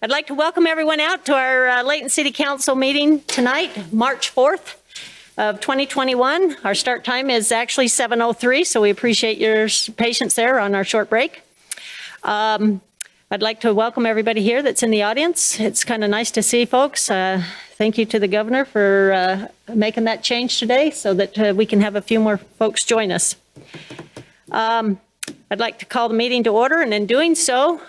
I'd like to welcome everyone out to our Layton City Council meeting tonight, March 4th of 2021. Our start time is actually 7:03, so we appreciate your patience there on our short break. I'd like to welcome everybody here that's in the audience. It's kind of nice to see folks. Thank you to the governor for making that change today so that we can have a few more folks join us. I'd like to call the meeting to order, and in doing so,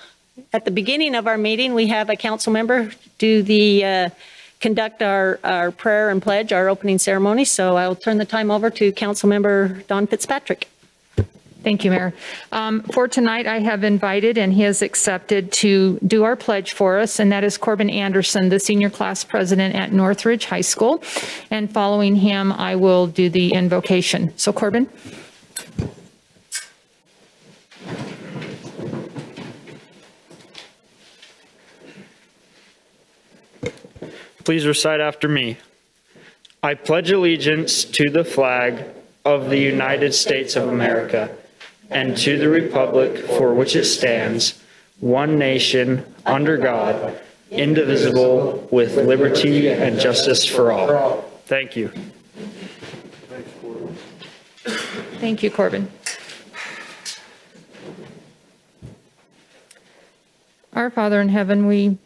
at the beginning of our meeting, we have a council member conduct our prayer and pledge, our opening ceremony. So I'll turn the time over to Council Member Don Fitzpatrick. Thank you, Mayor. For tonight, I have invited, and he has accepted to do our pledge for us, and that is Corbin Anderson, the senior class president at Northridge High School. And following him, I will do the invocation. So Corbin. Please recite after me. I pledge allegiance to the flag of the United States of America and to the republic for which it stands, one nation, under God, indivisible, with liberty and justice for all. Thank you. Thank you, Corbin. Our Father in heaven, we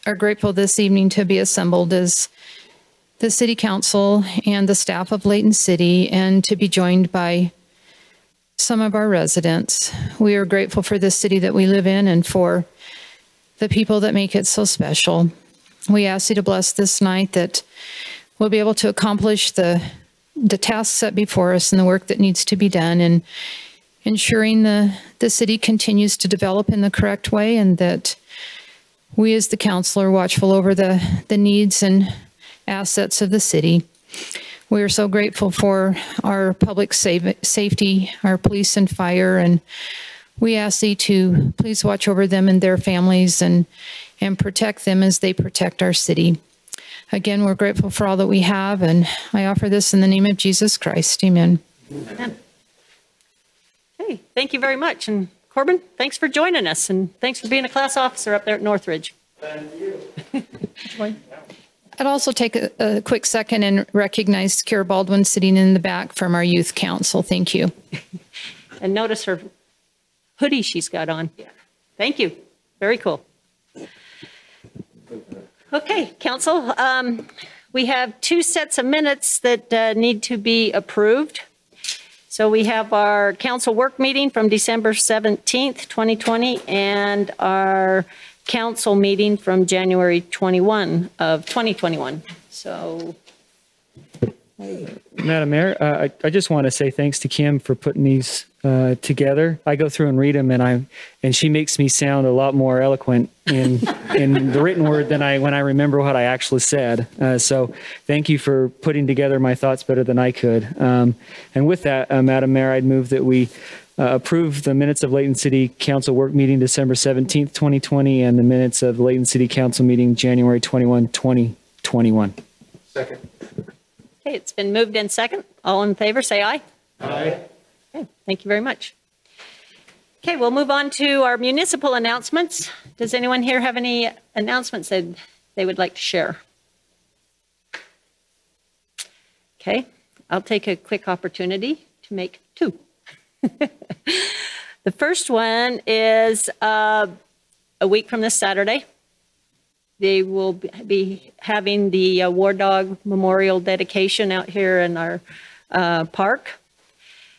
are grateful this evening to be assembled as the City Council and the staff of Layton City, and to be joined by some of our residents. We are grateful for this city that we live in and for the people that make it so special. We ask you to bless this night, that we'll be able to accomplish the tasks set before us and the work that needs to be done, and ensuring the city continues to develop in the correct way, and that we as the council are watchful over the needs and assets of the city. We are so grateful for our public safety, our police and fire, and we ask thee to please watch over them and their families and protect them as they protect our city. Again, we're grateful for all that we have, and I offer this in the name of Jesus Christ. Amen. Amen. Hey, thank you very much. And Corbin, thanks for joining us, and thanks for being a class officer up there at Northridge. Thank you. I'd also take a quick second and recognize Kira Baldwin sitting in the back from our youth council. Thank you. And notice her hoodie she's got on. Yeah. Thank you. Very cool. Okay, council, we have two sets of minutes that need to be approved. So we have our council work meeting from December 17th, 2020, and our council meeting from January 21 of 2021. So, Madam Mayor, I just want to say thanks to Kim for putting these together. I go through and read them, and she makes me sound a lot more eloquent in the written word than when I remember what I actually said. So thank you for putting together my thoughts better than I could. And with that, Madam Mayor, I'd move that we approve the minutes of Layton City Council work meeting December 17th, 2020, and the minutes of Layton City Council meeting January 21, 2021. Second. Okay, it's been moved in second. All in favor, say aye. Aye. Okay, thank you very much. Okay, we'll move on to our municipal announcements. Does anyone here have any announcements that they would like to share? Okay, I'll take a quick opportunity to make two. The first one is a week from this Saturday. They will be having the War Dog Memorial dedication out here in our park.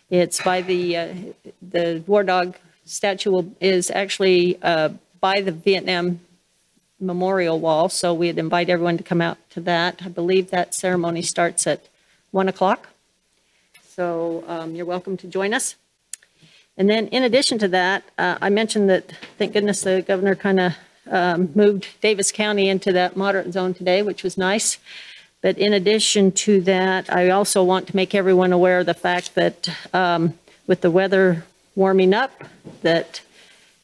It's by the War Dog statue is actually by the Vietnam Memorial Wall, so we'd invite everyone to come out to that. I believe that ceremony starts at 1 o'clock, so you're welcome to join us. And then in addition to that, I mentioned that, thank goodness, the governor kind of moved Davis County into that moderate zone today, which was nice. But in addition to that, I also want to make everyone aware of the fact that with the weather warming up, that,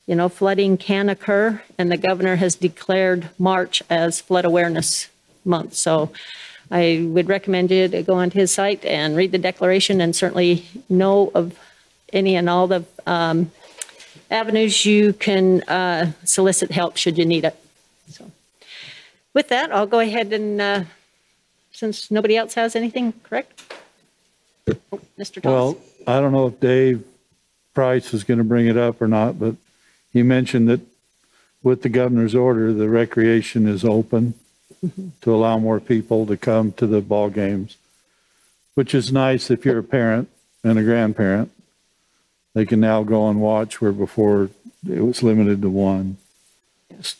you know, flooding can occur, and the governor has declared March as Flood Awareness Month. So I would recommend you to go onto his site and read the declaration, and certainly know of any and all the avenues you can solicit help should you need it. So with that, I'll go ahead and, since nobody else has anything, correct? Oh, Mr. Thomas. Well, I don't know if Dave Price is going to bring it up or not, but he mentioned that with the governor's order, the recreation is open to allow more people to come to the ball games, which is nice if you're a parent and a grandparent. They can now go and watch where before it was limited to one.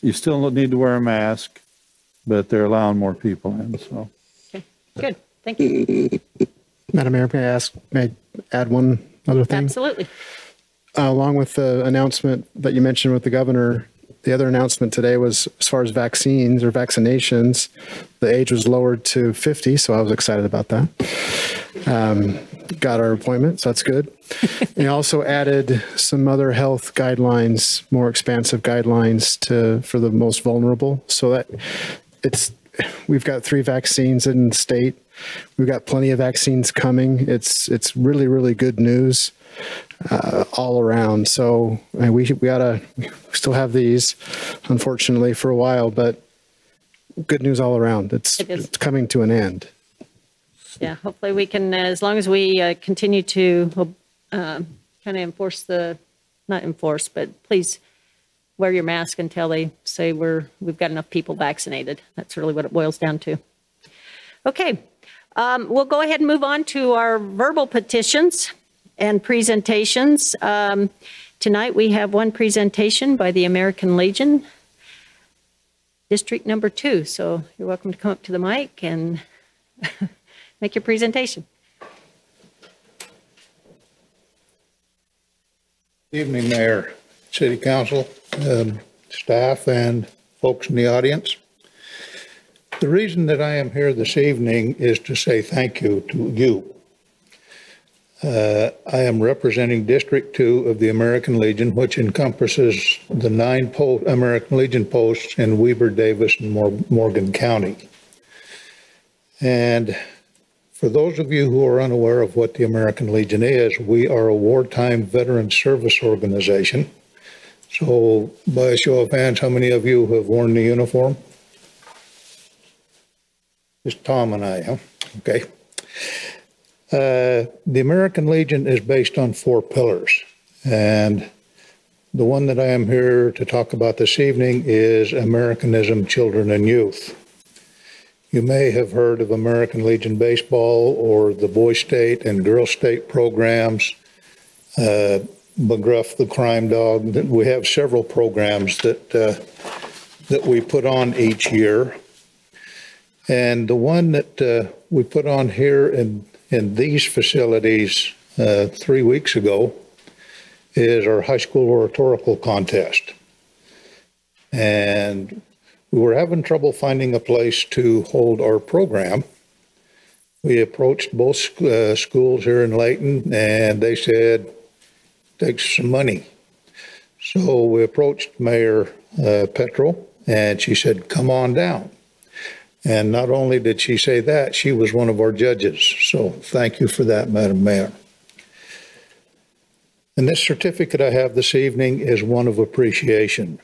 You still need to wear a mask, but they're allowing more people in, so. Okay, good. Thank you. Madam Mayor, may I add one other thing? Absolutely. Along with the announcement that you mentioned with the governor, the other announcement today was as far as vaccines or vaccinations, the age was lowered to 50, so I was excited about that. Got our appointment, so that's good. He also added some other health guidelines, more expansive guidelines for the most vulnerable, so that we've got 3 vaccines in the state. We've got plenty of vaccines coming. It's really, really good news all around. So we still have these, unfortunately, for a while, but good news all around. It's coming to an end. Yeah, hopefully we can, as long as we continue to kind of enforce not enforce, but please wear your mask until they say we've got enough people vaccinated. That's really what it boils down to. Okay, we'll go ahead and move on to our verbal petitions and presentations. Tonight we have one presentation by the American Legion, District Number 2. So you're welcome to come up to the mic and make your presentation. Evening, Mayor, City Council, staff, and folks in the audience. The reason that I am here this evening is to say thank you to you. I am representing District 2 of the American Legion, which encompasses the 9 American Legion posts in Weber, Davis, and Morgan County. And for those of you who are unaware of what the American Legion is, we are a wartime veteran service organization. So by a show of hands, how many of you have worn the uniform? Just Tom and I, huh? Okay. The American Legion is based on 4 pillars. And the one that I am here to talk about this evening is Americanism, Children, and Youth. You may have heard of American Legion Baseball or the Boy State and Girl State programs, McGruff the Crime Dog. We have several programs that we put on each year. And the one that we put on here in these facilities 3 weeks ago is our high school oratorical contest. And we were having trouble finding a place to hold our program. We approached both schools here in Layton, and they said, takes some money. So we approached Mayor Petrel, and she said, come on down. And not only did she say that, she was one of our judges. So thank you for that, Madam Mayor. And this certificate I have this evening is one of appreciation.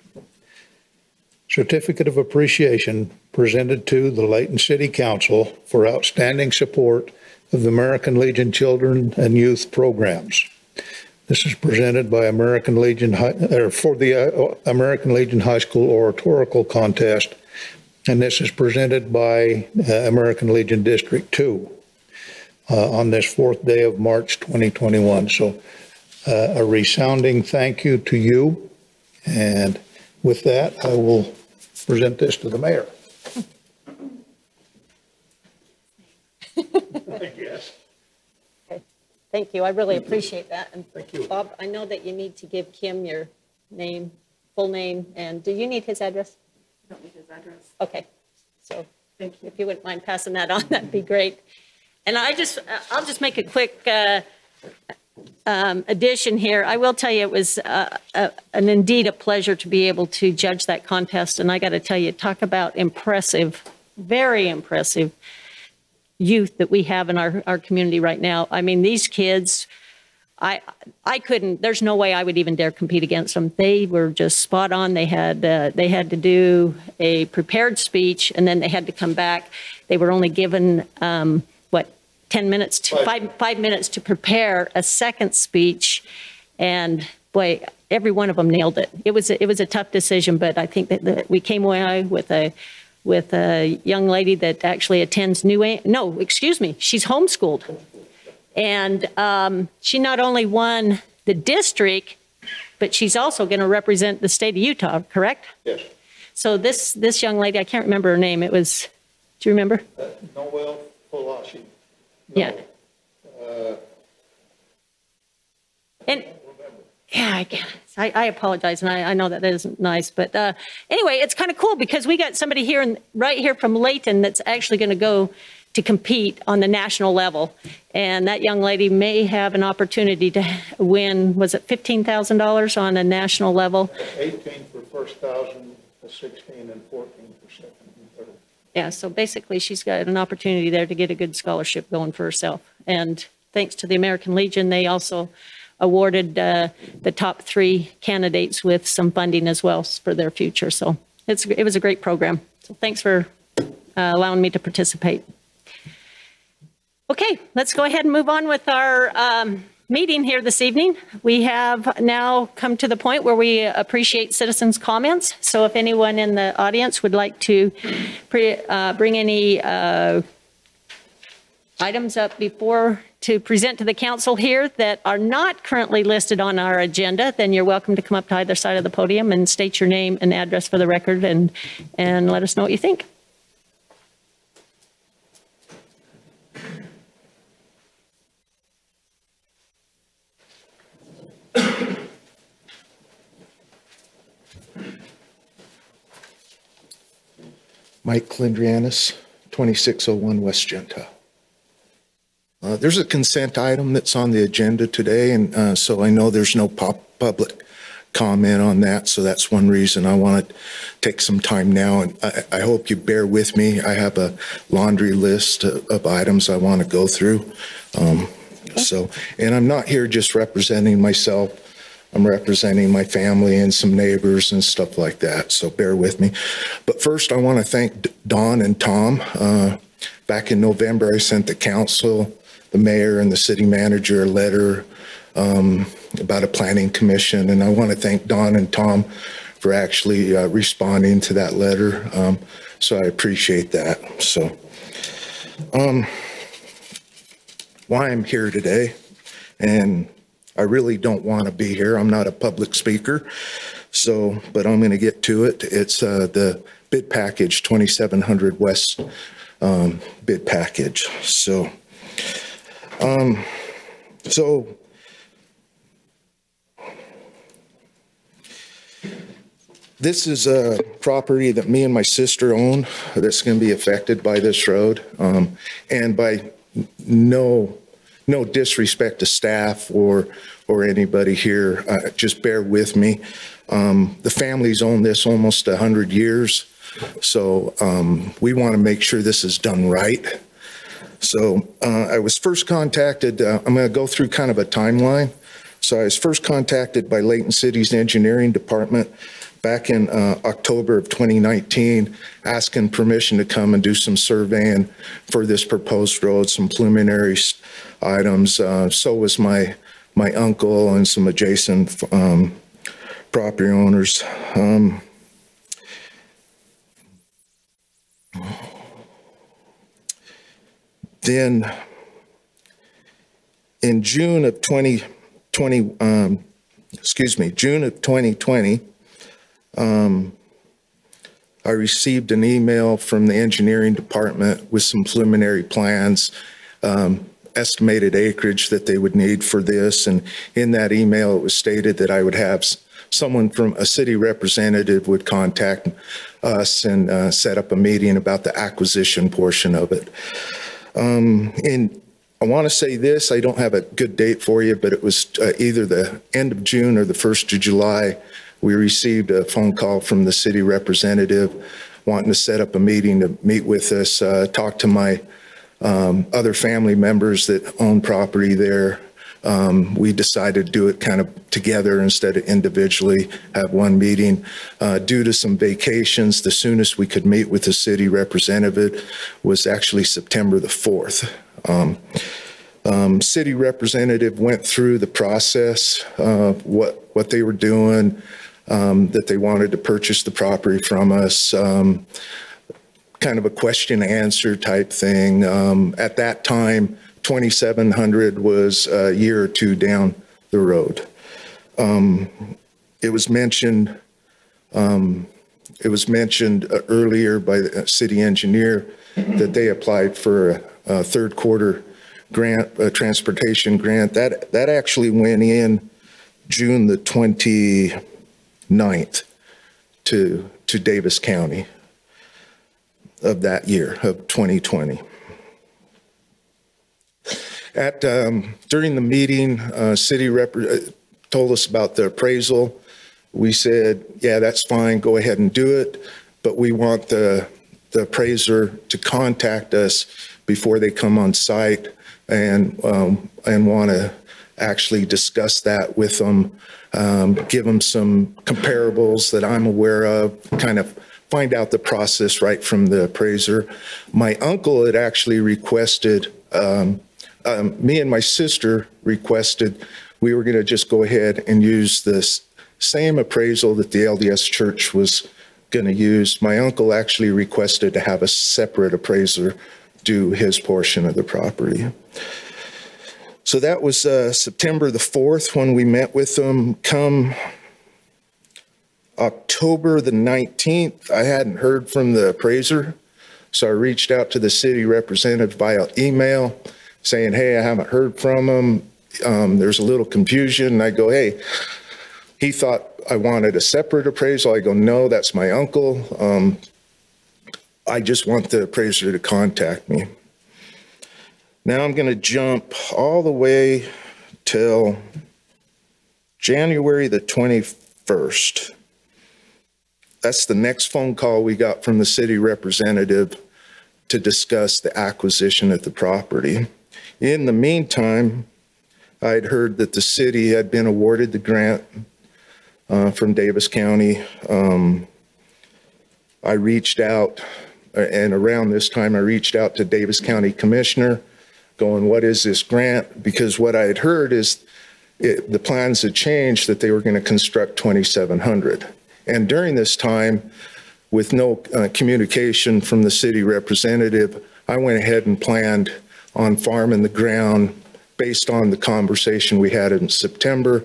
Certificate of Appreciation presented to the Layton City Council for outstanding support of the American Legion Children and Youth programs. This is presented by American Legion for the American Legion High School Oratorical Contest, and this is presented by American Legion District 2 on this 4th day of March 2021. So a resounding thank you to you, and with that, I will present this to the mayor. Yes. Okay. Thank you. I really appreciate that. And thank you. Bob, I know that you need to give Kim your name, full name, and do you need his address? I don't need his address. Okay. So Thank you. if you wouldn't mind passing that on, that'd be great. And I'll just make a quick addition here. I will tell you it was indeed a pleasure to be able to judge that contest. And I got to tell you, talk about impressive, very impressive youth that we have in our community right now. I mean, these kids I couldn't, there's no way I would even dare compete against them. They were just spot on. They had to do a prepared speech, and then they had to come back. They were only given, 10 minutes, five minutes to prepare a second speech. And boy, every one of them nailed it. It was a tough decision, but I think that we came away with a young lady that actually attends she's homeschooled. And she not only won the district, but she's also going to represent the state of Utah, correct? Yes. So this young lady, I can't remember her name. Do you remember? Noel Polashi. Yeah. And yeah, I apologize, and I know that isn't nice, but anyway, it's kind of cool because we got somebody here right here from Layton that's actually going to go to compete on the national level, and that young lady may have an opportunity to win. Was it $15,000 on a national level? 18 for first thousand, 16 and 14 for second and third. Yeah, so basically she's got an opportunity there to get a good scholarship going for herself. And thanks to the American Legion, they also awarded the top 3 candidates with some funding as well for their future. So it was a great program. So thanks for allowing me to participate. Okay, let's go ahead and move on with our meeting here this evening. We have now come to the point where we appreciate citizens' comments. So if anyone in the audience would like to bring any items up to present to the council here that are not currently listed on our agenda, then you're welcome to come up to either side of the podium and state your name and address for the record and let us know what you think. Mike Lindrianis, 2601 West Gentile. There's a consent item that's on the agenda today, and so I know there's no public comment on that, so that's one reason I want to take some time now, and I hope you bear with me. I have a laundry list of items I want to go through. And I'm not here just representing myself. I'm representing my family and some neighbors and stuff like that, so bear with me. But first, I want to thank Don and Tom. Back in November, I sent the council, the mayor, and the city manager a letter about a planning commission, and I want to thank Don and Tom for actually responding to that letter, so I appreciate that. So, why I'm here today, and I really don't want to be here. I'm not a public speaker, but I'm going to get to it. It's the bid package, 2700 West bid package. So this is a property that me and my sister own that's going to be affected by this road, and by no disrespect to staff or anybody here, just bear with me. The family's owned this almost 100 years, so we want to make sure this is done right. So I was first contacted, I'm going to go through kind of a timeline. So I was first contacted by Layton City's engineering department back in October of 2019, asking permission to come and do some surveying for this proposed road, some preliminary items. So was my uncle and some adjacent property owners. Then in June of 2020, I received an email from the engineering department with some preliminary plans, estimated acreage that they would need for this. And in that email, it was stated that I would have someone from a city representative would contact us and set up a meeting about the acquisition portion of it. And I want to say this, I don't have a good date for you, but it was either the end of June or the 1st of July. We received a phone call from the city representative wanting to set up a meeting to meet with us, talk to my other family members that own property there, we decided to do it kind of together instead of individually, have one meeting. Due to some vacations, the soonest we could meet with the city representative was actually September the 4th. City representative went through the process of what they were doing, that they wanted to purchase the property from us, kind of a question and answer type thing. At that time, 2700 was a year or two down the road. It was mentioned earlier by the city engineer that they applied for a third quarter grant, a transportation grant. That actually went in June the 29th to Davis County of that year, of 2020. During the meeting, city rep told us about the appraisal. We said, yeah, that's fine, go ahead and do it, but we want the appraiser to contact us before they come on site and want to actually discuss that with them, give them some comparables that I'm aware of, kind of find out the process right from the appraiser. My uncle had actually requested, me and my sister requested, we were going to just go ahead and use this same appraisal that the LDS Church was going to use. My uncle actually requested to have a separate appraiser do his portion of the property. So that was September the 4th when we met with them. Come October the 19th, I hadn't heard from the appraiser, so I reached out to the city representative via email saying, hey, I haven't heard from him. There's a little confusion. And I go, hey, he thought I wanted a separate appraisal. I go, no, that's my uncle. I just want the appraiser to contact me. Now I'm going to jump all the way till January the 21st. That's the next phone call we got from the city representative to discuss the acquisition of the property. In the meantime, I'd heard that the city had been awarded the grant from Davis County. I reached out, and around this time I reached out to Davis County Commissioner going, what is this grant? Because what I had heard is the plans had changed, that they were going to construct 2,700. And during this time, with no communication from the city representative, I went ahead and planned on farming the ground based on the conversation we had in September.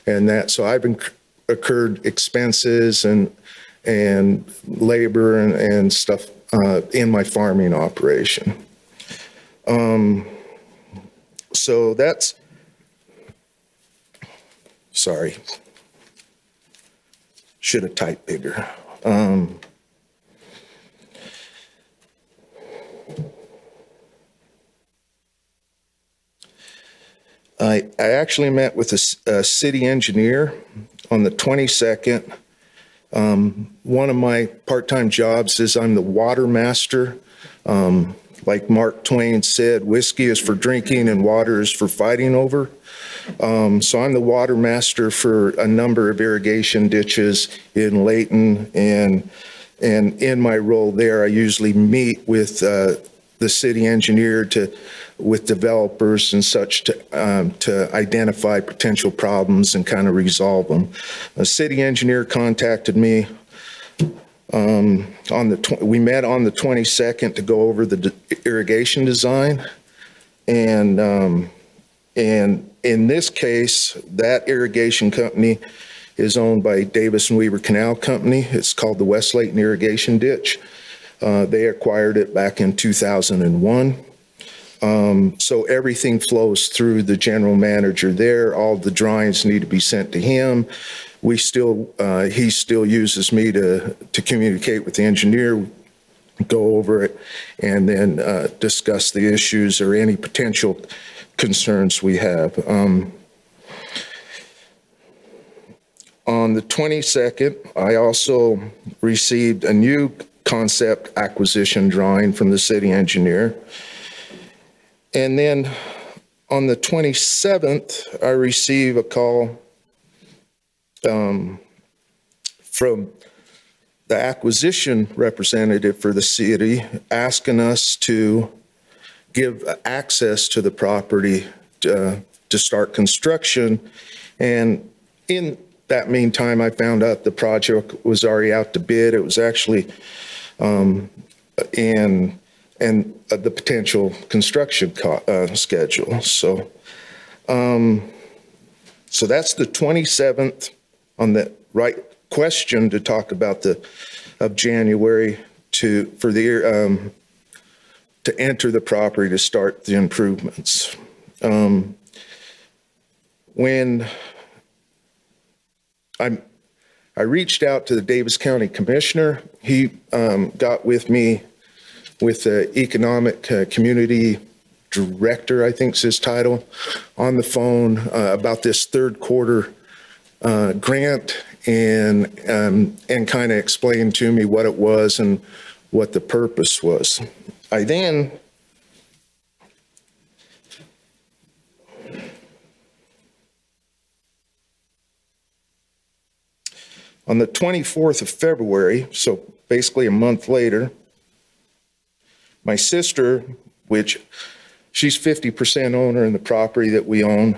And that, so I've incurred expenses and labor and stuff in my farming operation. So that's, sorry, should have typed bigger. I actually met with a city engineer on the 22nd. One of my part-time jobs is I'm the water master. Like Mark Twain said, whiskey is for drinking and water is for fighting over. So I'm the water master for a number of irrigation ditches in Layton, and in my role there, I usually meet with the city engineer with developers and such to identify potential problems and kind of resolve them. A city engineer contacted me we met on the 22nd to go over the irrigation design, and in this case, that irrigation company is owned by Davis and Weaver Canal Company. It's called the West Layton Irrigation Ditch. They acquired it back in 2001. So everything flows through the general manager there. All the drawings need to be sent to him. He still uses me to communicate with the engineer, go over it, and then discuss the issues or any potential concerns we have. On the 22nd, I also received a new concept acquisition drawing from the city engineer. And then On the 27th, I receive a call from the acquisition representative for the city asking us to give access to the property to start construction. And in that meantime, I found out the project was already out to bid. It was actually the potential construction schedule. So that's the 27th on the right question to talk about of January for the year, to enter the property to start the improvements. When I reached out to the Davis County Commissioner, he got with me with the Economic Community Director, I think is his title, on the phone about this third quarter grant and kind of explained to me what it was and what the purpose was. I then on the 24th of February, so basically a month later, my sister, which she's 50% owner in the property that we own,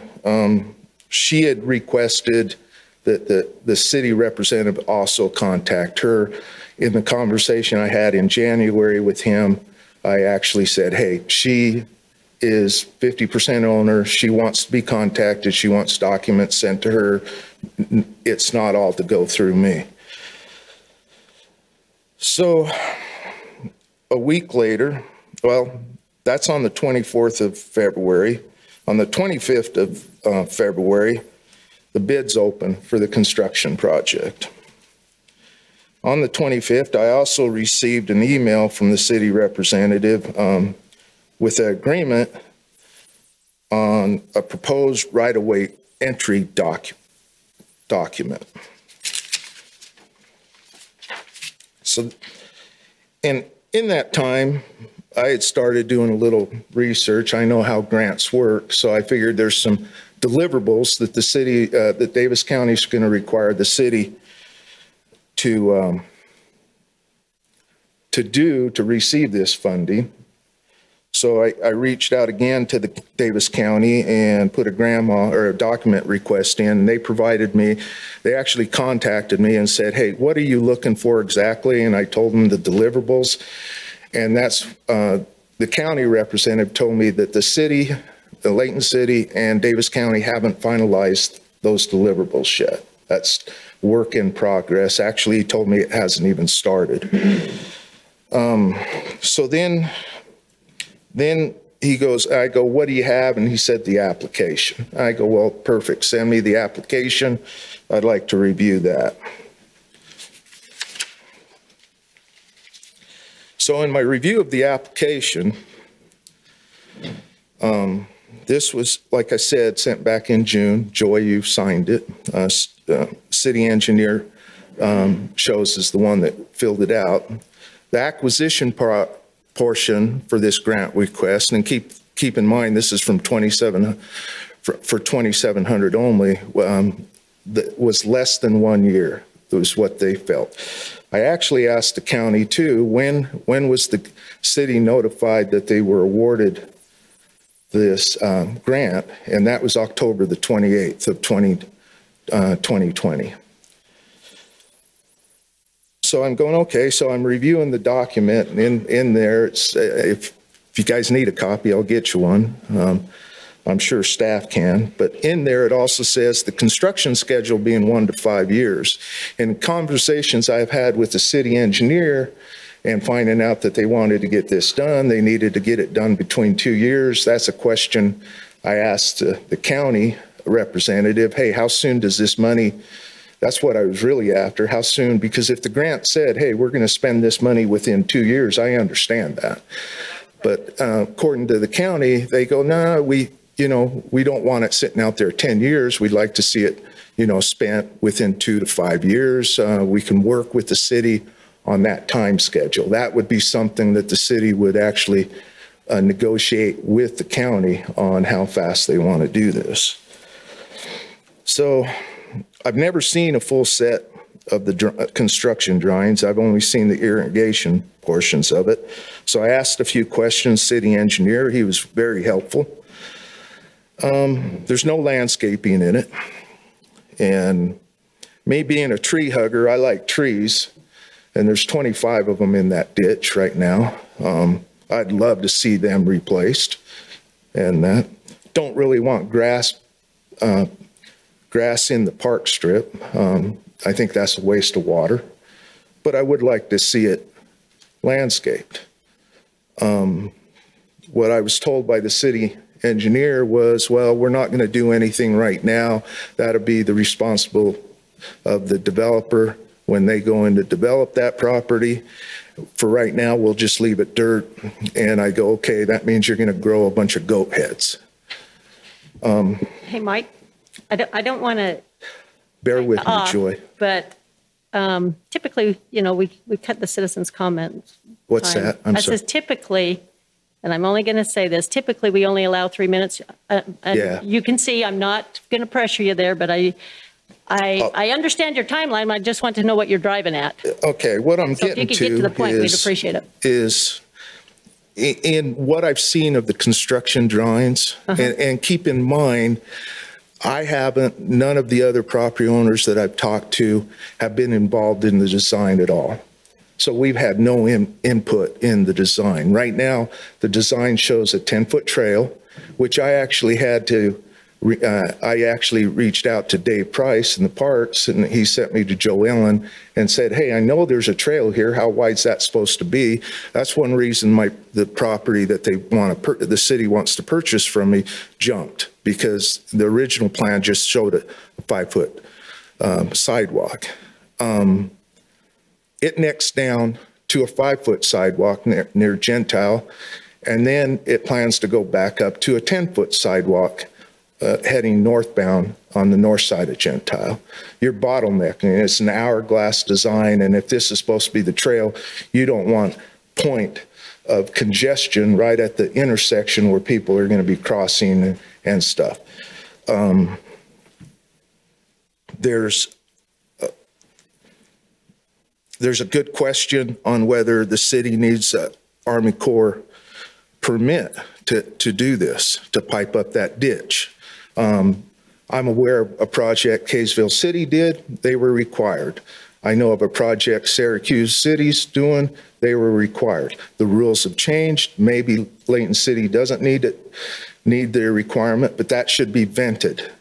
she had requested that the city representative also contact her. In the conversation I had in January with him, I actually said, hey, she is 50% owner. She wants to be contacted. She wants documents sent to her. It's not all to go through me. So a week later, well, that's on the 24th of February. On the 25th of February, the bids open for the construction project. On the 25th, I also received an email from the city representative with an agreement on a proposed right-of-way entry document. So, and in that time, I had started doing a little research. I know how grants work, so I figured there's some deliverables that the city, that Davis County is going to require the city to do to receive this funding. So I reached out again to the Davis County and put a document request in, and they provided me, they actually contacted me and said, hey, what are you looking for exactly? And I told them the deliverables. And that's, the county representative told me that the city, the Layton City and Davis County haven't finalized those deliverables yet. That's work in progress. Actually, he told me it hasn't even started. So then he goes, I go, what do you have? And he said, the application. I go, well, perfect. Send me the application. I'd like to review that. So in my review of the application, this was, like I said, sent back in June. Joy, you signed it. City engineer shows as the one that filled it out. The acquisition portion for this grant request, and keep in mind this is from 2,700 only, that was less than 1 year. That was what they felt. I actually asked the county too, when was the city notified that they were awarded this grant? And that was October the 28th of 2020. So I'm going, okay, so I'm reviewing the document, and in there, it's, if you guys need a copy, I'll get you one. I'm sure staff can, but in there it also says the construction schedule being 1 to 5 years. In conversations I've had with the city engineer and finding out that they wanted to get this done, they needed to get it done between 2 years. That's a question I asked the county representative, hey, how soon does this money, that's what I was really after, how soon? Because if the grant said, hey, we're going to spend this money within 2 years, I understand that. But according to the county, they go, no, we don't want it sitting out there 10 years. We'd like to see it, spent within 2 to 5 years. We can work with the city on that time schedule. That would be something that the city would actually negotiate with the county on how fast they want to do this. So I've never seen a full set of the construction drawings. I've only seen the irrigation portions of it. So I asked a few questions, city engineer. He was very helpful. There's no landscaping in it. And me being a tree hugger, I like trees. And there's 25 of them in that ditch right now. I'd love to see them replaced. And that. Don't really want grass in the park strip. I think that's a waste of water. But I would like to see it landscaped. What I was told by the city engineer was, well, we're not going to do anything right now. That'll be the responsible of the developer when they go in to develop that property. For right now, we'll just leave it dirt. And I go, okay, that means you're going to grow a bunch of goat heads. Hey, Mike, I don't want to. Bear with me, Joy. But typically, you know, we cut the citizens' comments. What's time. that? I'm I sorry. says typically, and I'm only going to say this, typically we only allow 3 minutes. And Yeah. You can see I'm not going to pressure you there, but I understand your timeline. I just want to know what you're driving at. Okay, what I'm So if you getting could get to the point, we'd is, appreciate it. is in what I've seen of the construction drawings, and keep in mind, none of the other property owners that I've talked to have been involved in the design at all. So we've had no input in the design. Right now, the design shows a 10-foot trail, which I actually had to, I actually reached out to Dave Price in the parks, and he sent me to Joe Ellen and said, hey, I know there's a trail here. How wide's that supposed to be? That's one reason the property that the city wants to purchase from me jumped, because the original plan just showed a 5-foot sidewalk. It necks down to a 5-foot sidewalk near Gentile, and then it plans to go back up to a 10-foot sidewalk heading northbound on the north side of Gentile. You're bottlenecking. It's an hourglass design, and if this is supposed to be the trail, you don't want point of congestion right at the intersection where people are going to be crossing and stuff. There's a good question on whether the city needs an Army Corps permit to do this, to pipe up that ditch. I'm aware of a project Kaysville City did. They were required. I know of a project Syracuse City's doing. They were required. The rules have changed. Maybe Layton City doesn't need their requirement, but that should be vented.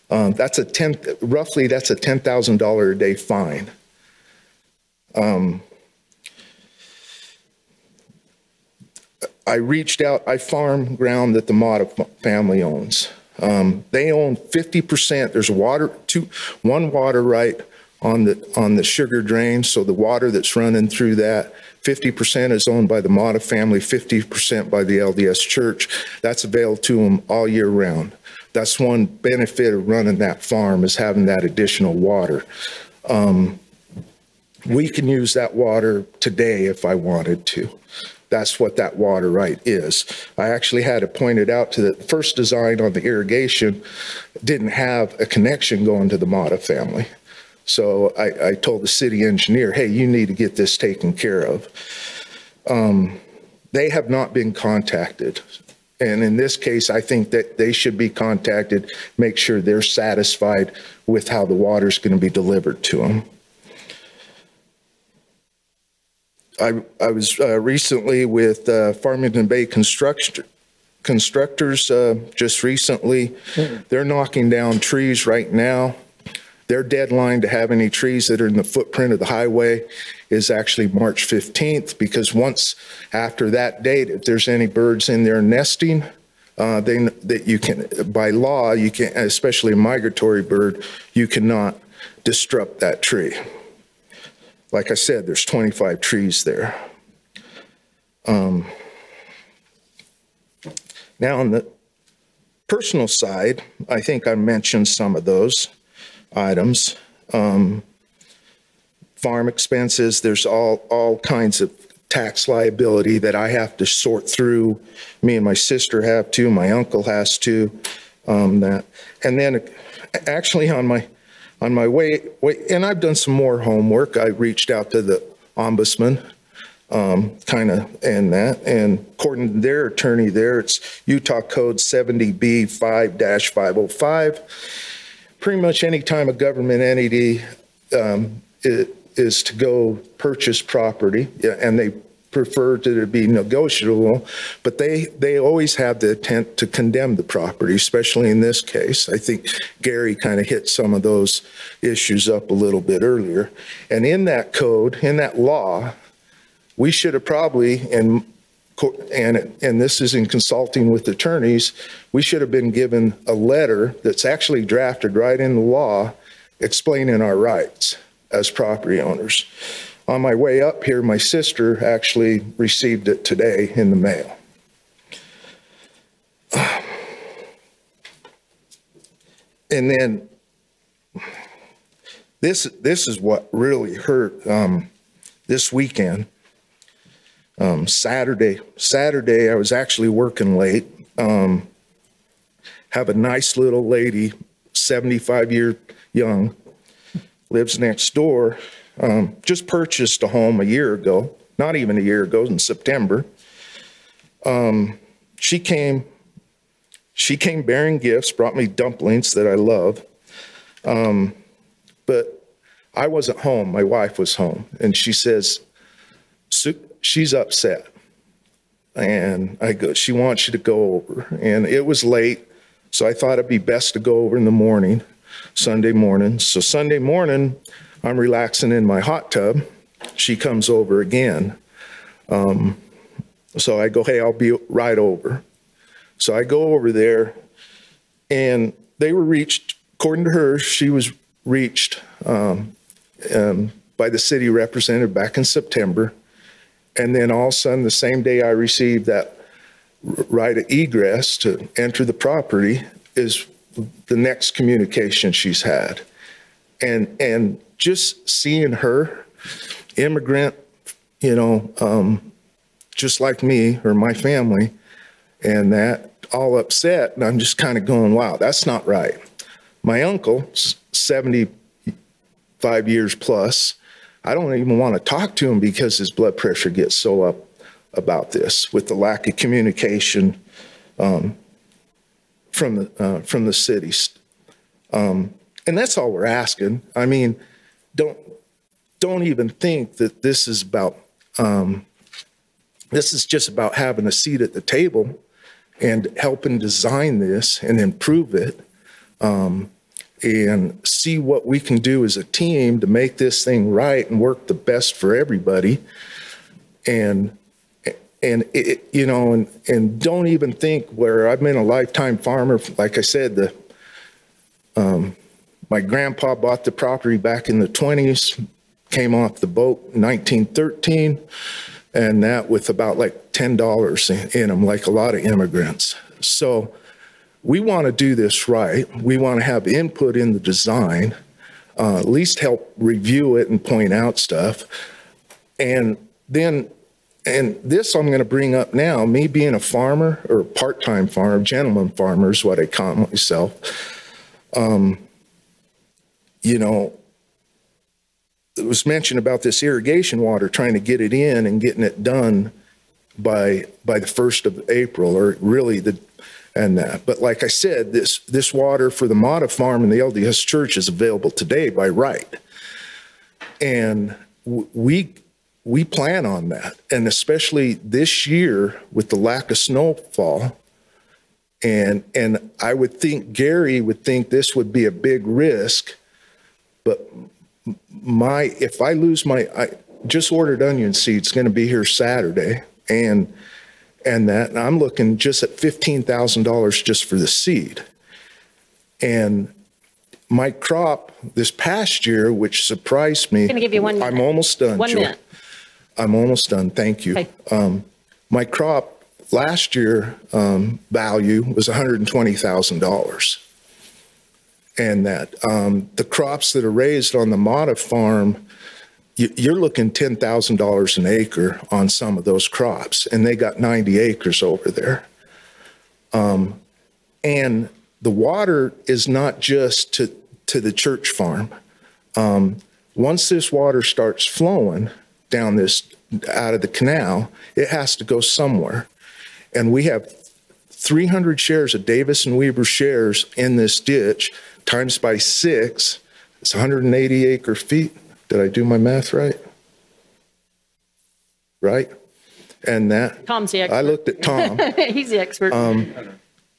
That's roughly that's a $10,000 a day fine. I reached out. I farm ground that the Mata family owns. They own 50%. There's one water right on the sugar drain. So the water that's running through that, 50% is owned by the Mata family, 50% by the LDS Church. That's available to them all year round. That's one benefit of running that farm, is having that additional water. We can use that water today if I wanted to. That's what that water right is. I actually had it pointed out to the first design on the irrigation didn't have a connection going to the Mata family. So I told the city engineer, hey, you need to get this taken care of. They have not been contacted. And in this case, I think that they should be contacted, make sure they're satisfied with how the water is going to be delivered to them. I was recently with Farmington Bay Constructors just recently. They're knocking down trees right now. Their deadline to have any trees that are in the footprint of the highway is actually March 15th, because once after that date, if there's any birds in there nesting, that you can, by law, you can, especially a migratory bird, you cannot disrupt that tree. Like I said, there's 25 trees there. Now on the personal side, I think I mentioned some of those items. Farm expenses, there's all kinds of tax liability that I have to sort through. Me and my sister have to, my uncle has to, that. And then actually on my way, and I've done some more homework. I reached out to the ombudsman, kind of, and that, and according to their attorney there, it's Utah Code 70B 5-505. Pretty much any time a government entity is to go purchase property, and they prefer to be negotiable, but they always have the intent to condemn the property, especially in this case. I think Gary kind of hit some of those issues up a little bit earlier. And in that code, in that law, we should have probably, and this is in consulting with attorneys, we should have been given a letter that's actually drafted right in the law explaining our rights as property owners. On my way up here, my sister actually received it today in the mail. And then this is what really hurt this weekend. Saturday, I was actually working late. Have a nice little lady, 75 years young, lives next door. Just purchased a home a year ago, not even a year ago, in September. She came bearing gifts, brought me dumplings that I love. But I wasn't home, my wife was home, and she says, she's upset. And I go, she wants you to go over. And it was late, so I thought it'd be best to go over in the morning, Sunday morning. So Sunday morning, I'm relaxing in my hot tub. She comes over again. So I go, hey, I'll be right over. So I go over there, and they were reached, according to her, she was reached by the city representative back in September. And then all of a sudden, the same day I received that right of egress to enter the property is the next communication she's had. And just seeing her, immigrant, just like me or my family, and that all upset, and I'm just kind of going, wow, that's not right. My uncle, 75 years plus, I don't even want to talk to him because his blood pressure gets so up about this with the lack of communication from the cities. And that's all we're asking. I mean, don't even think that this is about, this is just about having a seat at the table and helping design this and improve it, and see what we can do as a team to make this thing right and work the best for everybody. And it, and don't even think where I've been a lifetime farmer. Like I said, my grandpa bought the property back in the 20s, came off the boat in 1913, and that with about like $10 in them, like a lot of immigrants. So we want to do this right. We want to have input in the design, at least help review it and point out stuff. And then, and this I'm going to bring up now, me being a farmer or a part-time farmer, gentleman farmer is what I call myself. It was mentioned about this irrigation water, trying to get it in and getting it done by the 1st of April, or really that. But like I said, this water for the Mata Farm and the LDS Church is available today by right. And we plan on that. And especially this year with the lack of snowfall, and I would think Gary would think this would be a big risk, but if I lose I just ordered onion seed, it's going to be here Saturday, and I'm looking just at $15,000 just for the seed. And my crop this past year, which surprised me. I'm going to give you 1 minute. I'm almost done. 1 minute. I'm almost done. Thank you. Okay. My crop last year value was $120,000. And that the crops that are raised on the Mata farm, you're looking $10,000 an acre on some of those crops, and they got 90 acres over there. And the water is not just to the church farm. Once this water starts flowing down this, out of the canal, it has to go somewhere. And we have 300 shares of Davis and Weber shares in this ditch, times by 6, it's 180 acre feet. Did I do my math right? Right? And that, Tom's the expert. I looked at Tom. He's the expert.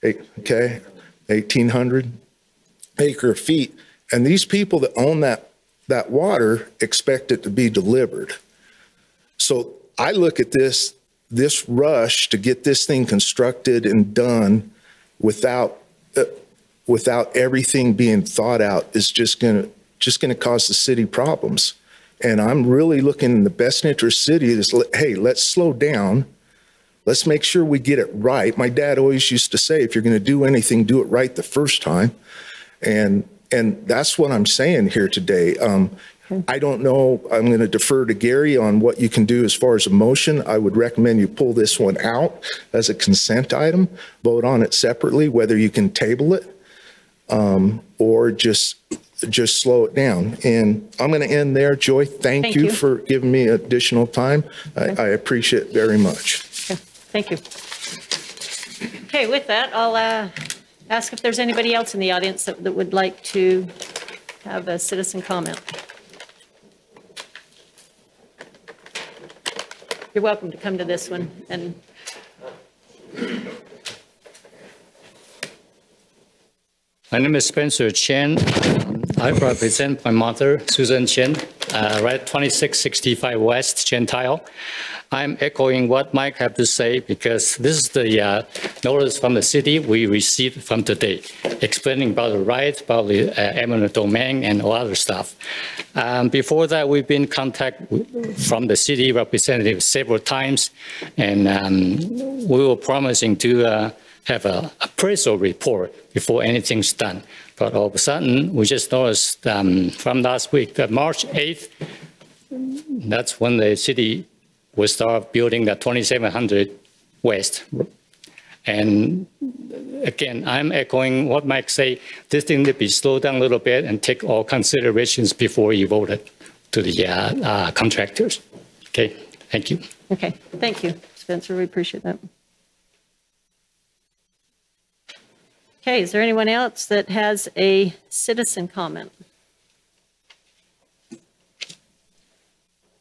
Okay, 1,800 acre feet. And these people that own that water expect it to be delivered. So I look at this rush to get this thing constructed and done without everything being thought out is just gonna cause the city problems. And I'm really looking in the best interest of the city. Hey, let's slow down. Let's make sure we get it right. My dad always used to say, if you're going to do anything, do it right the first time. And that's what I'm saying here today. I don't know. I'm going to defer to Gary on what you can do as far as a motion. I would recommend you pull this one out as a consent item, vote on it separately, whether you can table it or just slow it down. And I'm going to end there. Joy, thank you for giving me additional time. I appreciate it very much. Okay, thank you. Okay, with that, I'll ask if there's anybody else in the audience that would like to have a citizen comment. You're welcome to come to this one. And my name is Spencer Chen. I represent my mother, Susan Chen, right 2665 West Gentile. I'm echoing what Mike had to say because this is the notice from the city we received from today, explaining about the rights, about the eminent domain and all other stuff. Before that, we've been in contact from the city representative several times, and we were promising to have an appraisal report before anything's done. But all of a sudden, we just noticed from last week that March 8th, that's when the city will start building the 2700 West. And again, I'm echoing what Mike said. This thing need to be slowed down a little bit and take all considerations before you vote it to the contractors. Okay, thank you. okay, thank you, Spencer. We appreciate that. Okay, is there anyone else that has a citizen comment?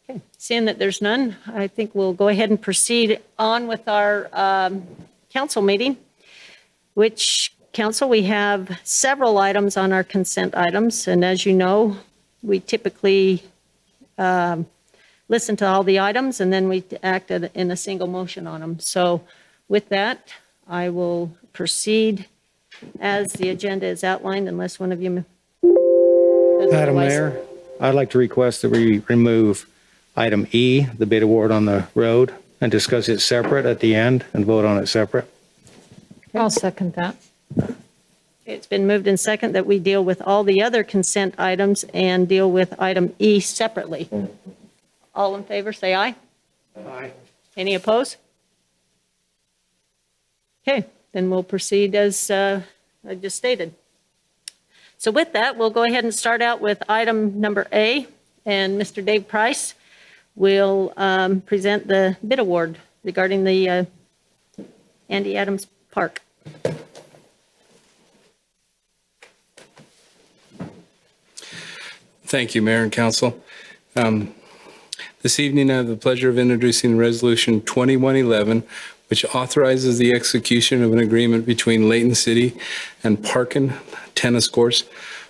Okay, seeing that there's none, I think we'll go ahead and proceed on with our council meeting, which, council, we have several items on our consent items. And as you know, we typically listen to all the items and then we act in a single motion on them. So with that, I will proceed as the agenda is outlined, unless one of you. Madam Mayor, I'd like to request that we remove item E, the bid award on the road, and discuss it separate at the end and vote on it separate. I'll second that. It's been moved in second that we deal with all the other consent items and deal with item E separately. All in favor, say aye. Aye. Any opposed? Okay, then we'll proceed as I just stated. So with that, we'll go ahead and start out with item number A, and Mr. Dave Price will present the bid award regarding the Andy Adams Park. Thank you, Mayor and Council. This evening, I have the pleasure of introducing Resolution 2111, which authorizes the execution of an agreement between Layton City and Parkin Tennis Courts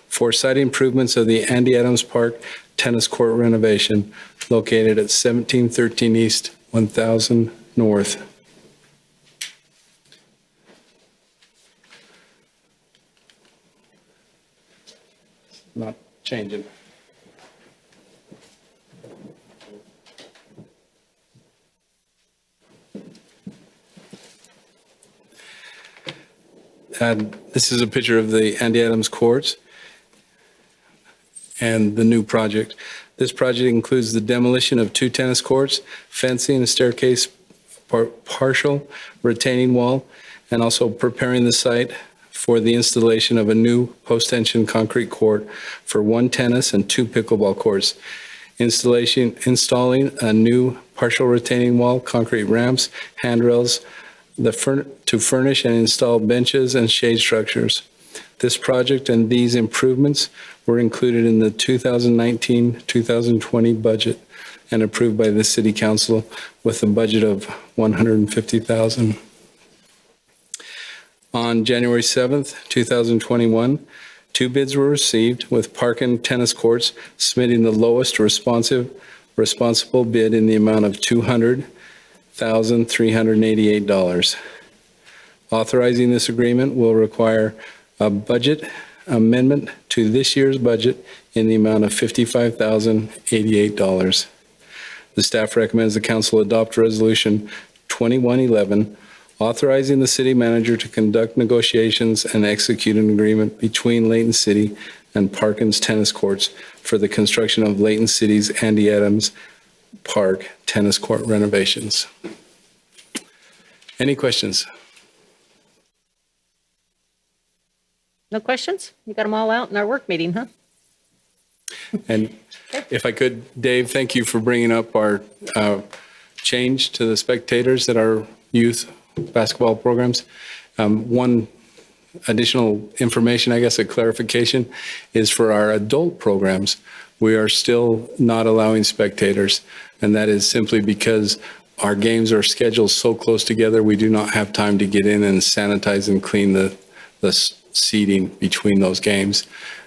for site improvements of the Andy Adams Park Tennis Court renovation located at 1713 East, 1000 North. Not changing. This is a picture of the Andy Adams Courts and the new project. This project includes the demolition of 2 tennis courts, fencing, a staircase, partial retaining wall, and also preparing the site for the installation of a new post-tension concrete court for 1 tennis and 2 pickleball courts. Installing a new partial retaining wall, concrete ramps, handrails, to furnish and install benches and shade structures. This project and these improvements were included in the 2019-2020 budget and approved by the City Council with a budget of $150,000. On January 7th, 2021, 2 bids were received, with Park and Tennis Courts submitting the lowest responsible bid in the amount of $200,388. Authorizing this agreement will require a budget amendment to this year's budget in the amount of $55,088. The staff recommends the council adopt Resolution 2111, authorizing the city manager to conduct negotiations and execute an agreement between Layton City and Parkins Tennis Courts for the construction of Layton City's Andy Adams Park tennis court renovations. Any questions? No questions? You got them all out in our work meeting, huh? And if I could, Dave, thank you for bringing up our change to the spectators at our youth basketball programs. One additional information, I guess a clarification, is for our adult programs, we are still not allowing spectators. And that is simply because our games are scheduled so close together, we do not have time to get in and sanitize and clean the seating between those games.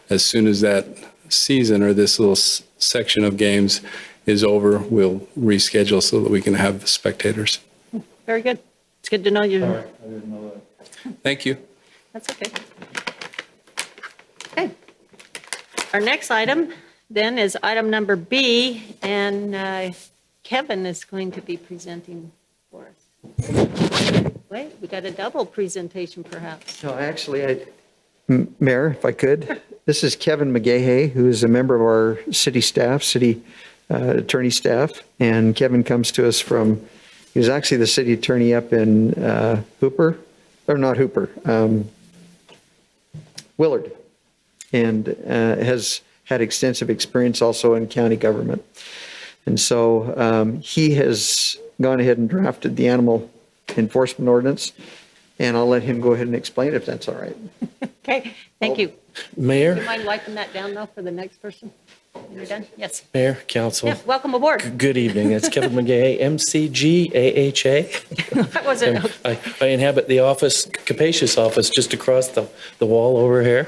As soon as that season or this little section of games is over, we'll reschedule so that we can have spectators. Very good. It's good to know you. All right, I didn't know that. Thank you. That's okay. Okay. Our next item then is item number B, and Kevin is going to be presenting for us. Wait, we got a double presentation perhaps. No, actually, Mayor, if I could, this is Kevin McGahey, who is a member of our city staff, city attorney staff, and Kevin comes to us from, he was actually the city attorney up in Willard, and has had extensive experience also in county government. And so he has gone ahead and drafted the animal enforcement ordinance, and I'll let him go ahead and explain it if that's all right. Okay, thank you. Mayor? Do you mind wiping that down though for the next person? You're done? Yes. Mayor, council. Yeah, welcome aboard. Good evening. It's Kevin McGahey, MCGAHA. That wasn't. I inhabit the office, capacious office just across the wall over here.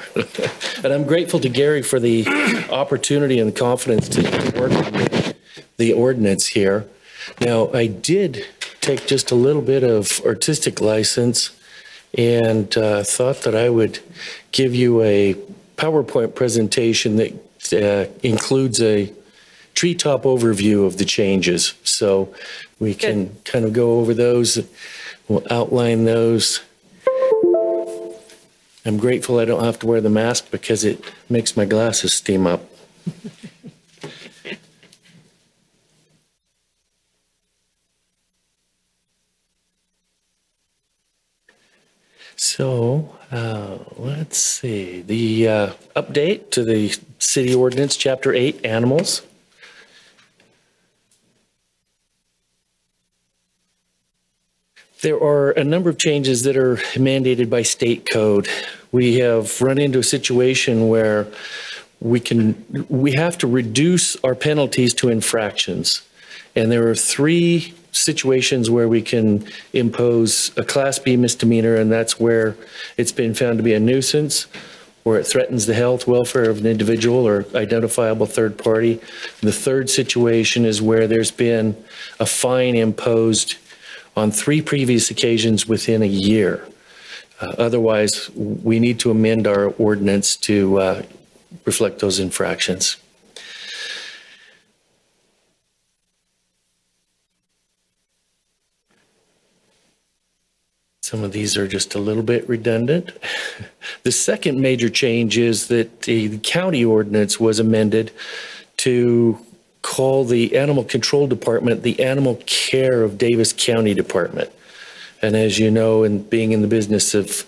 And I'm grateful to Gary for the opportunity and the confidence to work on the ordinance here. Now, I did take just a little bit of artistic license and thought that I would give you a PowerPoint presentation that includes a treetop overview of the changes. So we can kind of go over those. We'll outline those. I'm grateful I don't have to wear the mask because it makes my glasses steam up. So let's see, the update to the city ordinance, chapter 8, animals. There are a number of changes that are mandated by state code. We have run into a situation where we have to reduce our penalties to infractions. And there are 3 situations where we can impose a Class B misdemeanor, and that's where it's been found to be a nuisance, or it threatens the health, welfare of an individual or identifiable third party. The 3rd situation is where there's been a fine imposed on 3 previous occasions within a year. Otherwise, we need to amend our ordinance to reflect those infractions. Some of these are just a little bit redundant. The second major change is that the county ordinance was amended to call the Animal Control Department the Animal Care of Davis County Department. And as you know, in being in the business of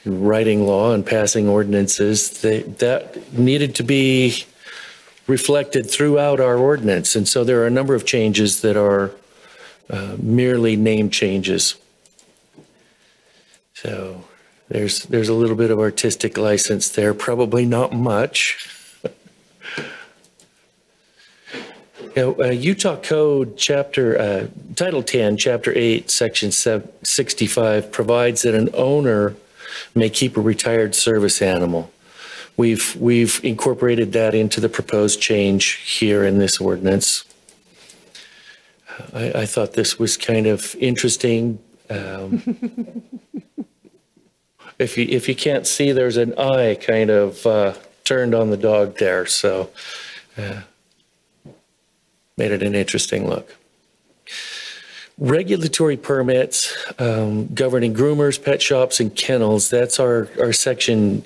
writing law and passing ordinances, that needed to be reflected throughout our ordinance. And so there are a number of changes that are merely name changes. So there's a little bit of artistic license there, probably not much. Utah Code Chapter Title 10, Chapter 8, Section 65 provides that an owner may keep a retired service animal. We've incorporated that into the proposed change here in this ordinance. I thought this was kind of interesting. If you can't see, there's an eye kind of turned on the dog there, so made it an interesting look. Regulatory permits governing groomers, pet shops, and kennels, that's our section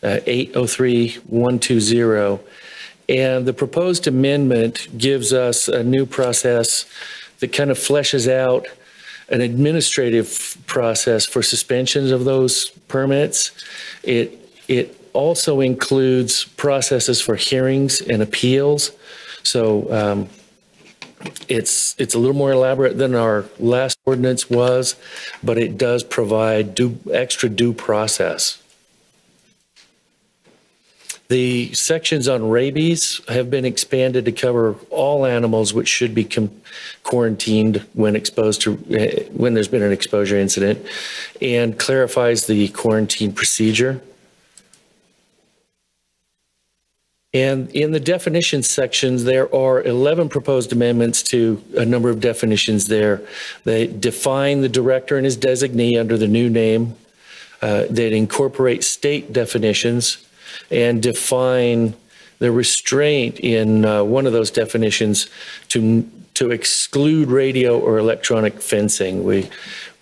803120. And the proposed amendment gives us a new process that kind of fleshes out an administrative process for suspensions of those permits. It also includes processes for hearings and appeals. So it's a little more elaborate than our last ordinance was, but it does provide extra due process. The sections on rabies have been expanded to cover all animals which should be quarantined when when there's been an exposure incident, and clarifies the quarantine procedure. And in the definitions sections, there are 11 proposed amendments to a number of definitions there. They define the director and his designee under the new name. They incorporate state definitions and define the restraint in one of those definitions to exclude radio or electronic fencing. We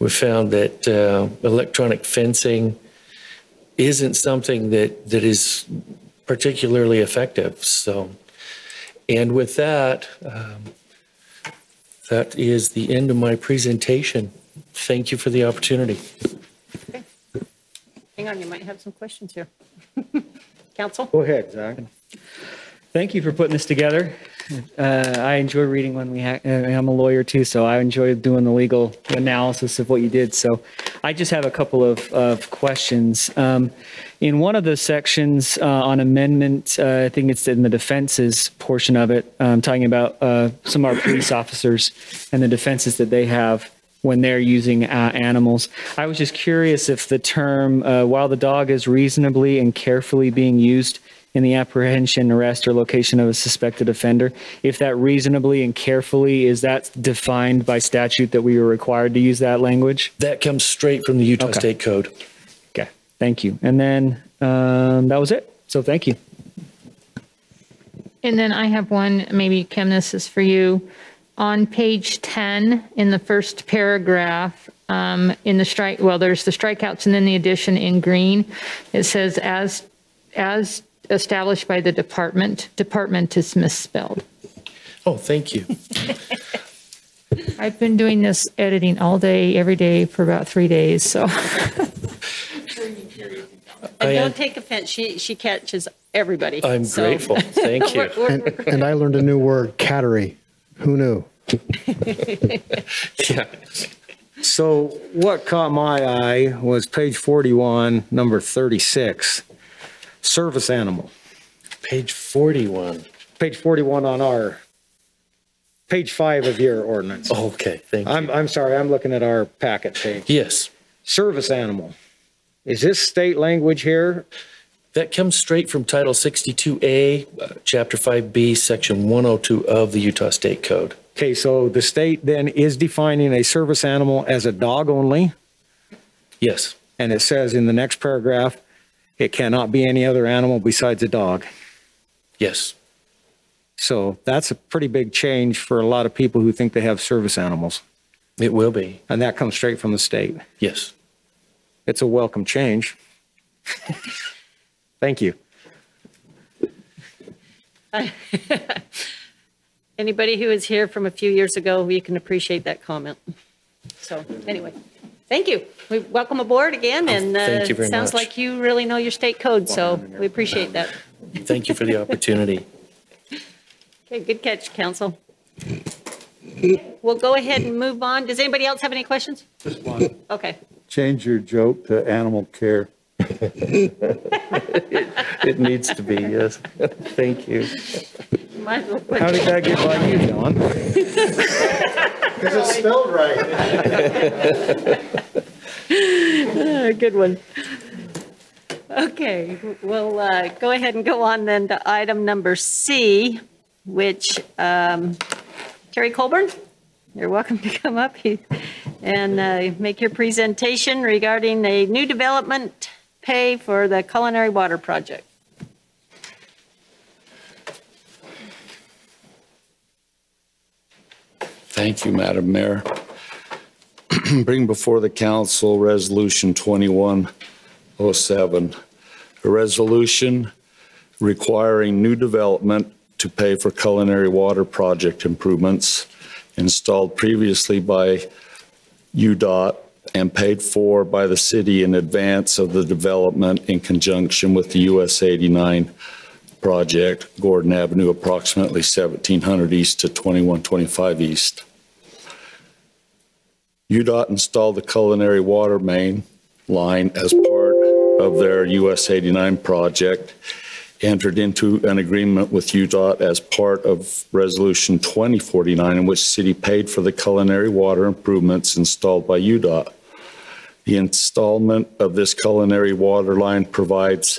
found that electronic fencing isn't something that is particularly effective. So, and with that, that is the end of my presentation. Thank you for the opportunity. Okay. Hang on, you might have some questions here. Council? Go ahead, Zach. Thank you for putting this together. I enjoy reading when I'm a lawyer too, so I enjoy doing the legal analysis of what you did. So I just have a couple of questions. In one of the sections on amendment, I think it's in the defenses portion of it, talking about some of our police officers and the defenses that they have when they're using animals. I was just curious if the term, while the dog is reasonably and carefully being used in the apprehension, arrest, or location of a suspected offender, if that reasonably and carefully, is that defined by statute that we were required to use that language? That comes straight from the Utah State Code. Okay, thank you. And then that was it. So thank you. And then I have one, maybe Kim, this is for you. On page 10, in the first paragraph, in the strike, well, there's the strikeouts and then the addition in green. It says, as established by the department is misspelled. Oh, thank you. I've been doing this editing all day, every day for about 3 days, so. And don't take offense, she catches everybody. I'm grateful, thank you. And I learned a new word, cattery. Who knew? Yeah. So what caught my eye was page 41, number 36, service animal. Page 41. Page 41 on our, page 5 of your ordinance. Oh, okay, thank you. I'm sorry, I'm looking at our packet page. Yes. Service animal. Is this state language here? That comes straight from Title 62A, Chapter 5B, Section 102 of the Utah State Code. Okay, so the state then is defining a service animal as a dog only? Yes. And it says in the next paragraph, it cannot be any other animal besides a dog. Yes. So that's a pretty big change for a lot of people who think they have service animals. It will be. And that comes straight from the state. Yes. It's a welcome change. Thank you. Anybody who was here from a few years ago, we can appreciate that comment. So anyway, thank you. We welcome aboard again, and Thank you very sounds much. like you really know your state code, so we appreciate that. Thank you for the opportunity. Okay, good catch, Council. We'll go ahead and move on. Does anybody else have any questions? Just one. Okay. Change your joke to animal care. It needs to be, yes. Thank you. Might as well put- How did that get by you, John? Because it's spelled right. Good one. Okay, we'll go ahead and go on then to item number C, which Terry Colburn, you're welcome to come up and make your presentation regarding a new development pay for the Culinary Water Project. Thank you, Madam Mayor. Bring before the council Resolution 2107, a resolution requiring new development to pay for culinary water project improvements installed previously by UDOT and paid for by the city in advance of the development in conjunction with the US 89 project, Gordon Avenue, approximately 1700 East to 2125 East. UDOT installed the culinary water main line as part of their US 89 project, entered into an agreement with UDOT as part of Resolution 2049, in which city paid for the culinary water improvements installed by UDOT. The installment of this culinary water line provides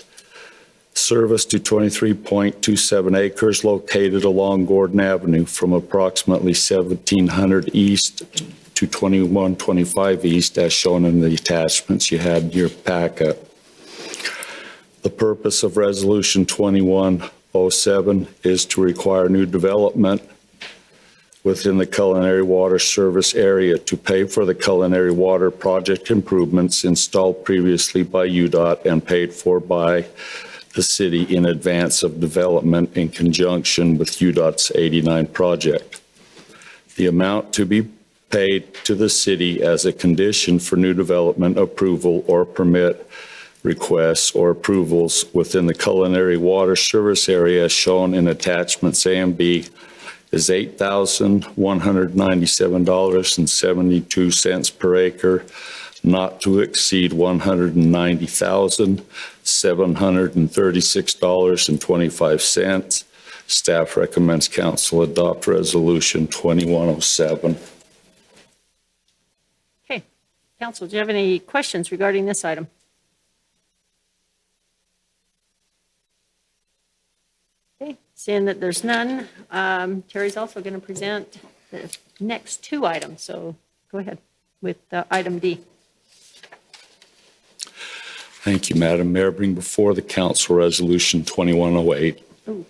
service to 23.27 acres located along Gordon Avenue from approximately 1700 East to 2125 East, as shown in the attachments you had in your packet. The purpose of Resolution 2107 is to require new development within the culinary water service area to pay for the culinary water project improvements installed previously by UDOT and paid for by the city in advance of development in conjunction with UDOT's 89 project. The amount to be paid to the city as a condition for new development approval or permit requests or approvals within the culinary water service area as shown in attachments A and B is $8,197.72 per acre, not to exceed $190,736.25. Staff recommends council adopt Resolution 2107. Okay, Council, do you have any questions regarding this item? Okay, seeing that there's none, Terry's also going to present the next two items, so go ahead with item D. Thank you, Madam Mayor. Bring before the council Resolution 2108. Ooh.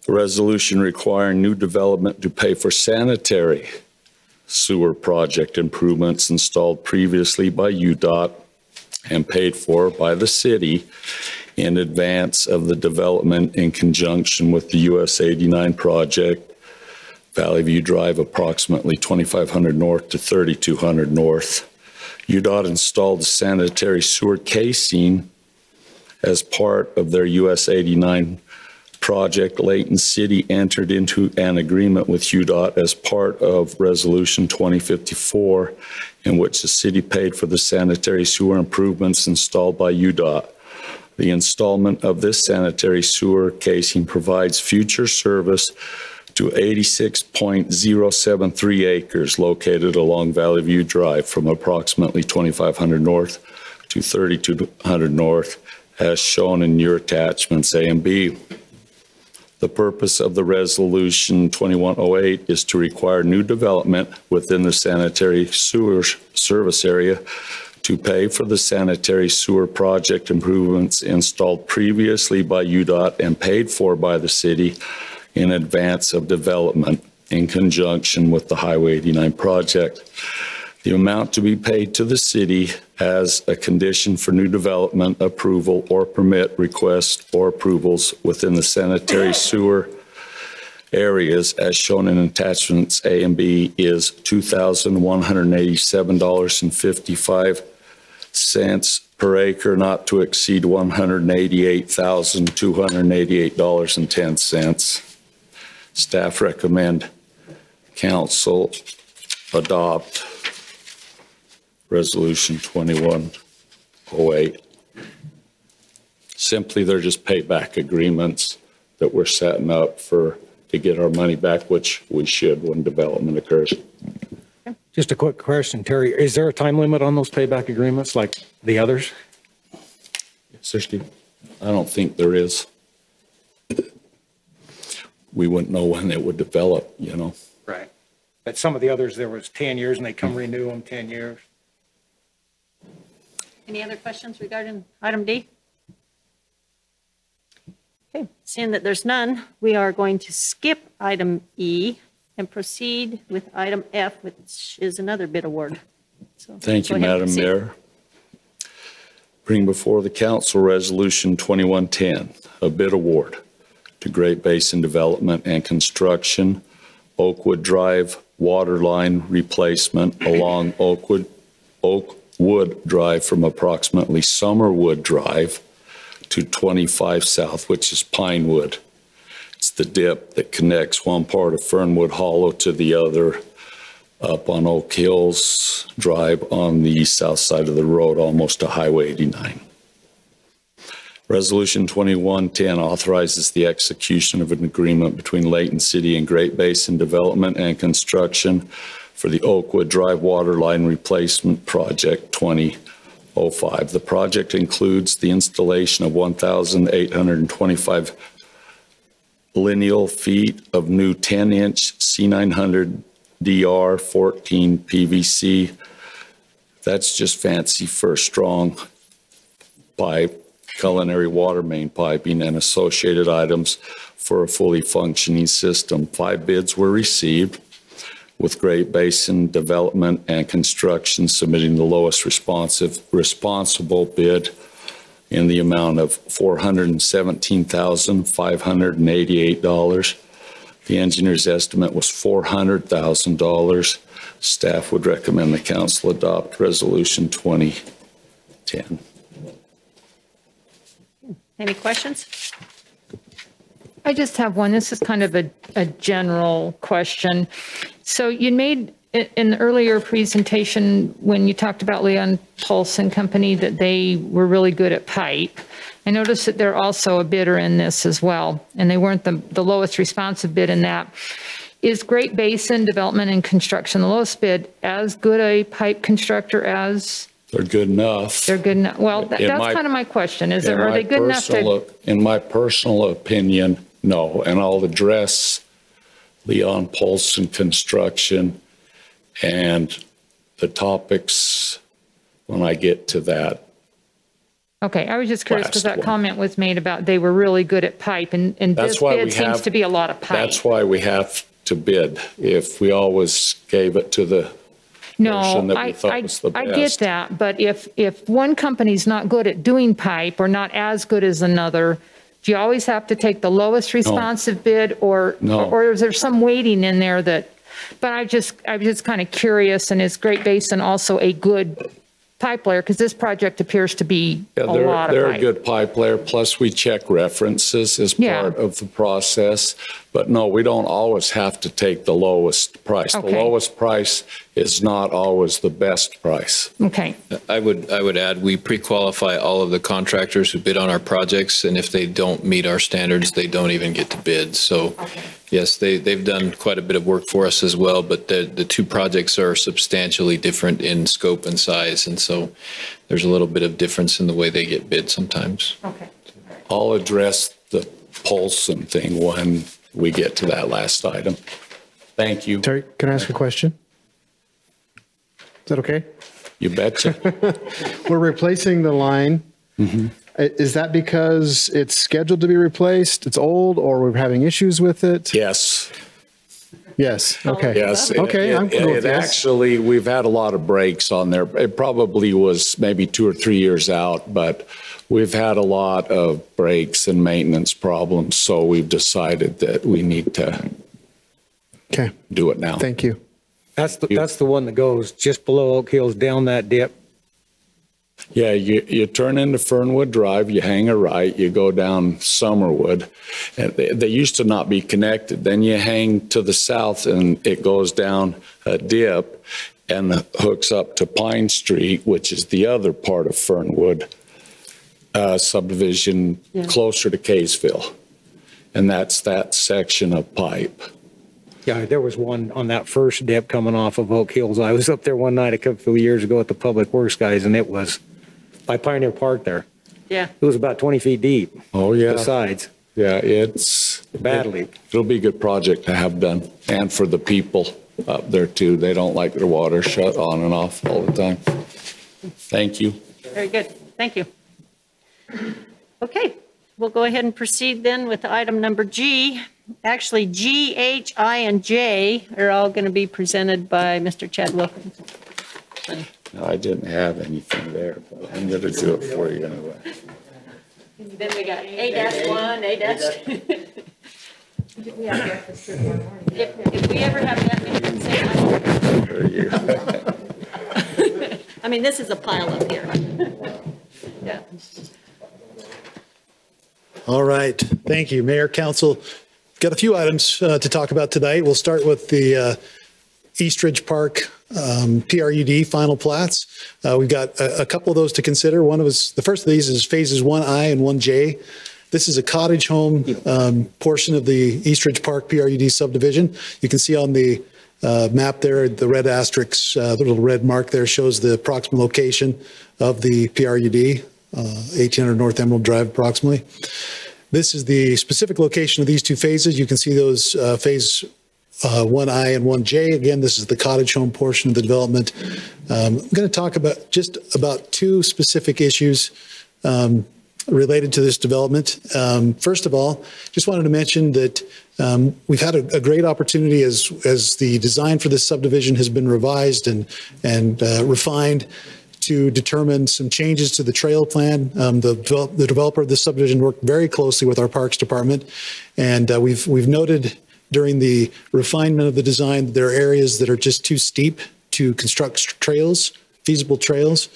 A resolution requiring new development to pay for sanitary sewer project improvements installed previously by UDOT and paid for by the city in advance of the development in conjunction with the US 89 project, Valley View Drive, approximately 2500 north to 3200 north. UDOT installed a sanitary sewer casing as part of their US 89 project. Layton City entered into an agreement with UDOT as part of Resolution 2054, in which the city paid for the sanitary sewer improvements installed by UDOT. The installment of this sanitary sewer casing provides future service to 86.073 acres located along Valley View Drive from approximately 2500 north to 3200 north, as shown in your attachments A and B. The purpose of the Resolution 2108 is to require new development within the sanitary sewer service area to pay for the sanitary sewer project improvements installed previously by UDOT and paid for by the city in advance of development in conjunction with the Highway 89 project. The amount to be paid to the city as a condition for new development approval or permit requests or approvals within the sanitary sewer areas as shown in attachments A and B is $2,187.55 per acre, not to exceed $188,288.10. Staff recommend council adopt Resolution 2108. Simply, they're just payback agreements that we're setting up to get our money back, which we should when development occurs. Just a quick question, Terry. Is there a time limit on those payback agreements like the others? Sir Steve? I don't think there is. We wouldn't know when it would develop, you know. Right. But some of the others, there was 10 years and they come renew them 10 years. Any other questions regarding item D? Okay, seeing that there's none, we are going to skip item E and proceed with item F, which is another bid award. So Thank go you, ahead and Madam proceed. Mayor. Bring before the council Resolution 2110, a bid award to Great Basin Development and Construction, Oakwood Drive water line replacement along Oakwood Drive from approximately Summerwood Drive to 25 South, which is Pinewood. It's the dip that connects one part of Fernwood Hollow to the other up on Oak Hills Drive on the south side of the road, almost to Highway 89. Resolution 2110 authorizes the execution of an agreement between Layton City and Great Basin Development and Construction for the Oakwood Drive Water Line Replacement Project 2005. The project includes the installation of 1,825 lineal feet of new 10-inch C900 DR 14 PVC. That's just fancy for strong pipe, culinary water main piping, and associated items for a fully functioning system. 5 bids were received, with Great Basin Development and Construction submitting the lowest responsible bid in the amount of $417,588. The engineer's estimate was $400,000. Staff would recommend the council adopt Resolution 2010. Any questions? I just have one. This is kind of a general question. So you made in the earlier presentation, when you talked about Leon Pulse and Company, that they were really good at pipe. I noticed that they're also a bidder in this as well, and they weren't the lowest responsive bid in that. Is Great Basin Development and Construction the lowest bid as good a pipe constructor as? They're good enough. They're good enough. Well, that's kind of my question. Are they good enough to? In my personal opinion, no. And I'll address Leon Pulse and Construction and the topics when I get to that. Okay, I was just curious because that comment was made about they were really good at pipe, and this bid seems to be a lot of pipe. That's why we have to bid. If we always gave it to the person that we thought was the best. I get that, but if one company's not good at doing pipe or not as good as another, do you always have to take the lowest responsive bid, or is there some weighting in there that? But I was just kind of curious, and is Great Basin also a good pipe layer? Because this project appears to be a lot of pipe. They're a good pipe layer, plus we check references as part of the process. But no, we don't always have to take the lowest price. Okay. The lowest price is not always the best price. Okay. I would add, we pre-qualify all of the contractors who bid on our projects, and if they don't meet our standards, they don't even get to bid. So yes, they've done quite a bit of work for us as well, but the two projects are substantially different in scope and size, and so there's a little bit of difference in the way they get bid sometimes. Okay. I'll address the Polson thing when we get to that last item. Thank you. Terry, can I ask a question? Is that okay? You betcha. We're replacing the line. Mm-hmm. Is that because it's scheduled to be replaced? It's old, or we're having issues with it? Yes. Yes. Okay. Yes. Okay. I'm cool with this. Actually, we've had a lot of breaks on there. It probably was maybe 2 or 3 years out, but we've had a lot of breaks and maintenance problems, so we've decided that we need to do it now. Thank you. That's the one that goes just below Oak Hills down that dip. Yeah, you turn into Fernwood Drive, you hang a right, you go down Summerwood. And they used to not be connected. Then you hang to the south and it goes down a dip and hooks up to Pine Street, which is the other part of Fernwood subdivision closer to Kaysville. And that's that section of pipe. Yeah, there was one on that first dip coming off of Oak Hills. I was up there one night a couple of years ago at the Public Works guys, and it was by Pioneer Park there. Yeah. It was about 20 feet deep. Oh, yeah. The sides. Yeah, it's badly. It'll be a good project to have done, and for the people up there too. They don't like their water shut on and off all the time. Thank you. Very good. Thank you. Okay, we'll go ahead and proceed then with item number G. Actually, G, H, I, and J are all going to be presented by Mr. Chad Wilkins. No, I didn't have anything there, but I'm going to do it for you anyway. Then we got A-1, A-2. If we ever have that many consent, I mean, this is a pile up here. Yeah. All right. Thank you, Mayor, Council. Got a few items to talk about tonight. We'll start with the East Ridge Park PRUD final plats. We've got a couple of those to consider. The first of these is phases 1I and 1J. This is a cottage home portion of the East Ridge Park PRUD subdivision. You can see on the map there, the red asterisk, the little red mark there shows the approximate location of the PRUD, 1800 North Emerald Drive approximately. This is the specific location of these two phases. You can see those phase 1I and 1J. Again, this is the cottage home portion of the development. I'm going to talk about two specific issues related to this development. First of all, just wanted to mention that we've had a great opportunity as the design for this subdivision has been revised and refined to determine some changes to the trail plan. The developer of this subdivision worked very closely with our Parks Department, and we've noted during the refinement of the design that there are areas that are just too steep to construct trails, feasible trails.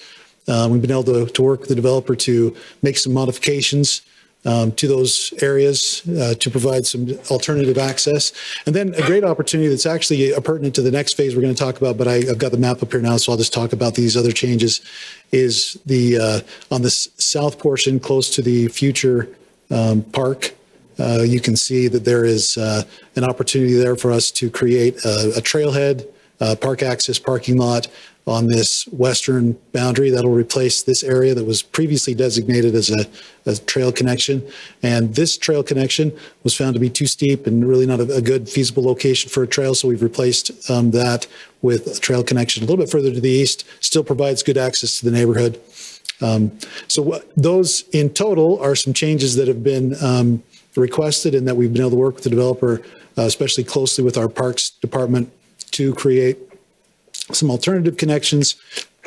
We've been able to work with the developer to make some modifications to those areas to provide some alternative access. And then a great opportunity that's actually pertinent to the next phase we're going to talk about, but I've got the map up here now, so I'll just talk about these other changes, is the on the south portion close to the future park. You can see that there is an opportunity there for us to create a trailhead, park access parking lot on this western boundary that'll replace this area that was previously designated as a trail connection. And this trail connection was found to be too steep and really not a good feasible location for a trail. So we've replaced that with a trail connection a little bit further to the east, still provides good access to the neighborhood. Those in total are some changes that have been requested and that we've been able to work with the developer, especially closely with our Parks Department, to create some alternative connections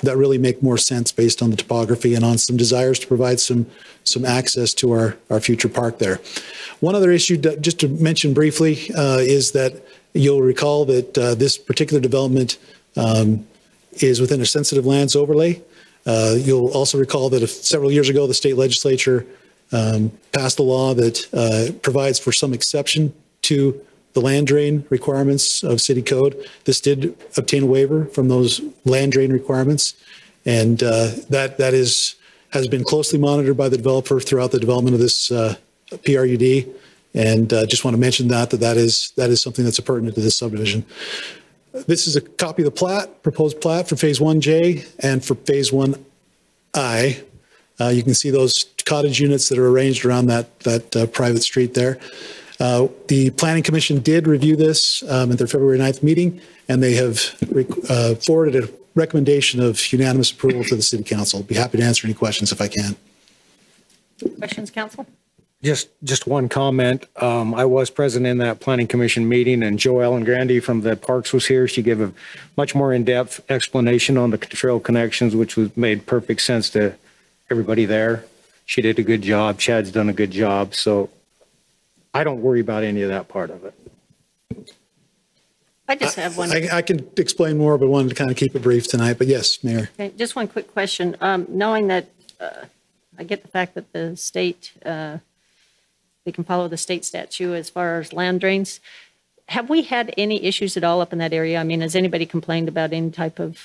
that really make more sense based on the topography and on some desires to provide some access to our future park there. One other issue, just to mention briefly, is that you'll recall that this particular development is within a sensitive lands overlay. You'll also recall that several years ago, the state legislature passed a law that provides for some exception to the land drain requirements of city code. This did obtain a waiver from those land drain requirements, and that has been closely monitored by the developer throughout the development of this PRUD. And just want to mention that is something that's pertinent to this subdivision. This is a copy of the proposed plat for phase 1J and for phase 1I. You can see those cottage units that are arranged around that private street there. The Planning Commission did review this at their February 9th meeting, and they have forwarded a recommendation of unanimous approval to the City Council. Be happy to answer any questions if I can. Questions, Council? Just one comment. I was present in that Planning Commission meeting, and Joelle Grandi from the Parks was here. She gave a much more in-depth explanation on the trail connections, which made perfect sense to everybody there. She did a good job. Chad's done a good job. So I don't worry about any of that part of it. I just have one. I can explain more, but wanted to kind of keep it brief tonight. But yes, Mayor. Okay, just one quick question. Knowing that I get the fact that the state, they can follow the state statute as far as land drains. Have we had any issues at all up in that area? I mean, has anybody complained about any type of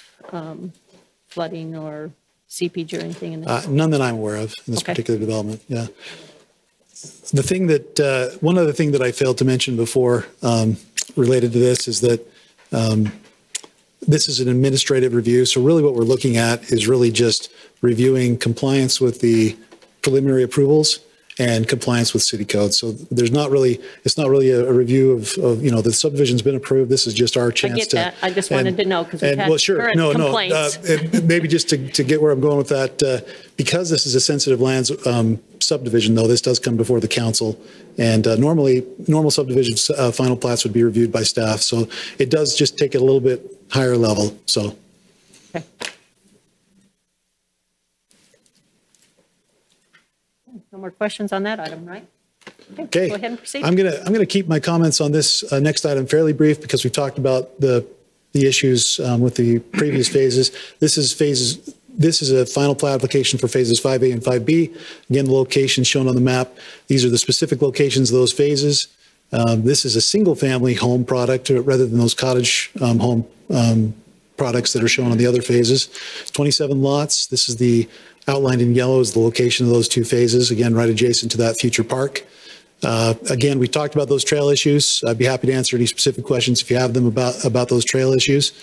flooding or seepage or anything in this? None that I'm aware of in this particular development. Yeah. The thing that, one other thing that I failed to mention before related to this is that this is an administrative review. So really what we're looking at is really just reviewing compliance with the preliminary approvals and compliance with city code. So there's not really, it's not really a review of, you know, the subdivision's been approved. This is just our chance to. I get that. I just wanted to know because we've had well, sure. current complaints. Maybe just to get where I'm going with that, because this is a sensitive lands subdivision, though, this does come before the council. And normally, normal subdivision final plats would be reviewed by staff. So it does just take it a little bit higher level. So. Okay. No more questions on that item, right? Okay. Go ahead and proceed. I'm gonna keep my comments on this next item fairly brief because we've talked about the issues with the previous phases. This is a final plat application for phases 5A and 5B. Again, the locations shown on the map. These are the specific locations of those phases. This is a single family home product rather than those cottage home products that are shown on the other phases. 27 lots. This is the outlined in yellow is the location of those two phases, again, right adjacent to that future park. Again, we talked about those trail issues. I'd be happy to answer any specific questions if you have them about those trail issues.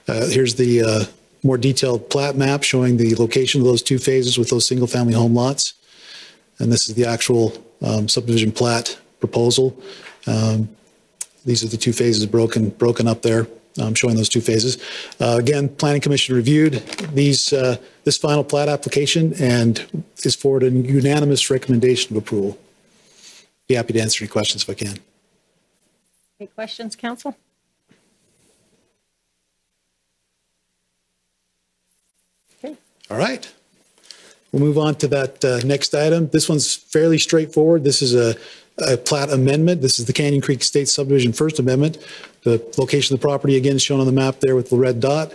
Here's the more detailed plat map showing the location of those two phases with those single family home lots. And this is the actual subdivision plat proposal. These are the two phases broken up there. Showing those two phases. Again, Planning Commission reviewed this final plat application and is forwarded a unanimous recommendation of approval. Be happy to answer any questions if I can. Any questions, council? Okay. All right. We'll move on to that next item. This one's fairly straightforward. This is a plat amendment. This is the Canyon Creek State Subdivision First Amendment. The location of the property, again, is shown on the map there with the red dot.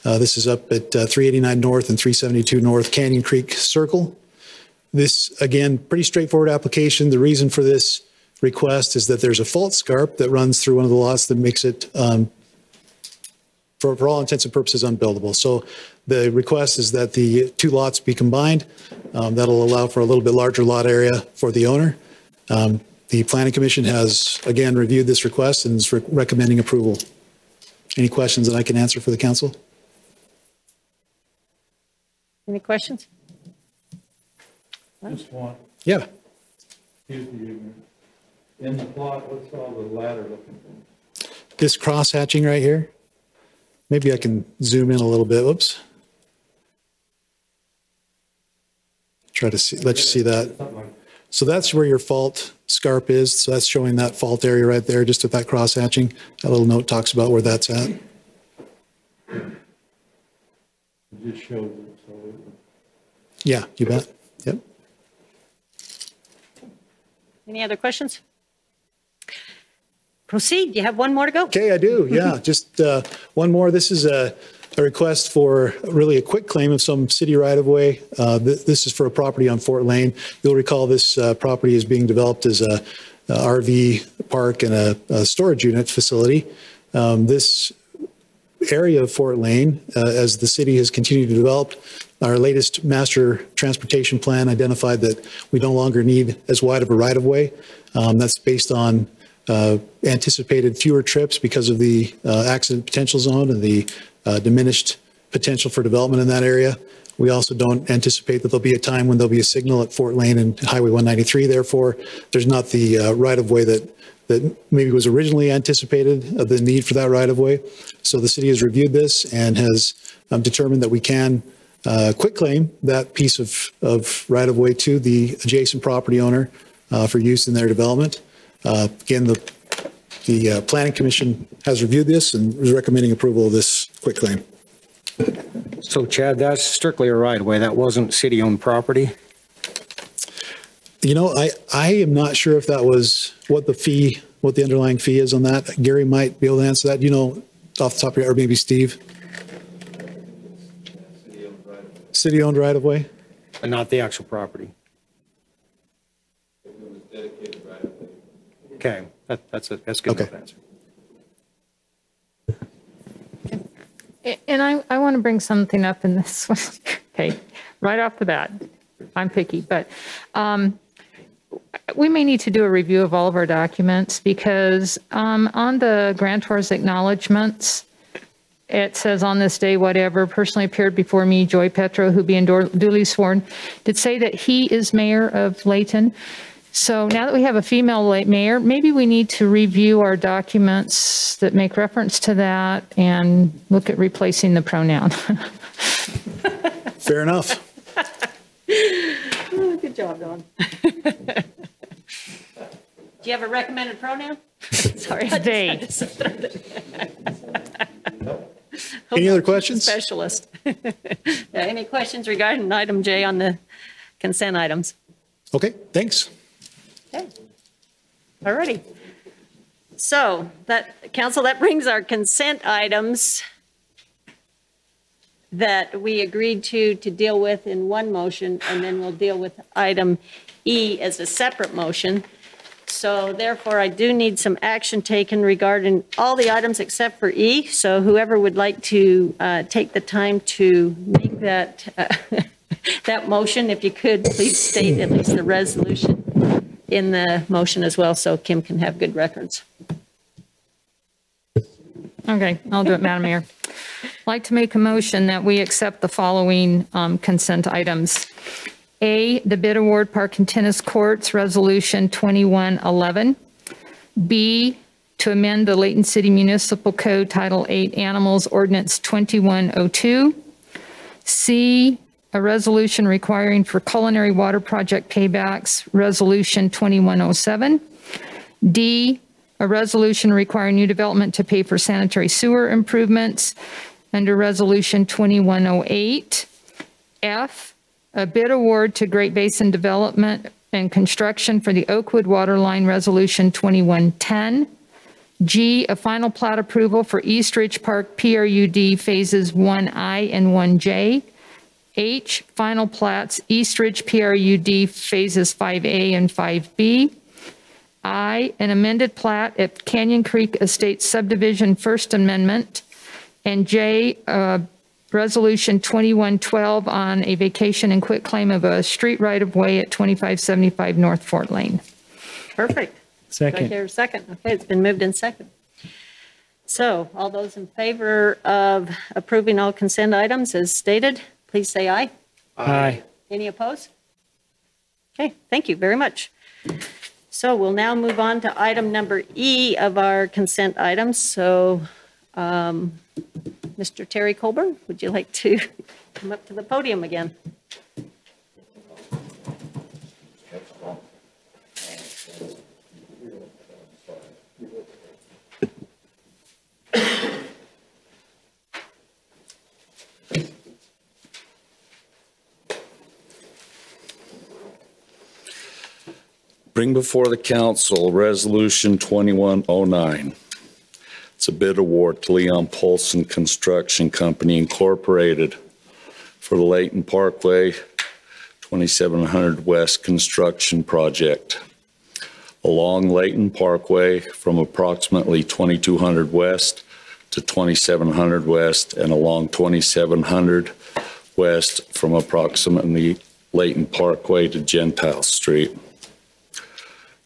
This is up at 389 North and 372 North Canyon Creek Circle. This, again, pretty straightforward application. The reason for this request is that there's a fault scarp that runs through one of the lots that makes it, for all intents and purposes, unbuildable. So the request is that the two lots be combined. That'll allow for a little bit larger lot area for the owner. The Planning Commission has, again, reviewed this request and is recommending approval. Any questions that I can answer for the council? Any questions? Just one. Yeah. Excuse me, ignorant. In the plot, what's all the ladder looking for? This cross hatching right here. Maybe I can zoom in a little bit. Whoops. Try to see, let you see that. So that's where your fault scarp is. So that's showing that fault area right there, just at that cross hatching. That little note talks about where that's at. It just shows it. So Yeah, you bet. Yep. Any other questions? Proceed. You have one more to go. Okay, I do. Yeah, just one more. This is a request for really a quick claim of some city right-of-way. This is for a property on Fort Lane. You'll recall this property is being developed as a RV park and a storage unit facility. This area of Fort Lane, as the city has continued to develop, our latest master transportation plan identified that we no longer need as wide of a right-of-way. That's based on anticipated fewer trips because of the accident potential zone and the diminished potential for development in that area. We also don't anticipate that there'll be a time when there'll be a signal at Fort Lane and Highway 193. Therefore, there's not the right-of-way that maybe was originally anticipated, the need for that right-of-way. So the city has reviewed this and has determined that we can quick claim that piece of right-of-way to the adjacent property owner for use in their development. Again, the Planning Commission has reviewed this and is recommending approval of this quick claim. So Chad, that's strictly a right-of-way. That wasn't city-owned property? You know, I am not sure if that was what the underlying fee is on that. Gary might be able to answer that. You know, off the top of your head, or maybe Steve. City-owned right-of-way? And not the actual property. Okay, that's good enough answer. And I want to bring something up in this one. Okay, right off the bat, I'm picky, but we may need to do a review of all of our documents because on the grantor's acknowledgements, it says on this day, whatever, personally appeared before me, Joy Petro, who being duly sworn, did say that he is mayor of Layton. So now that we have a female mayor, maybe we need to review our documents that make reference to that and look at replacing the pronoun. Fair enough. Oh, good job, Don. Do you have a recommended pronoun? Sorry. They. Any other questions? Specialist. Any questions regarding item J on the consent items? Okay, thanks. Okay. All righty. So council, that brings our consent items that we agreed to deal with in one motion, and then we'll deal with item E as a separate motion. So therefore, I do need some action taken regarding all the items except for E. So whoever would like to take the time to make that that motion, if you could, please state at least the resolution in the motion as well, so Kim can have good records. Okay, I'll do it, Madam Mayor. I'd like to make a motion that we accept the following consent items. A, the bid award Park and Tennis Courts, Resolution 2111. B, to amend the Layton City Municipal Code Title 8 Animals Ordinance 2102. C, a resolution requiring for culinary water project paybacks, Resolution 2107. D, a resolution requiring new development to pay for sanitary sewer improvements under Resolution 2108. F, a bid award to Great Basin Development and Construction for the Oakwood Waterline, Resolution 2110. G, a final plat approval for East Ridge Park PRUD Phases 1I and 1J. H, final plats East Ridge PRUD Phases 5A and 5B. I, an amended plat at Canyon Creek Estates Subdivision First Amendment. And J, Resolution 2112 on a vacation and quit claim of a street right-of-way at 2575 North Fort Lane. Perfect. Second. Do I hear a second? Okay, it's been moved in second. So all those in favor of approving all consent items as stated, please say aye. Aye. Any opposed? Okay, thank you very much. So we'll now move on to item number E of our consent items. So Mr. Terry Colburn, would you like to come up to the podium again? Bring before the council Resolution 2109. It's a bid award to Leon Polson Construction Company Incorporated for the Layton Parkway 2700 West construction project. Along Layton Parkway from approximately 2200 West to 2700 West and along 2700 West from approximately Layton Parkway to Gentile Street.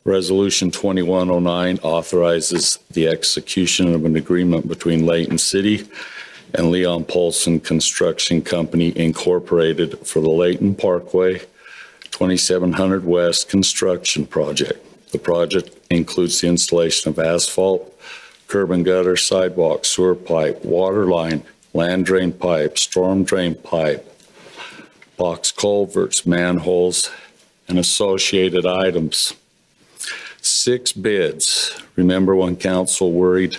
Resolution 2109 authorizes the execution of an agreement between Layton City and Leon Polson Construction Company Incorporated for the Layton Parkway 2700 West construction project. The project includes the installation of asphalt, curb and gutter, sidewalk, sewer pipe, water line, land drain pipe, storm drain pipe, box culverts, manholes, and associated items. 6 bids. Remember when council worried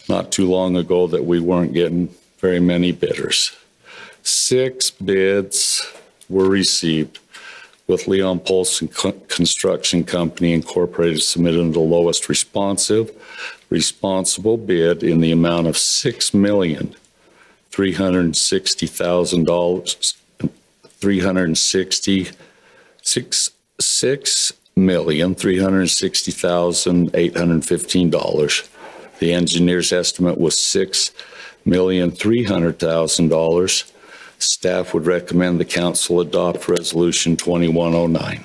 not too long ago that we weren't getting very many bidders? 6 bids were received. with Leon Polson Construction Company Incorporated submitting the lowest responsible bid in the amount of $6,360,000, $6,360,815. The engineer's estimate was $6,300,000. Staff would recommend the council adopt Resolution 2109.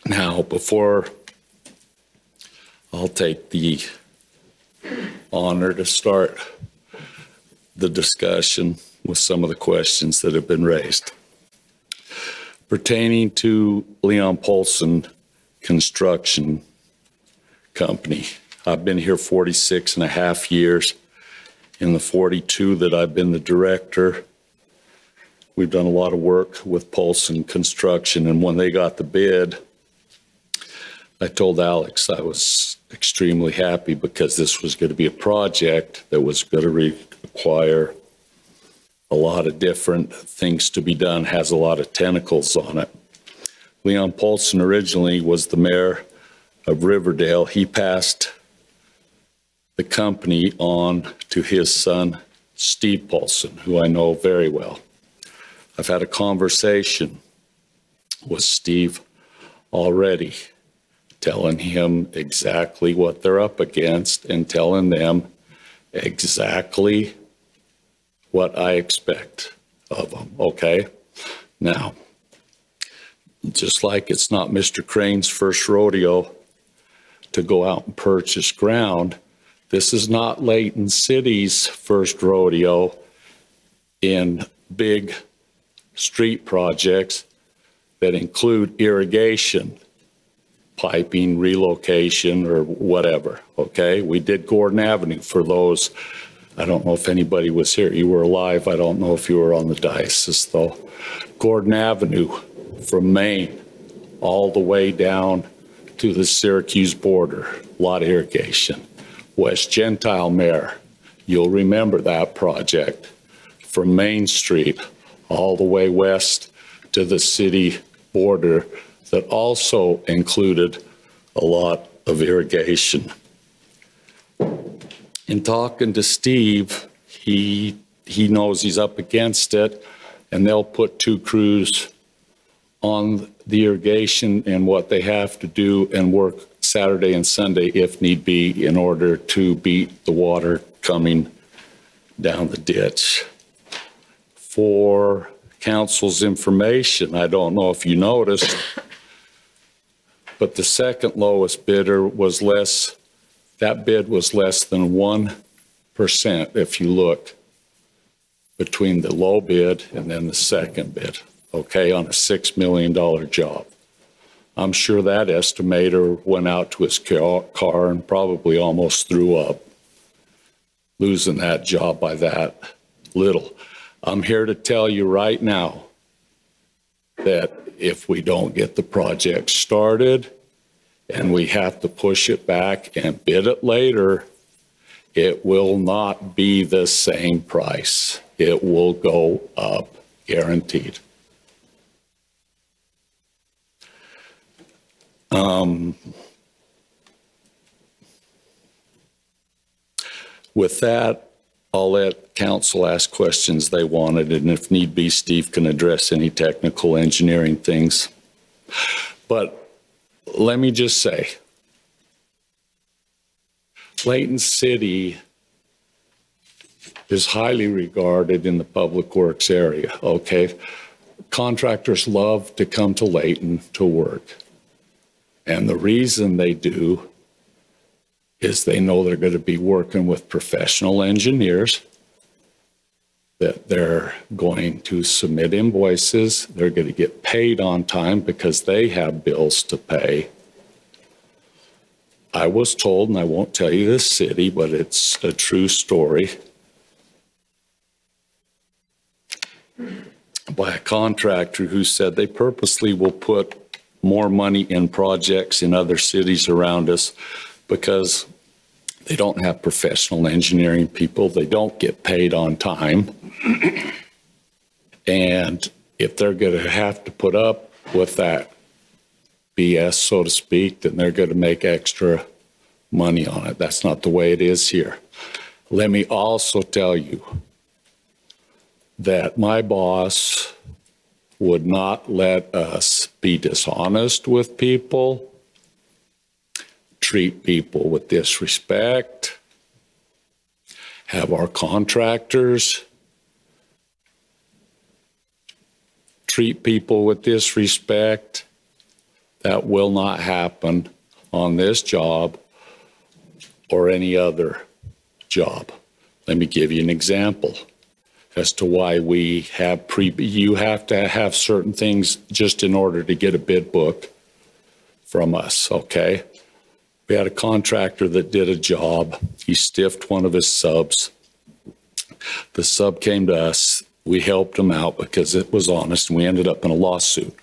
Now, before I'll take the honor to start the discussion with some of the questions that have been raised. Pertaining to Leon Polson Construction Company, I've been here 46 and a half years. In the 42 that I've been the director, we've done a lot of work with Polson Construction, and when they got the bid, I told Alex I was extremely happy because this was going to be a project that was going to require a lot of different things to be done, has a lot of tentacles on it. Leon Polson originally was the mayor of Riverdale. He passed the company on to his son, Steve Polson, who I know very well. I've had a conversation with Steve already, telling him exactly what they're up against and telling them exactly what I expect of them, okay? Now, just like it's not Mr. Crane's first rodeo to go out and purchase ground, this is not Layton City's first rodeo in big street projects that include irrigation, piping, relocation, or whatever, okay? We did Gordon Avenue for those. I don't know if anybody was here. You were alive. I don't know if you were on the diocese, though. Gordon Avenue from Maine all the way down to the Syracuse border, a lot of irrigation. West Gentile Mare, you'll remember that project from Main Street all the way west to the city border that also included a lot of irrigation. In talking to Steve, he knows he's up against it, and they'll put 2 crews on the irrigation and what they have to do and work Saturday and Sunday if need be in order to beat the water coming down the ditch. For council's information, I don't know if you noticed, but the second lowest bidder was less, that bid was less than 1% if you look between the low bid and then the second bid, okay, on a $6 million job. I'm sure that estimator went out to his car and probably almost threw up, losing that job by that little. I'm here to tell you right now that if we don't get the project started and we have to push it back and bid it later, it will not be the same price. It will go up, guaranteed. With that, I'll let council ask questions they wanted, and if need be, Steve can address any technical engineering things. But let me just say, Layton City is highly regarded in the public works area, okay? Contractors love to come to Layton to work. And the reason they do is they know they're going to be working with professional engineers, that they're going to submit invoices, they're going to get paid on time because they have bills to pay. I was told, and I won't tell you the city, but it's a true story, by a contractor who said they purposely will put more money in projects in other cities around us because they don't have professional engineering people. They don't get paid on time. And if they're going to have to put up with that BS, so to speak, then they're going to make extra money on it. That's not the way it is here. Let me also tell you that my boss would not let us be dishonest with people, treat people with disrespect, have our contractors treat people with disrespect. That will not happen on this job or any other job. Let me give you an example as to why we have you have to have certain things just in order to get a bid book from us, okay? We had a contractor that did a job. He stiffed one of his subs. The sub came to us. We helped him out because it was honest, and we ended up in a lawsuit.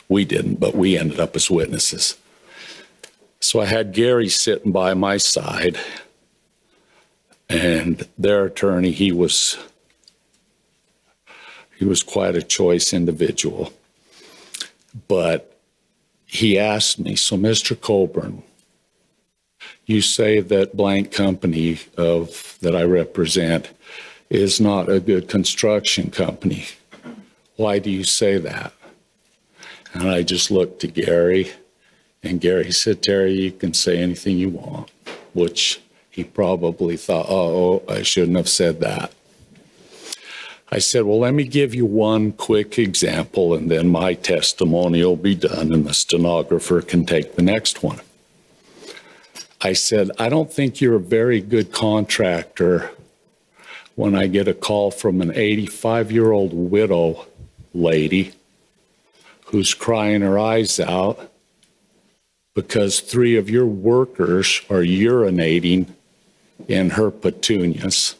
We didn't, but we ended up as witnesses. So I had Gary sitting by my side, and their attorney, he was quite a choice individual. But he asked me, so Mr. Colburn, you say that blank company that I represent is not a good construction company. Why do you say that? And I just looked to Gary, and Gary said, Terry, you can say anything you want, which he probably thought, oh, I shouldn't have said that. I said, well, let me give you one quick example, and then my testimony will be done, and the stenographer can take the next one. I said, I don't think you're a very good contractor when I get a call from an 85-year-old widow lady who's crying her eyes out because 3 of your workers are urinating in her petunias.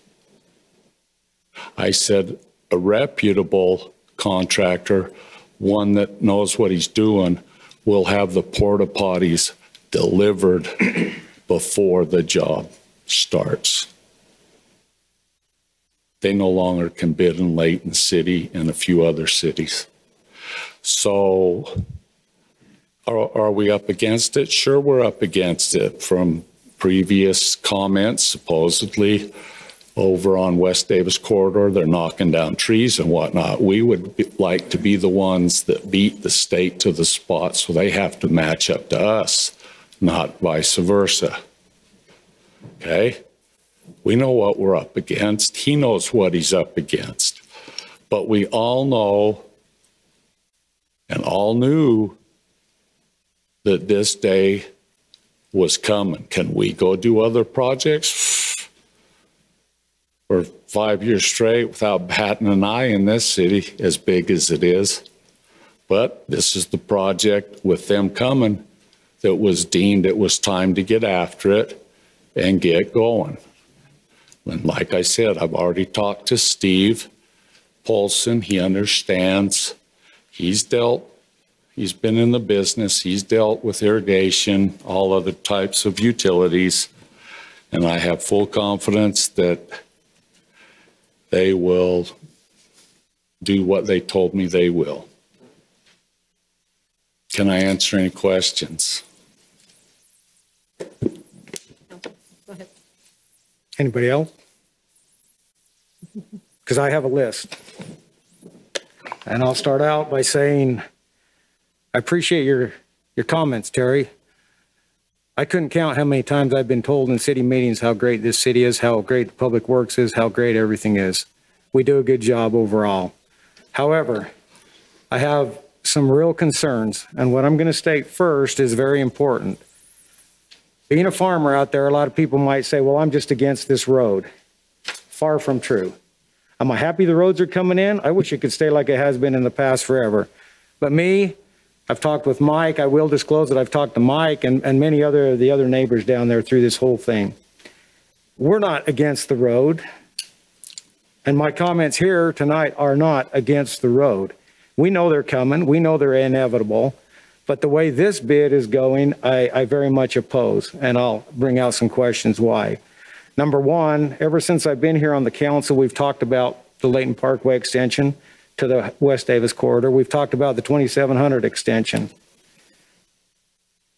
I said, a reputable contractor, one that knows what he's doing, will have the porta potties delivered before the job starts. They no longer can bid in Layton City and a few other cities. So are we up against it? Sure, we're up against it. From previous comments, supposedly over on West Davis Corridor, they're knocking down trees and whatnot. We would like to be the ones that beat the state to the spot, so they have to match up to us, not vice versa. Okay? We know what we're up against. He knows what he's up against. But we all know and all knew that this day was coming. Can we go do other projects for 5 years straight without batting an eye in this city, as big as it is? But this is the project with them coming that was deemed it was time to get after it and get going. And like I said, I've already talked to Steve Polson. He understands. He's been in the business. He's dealt with irrigation, all other types of utilities. And I have full confidence that they will do what they told me they will. Can I answer any questions? Anybody else? Because I have a list. And I'll start out by saying, I appreciate your comments, Terry. I couldn't count how many times I've been told in city meetings how great this city is, how great Public Works is, how great everything is. We do a good job overall. However, I have some real concerns, and what I'm going to state first is very important. Being a farmer out there, a lot of people might say, well, I'm just against this road. Far from true. Am I happy the roads are coming in? I wish it could stay like it has been in the past forever. But me, I've talked with Mike. I will disclose that I've talked to Mike and many of the other neighbors down there through this whole thing. We're not against the road. And my comments here tonight are not against the road. We know they're coming. We know they're inevitable. But the way this bid is going, I very much oppose, and I'll bring out some questions why. Number one, ever since I've been here on the council, we've talked about the Layton Parkway extension. to the West Davis corridor. We've talked about the 2700 extension.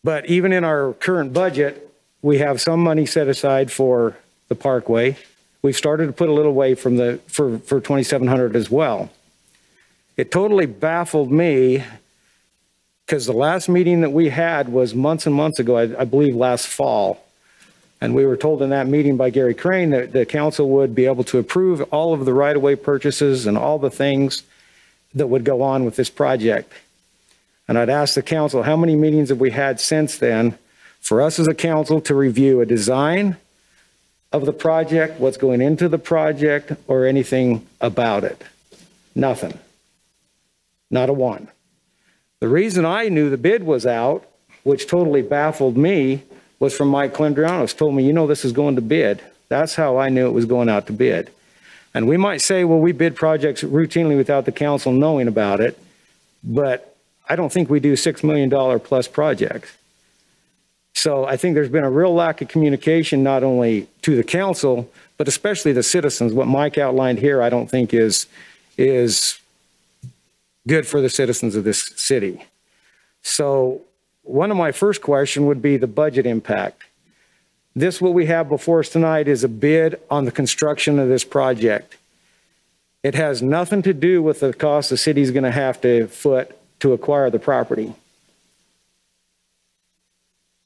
But even in our current budget, we have some money set aside for the Parkway. We've started to put a little away for 2700 as well. It totally baffled me because the last meeting that we had was months and months ago, I believe last fall. And we were told in that meeting by Gary Crane that the council would be able to approve all of the right-of-way purchases and all the things that would go on with this project. And I'd ask the council, how many meetings have we had since then for us as a council to review a design of the project, what's going into the project, or anything about it? Nothing. Not a one. The reason I knew the bid was out, which totally baffled me, was from Mike Clindrianos. Told me, you know, this is going to bid. That's how I knew it was going out to bid. And we might say, well, we bid projects routinely without the council knowing about it, but I don't think we do $6 million plus projects. So I think there's been a real lack of communication, not only to the council, but especially the citizens. What Mike outlined here, I don't think is good for the citizens of this city. So one of my first question would be the budget impact. This, what we have before us tonight, is a bid on the construction of this project. It has nothing to do with the cost the city's going to have to foot to acquire the property.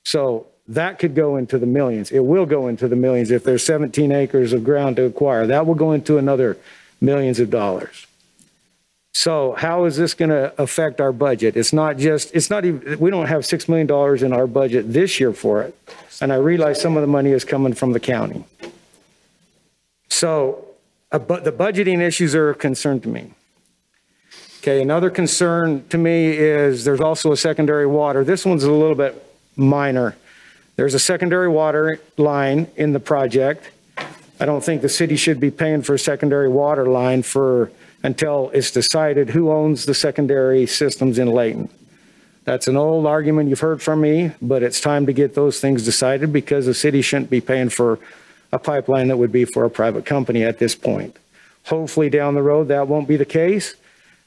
So that could go into the millions. It will go into the millions if there's 17 acres of ground to acquire. That will go into another millions of dollars. So how is this going to affect our budget? It's not even, we don't have $6 million in our budget this year for it. And I realize some of the money is coming from the county. So, but the budgeting issues are a concern to me. Okay, another concern to me is there's also a secondary water. This one's a little bit minor. There's a secondary water line in the project. I don't think the city should be paying for a secondary water line until it's decided who owns the secondary systems in Layton. That's an old argument you've heard from me, but it's time to get those things decided because the city shouldn't be paying for a pipeline that would be for a private company at this point. Hopefully down the road that won't be the case,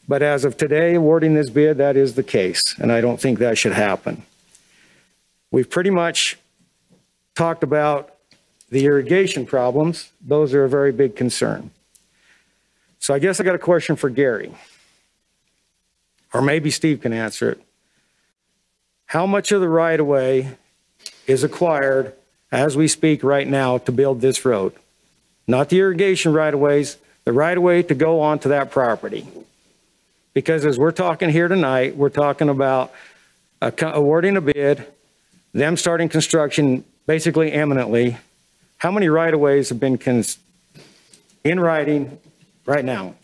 but as of today, awarding this bid, that is the case, and I don't think that should happen. We've pretty much talked about the irrigation problems. Those are a very big concern. So I guess I got a question for Gary, or maybe Steve can answer it. How much of the right-of-way is acquired as we speak right now to build this road? Not the irrigation right-of-ways, the right-of-way to go onto that property. Because as we're talking here tonight, we're talking about awarding a bid, them starting construction basically imminently. How many right-of-ways have been in writing right now?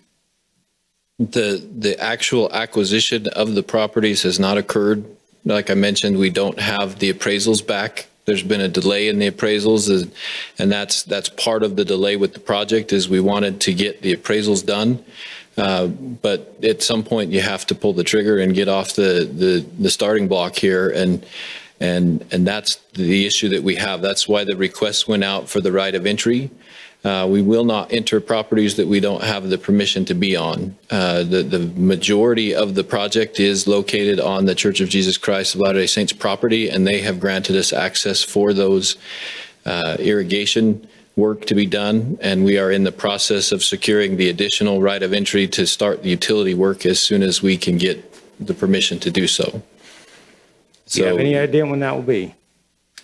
The actual acquisition of the properties has not occurred. Like I mentioned, we don't have the appraisals back. There's been a delay in the appraisals, and that's part of the delay with the project is we wanted to get the appraisals done. But at some point you have to pull the trigger and get off the starting block here, and that's the issue that we have. That's why the request went out for the right of entry. We will not enter properties that we don't have the permission to be on. The majority of the project is located on the Church of Jesus Christ of Latter-day Saints property, and they have granted us access for those irrigation work to be done, and we are in the process of securing the additional right of entry to start the utility work as soon as we can get the permission to do so. Do you have any idea when that will be?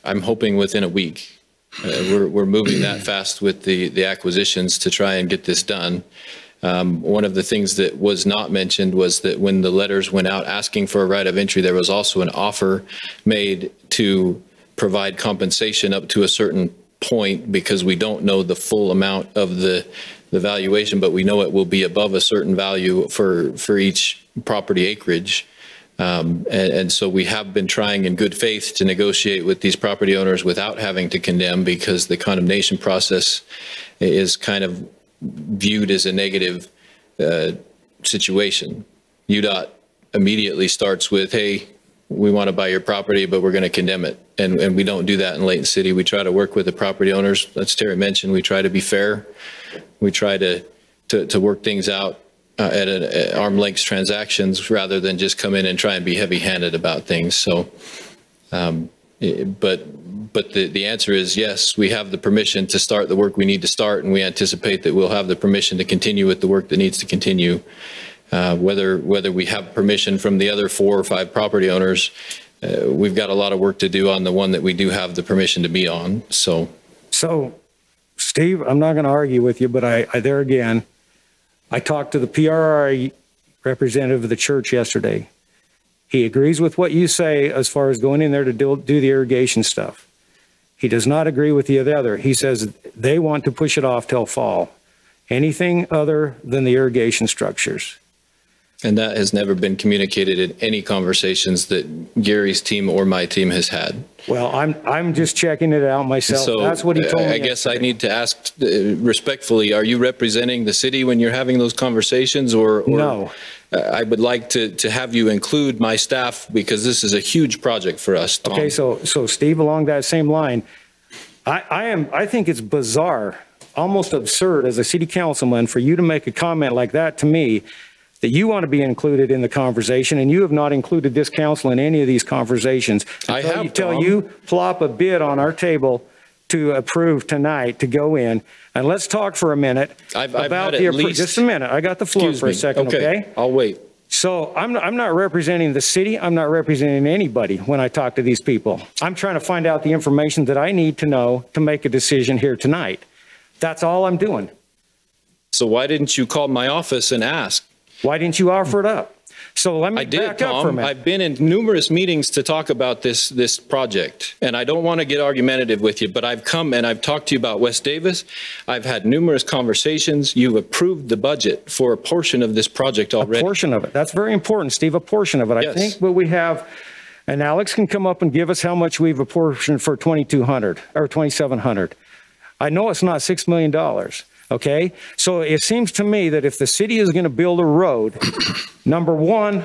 I'm hoping within a week. We're moving that fast with the acquisitions to try and get this done. One of the things that was not mentioned was that when the letters went out asking for a right of entry, there was also an offer made to provide compensation up to a certain point, because we don't know the full amount of the valuation, but we know it will be above a certain value for each property acreage. And so we have been trying in good faith to negotiate with these property owners without having to condemn, because the condemnation process is kind of viewed as a negative situation. UDOT immediately starts with, hey, we want to buy your property, but we're going to condemn it. And we don't do that in Layton City. We try to work with the property owners. As Terry mentioned, we try to be fair. We try to work things out at arm's length transactions rather than just come in and try and be heavy-handed about things. So, but the answer is yes, we have the permission to start the work we need to start, and we anticipate that we'll have the permission to continue with the work that needs to continue. Whether we have permission from the other 4 or 5 property owners, we've got a lot of work to do on the one that we do have the permission to be on. So, Steve, I'm not going to argue with you, but I there again, I talked to the PRI representative of the church yesterday. He agrees with what you say as far as going in there to do the irrigation stuff. He does not agree with the other. He says they want to push it off till fall. Anything other than the irrigation structures. And that has never been communicated in any conversations that Gary's team or my team has had. Well, I'm just checking it out myself. So that's what he told me. I guess I need to ask respectfully, are you representing the city when you're having those conversations, or no? I would like to have you include my staff, because this is a huge project for us, Tom. Okay, so Steve, along that same line, I think it's bizarre, almost absurd as a city councilman for you to make a comment like that to me, that you want to be included in the conversation, and you have not included this council in any of these conversations. Until you plop a bid on our table to approve tonight to go in. And let's talk for a minute about just a minute. I got the floor for a second, okay? I'll wait. So I'm not representing the city. I'm not representing anybody when I talk to these people. I'm trying to find out the information that I need to know to make a decision here tonight. That's all I'm doing. So why didn't you call my office and ask? Why didn't you offer it up? So let me back up for a minute. I've been in numerous meetings to talk about this project, and I don't want to get argumentative with you, but I've come and I've talked to you about West Davis. I've had numerous conversations. You've approved the budget for a portion of this project already. A portion of it. That's very important, Steve, a portion of it. Yes. I think what we have, and Alex can come up and give us how much we've apportioned for 2,200 or 2,700. I know it's not $6 million. Okay, so it seems to me that if the city is going to build a road, number one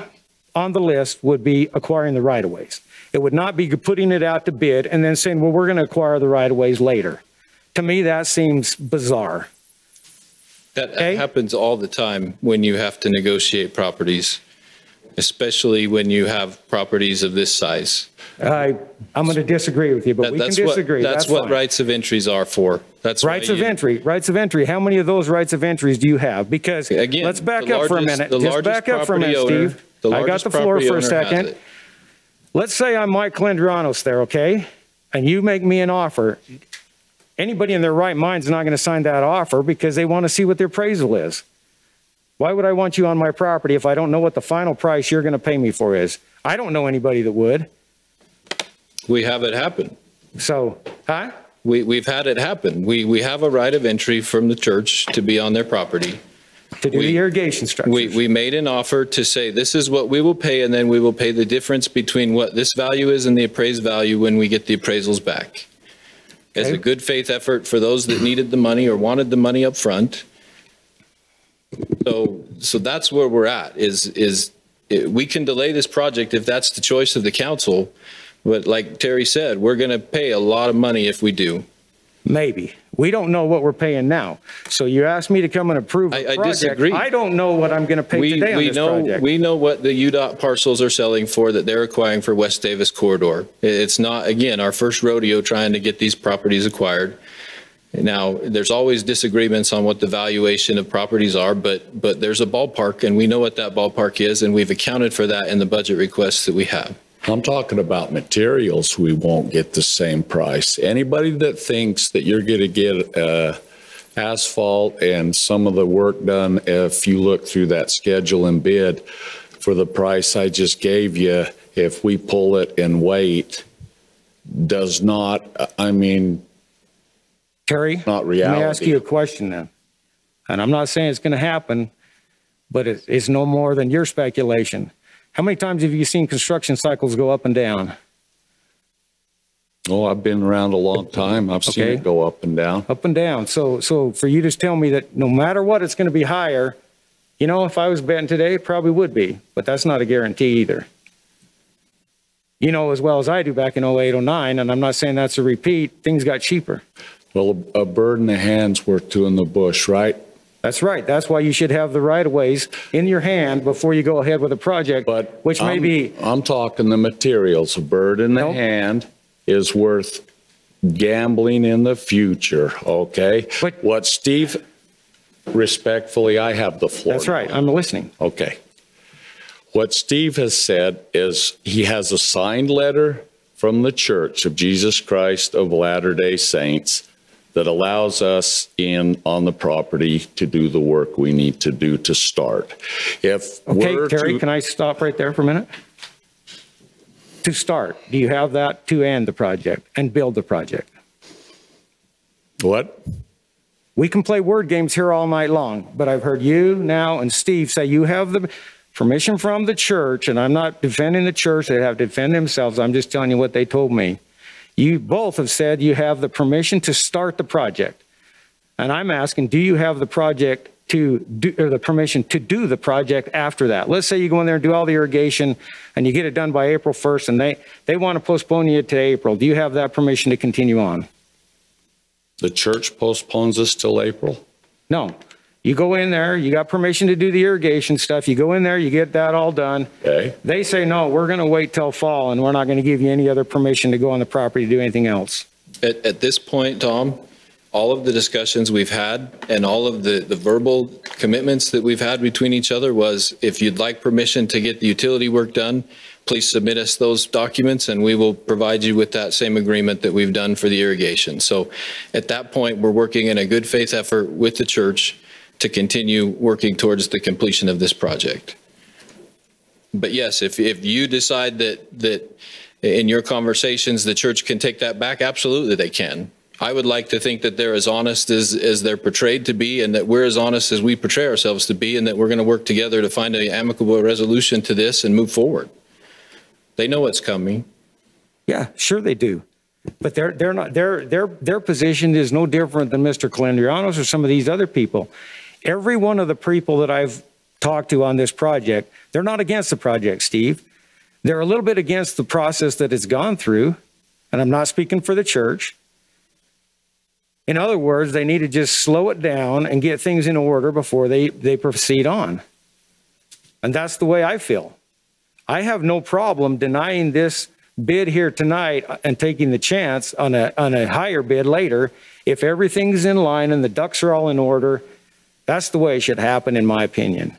on the list would be acquiring the right-of-ways. It would not be putting it out to bid and then saying, well, we're going to acquire the right-of-ways later. To me, that seems bizarre. That happens all the time when you have to negotiate properties, especially when you have properties of this size. I'm going to disagree with you, but we can disagree. That's what fine. Rights of entries are for. That's rights of entry. Rights of entry. How many of those rights of entries do you have? Because again, let's back up for a minute. Just back up for a minute, Steve. I got the floor for a second. Let's say I'm Mike Calendrianos there, okay? And you make me an offer. Anybody in their right mind is not going to sign that offer because they want to see what their appraisal is. Why would I want you on my property if I don't know what the final price you're going to pay me for is? I don't know anybody that would. We have it happen. So, huh? We've had it happen. We have a right of entry from the church to be on their property. To do the irrigation structures. We made an offer to say, this is what we will pay, and then we will pay the difference between what this value is and the appraised value when we get the appraisals back. As a good faith effort for those that needed the money or wanted the money up front. So that's where we're at, we can delay this project if that's the choice of the council. But like Terry said, we're going to pay a lot of money if we do. Maybe. We don't know what we're paying now. So you asked me to come and approve a project. I disagree. I don't know what I'm going to pay today on this project. We know what the UDOT parcels are selling for that they're acquiring for West Davis corridor. It's not, again, our first rodeo trying to get these properties acquired. Now, there's always disagreements on what the valuation of properties are, but there's a ballpark, and we know what that ballpark is, and we've accounted for that in the budget requests that we have. I'm talking about materials. We won't get the same price. Anybody that thinks that you're going to get asphalt and some of the work done, if you look through that schedule and bid for the price I just gave you, if we pull it and wait, does not, I mean, Terry, not reality. Let me ask you a question then. And I'm not saying it's going to happen, but it's no more than your speculation. How many times have you seen construction cycles go up and down? Oh, I've been around a long time. I've seen it go up and down. Up and down. So for you to tell me that no matter what, it's going to be higher, you know, if I was betting today, it probably would be, but that's not a guarantee either. You know as well as I do back in 08, 09, and I'm not saying that's a repeat, things got cheaper. Well, a bird in the hand's worth two in the bush, right? That's right. That's why you should have the right-of-ways in your hand before you go ahead with a project, But which may be... I'm talking the materials. A bird in the hand is worth gambling in the future, okay? But what Steve, respectfully, I have the floor. That's right. I'm listening. Okay. What Steve has said is he has a signed letter from the Church of Jesus Christ of Latter-day Saints that allows us in on the property to do the work we need to do to start. If Okay, we're Terry, to, can I stop right there for a minute? To start, do you have that to end the project and build the project? What? We can play word games here all night long, but I've heard you now and Steve say you have the permission from the church, and I'm not defending the church. They have to defend themselves. I'm just telling you what they told me. You both have said you have the permission to start the project. And I'm asking, do you have the project to do, or the permission to do the project after that? Let's say you go in there and do all the irrigation and you get it done by April 1st and they want to postpone you to April. Do you have that permission to continue on? The church postpones us till April? No. You go in there, you got permission to do the irrigation stuff. You go in there, you get that all done. Okay. They say, no, we're going to wait till fall and we're not going to give you any other permission to go on the property to do anything else. At this point, Tom, all of the discussions we've had and all of the verbal commitments that we've had between each other was, if you'd like permission to get the utility work done, please submit us those documents and we will provide you with that same agreement that we've done for the irrigation. So at that point, we're working in a good faith effort with the church to continue working towards the completion of this project. But yes, if you decide that in your conversations, the church can take that back, absolutely they can. I would like to think that they're as honest as they're portrayed to be, and that we're as honest as we portray ourselves to be, and that we're going to work together to find an amicable resolution to this and move forward. They know what's coming. Yeah, sure they do. But they're not, their position is no different than Mr. Calendriano's or some of these other people. Every one of the people that I've talked to on this project, they're not against the project, Steve. They're a little bit against the process that it's gone through, and I'm not speaking for the church. In other words, they need to just slow it down and get things in order before they proceed on. And that's the way I feel. I have no problem denying this bid here tonight and taking the chance on a higher bid later. If everything's in line and the ducks are all in order, that's the way it should happen, in my opinion.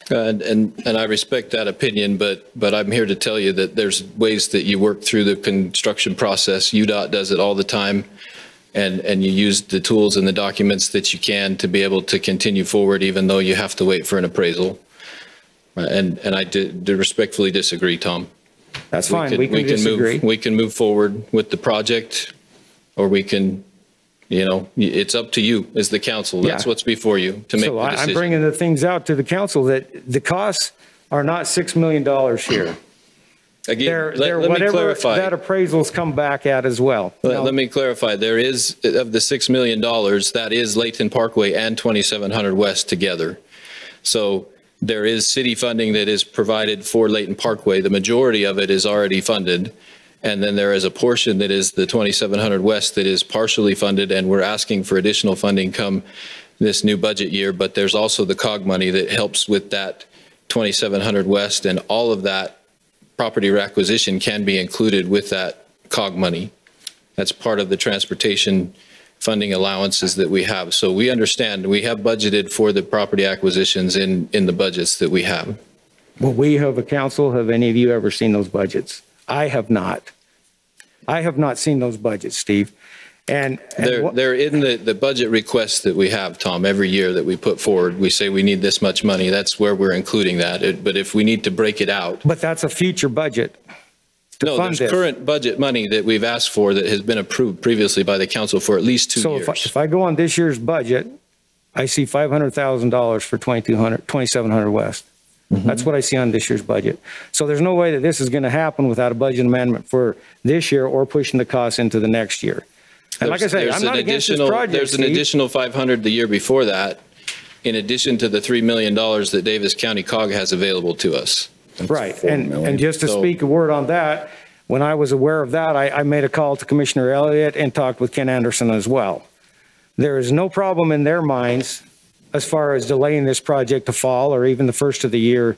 And I respect that opinion, but I'm here to tell you that there's ways that you work through the construction process. UDOT does it all the time, and you use the tools and the documents that you can to be able to continue forward, even though you have to wait for an appraisal. And I respectfully disagree, Tom. That's fine. We can disagree. We can move forward with the project, or we can, you know, it's up to you as the council. That's what's before you to make the decision. I'm bringing the things out to the council that the costs are not $6 million here. Again, let me clarify. That appraisal's come back at as well. Let me clarify. There is, of the $6 million, that is Layton Parkway and 2700 West together. So there is city funding that is provided for Layton Parkway. The majority of it is already funded. And then there is a portion that is the 2700 West that is partially funded, and we're asking for additional funding come this new budget year. But there's also the COG money that helps with that 2700 West, and all of that property requisition can be included with that COG money. That's part of the transportation funding allowances that we have. So we understand we have budgeted for the property acquisitions in the budgets that we have. Well, we have a council. Have any of you ever seen those budgets? I have not. I have not seen those budgets, Steve. And they're in the budget requests that we have, Tom, every year that we put forward. We say we need this much money. That's where we're including that. But if we need to break it out. But that's a future budget. No, there's current budget money that we've asked for that has been approved previously by the council for at least 2 years. So if I go on this year's budget, I see $500,000 for 2700 West. Mm-hmm. That's what I see on this year's budget. So there's no way that this is going to happen without a budget amendment for this year or pushing the costs into the next year. And like I say, I'm not against this project, there's an additional 500 the year before that, in addition to the $3 million that Davis County COG has available to us. Right. And just to speak a word on that, when I was aware of that, I made a call to Commissioner Elliott and talked with Ken Anderson as well. There is no problem in their minds as far as delaying this project to fall or even the first of the year,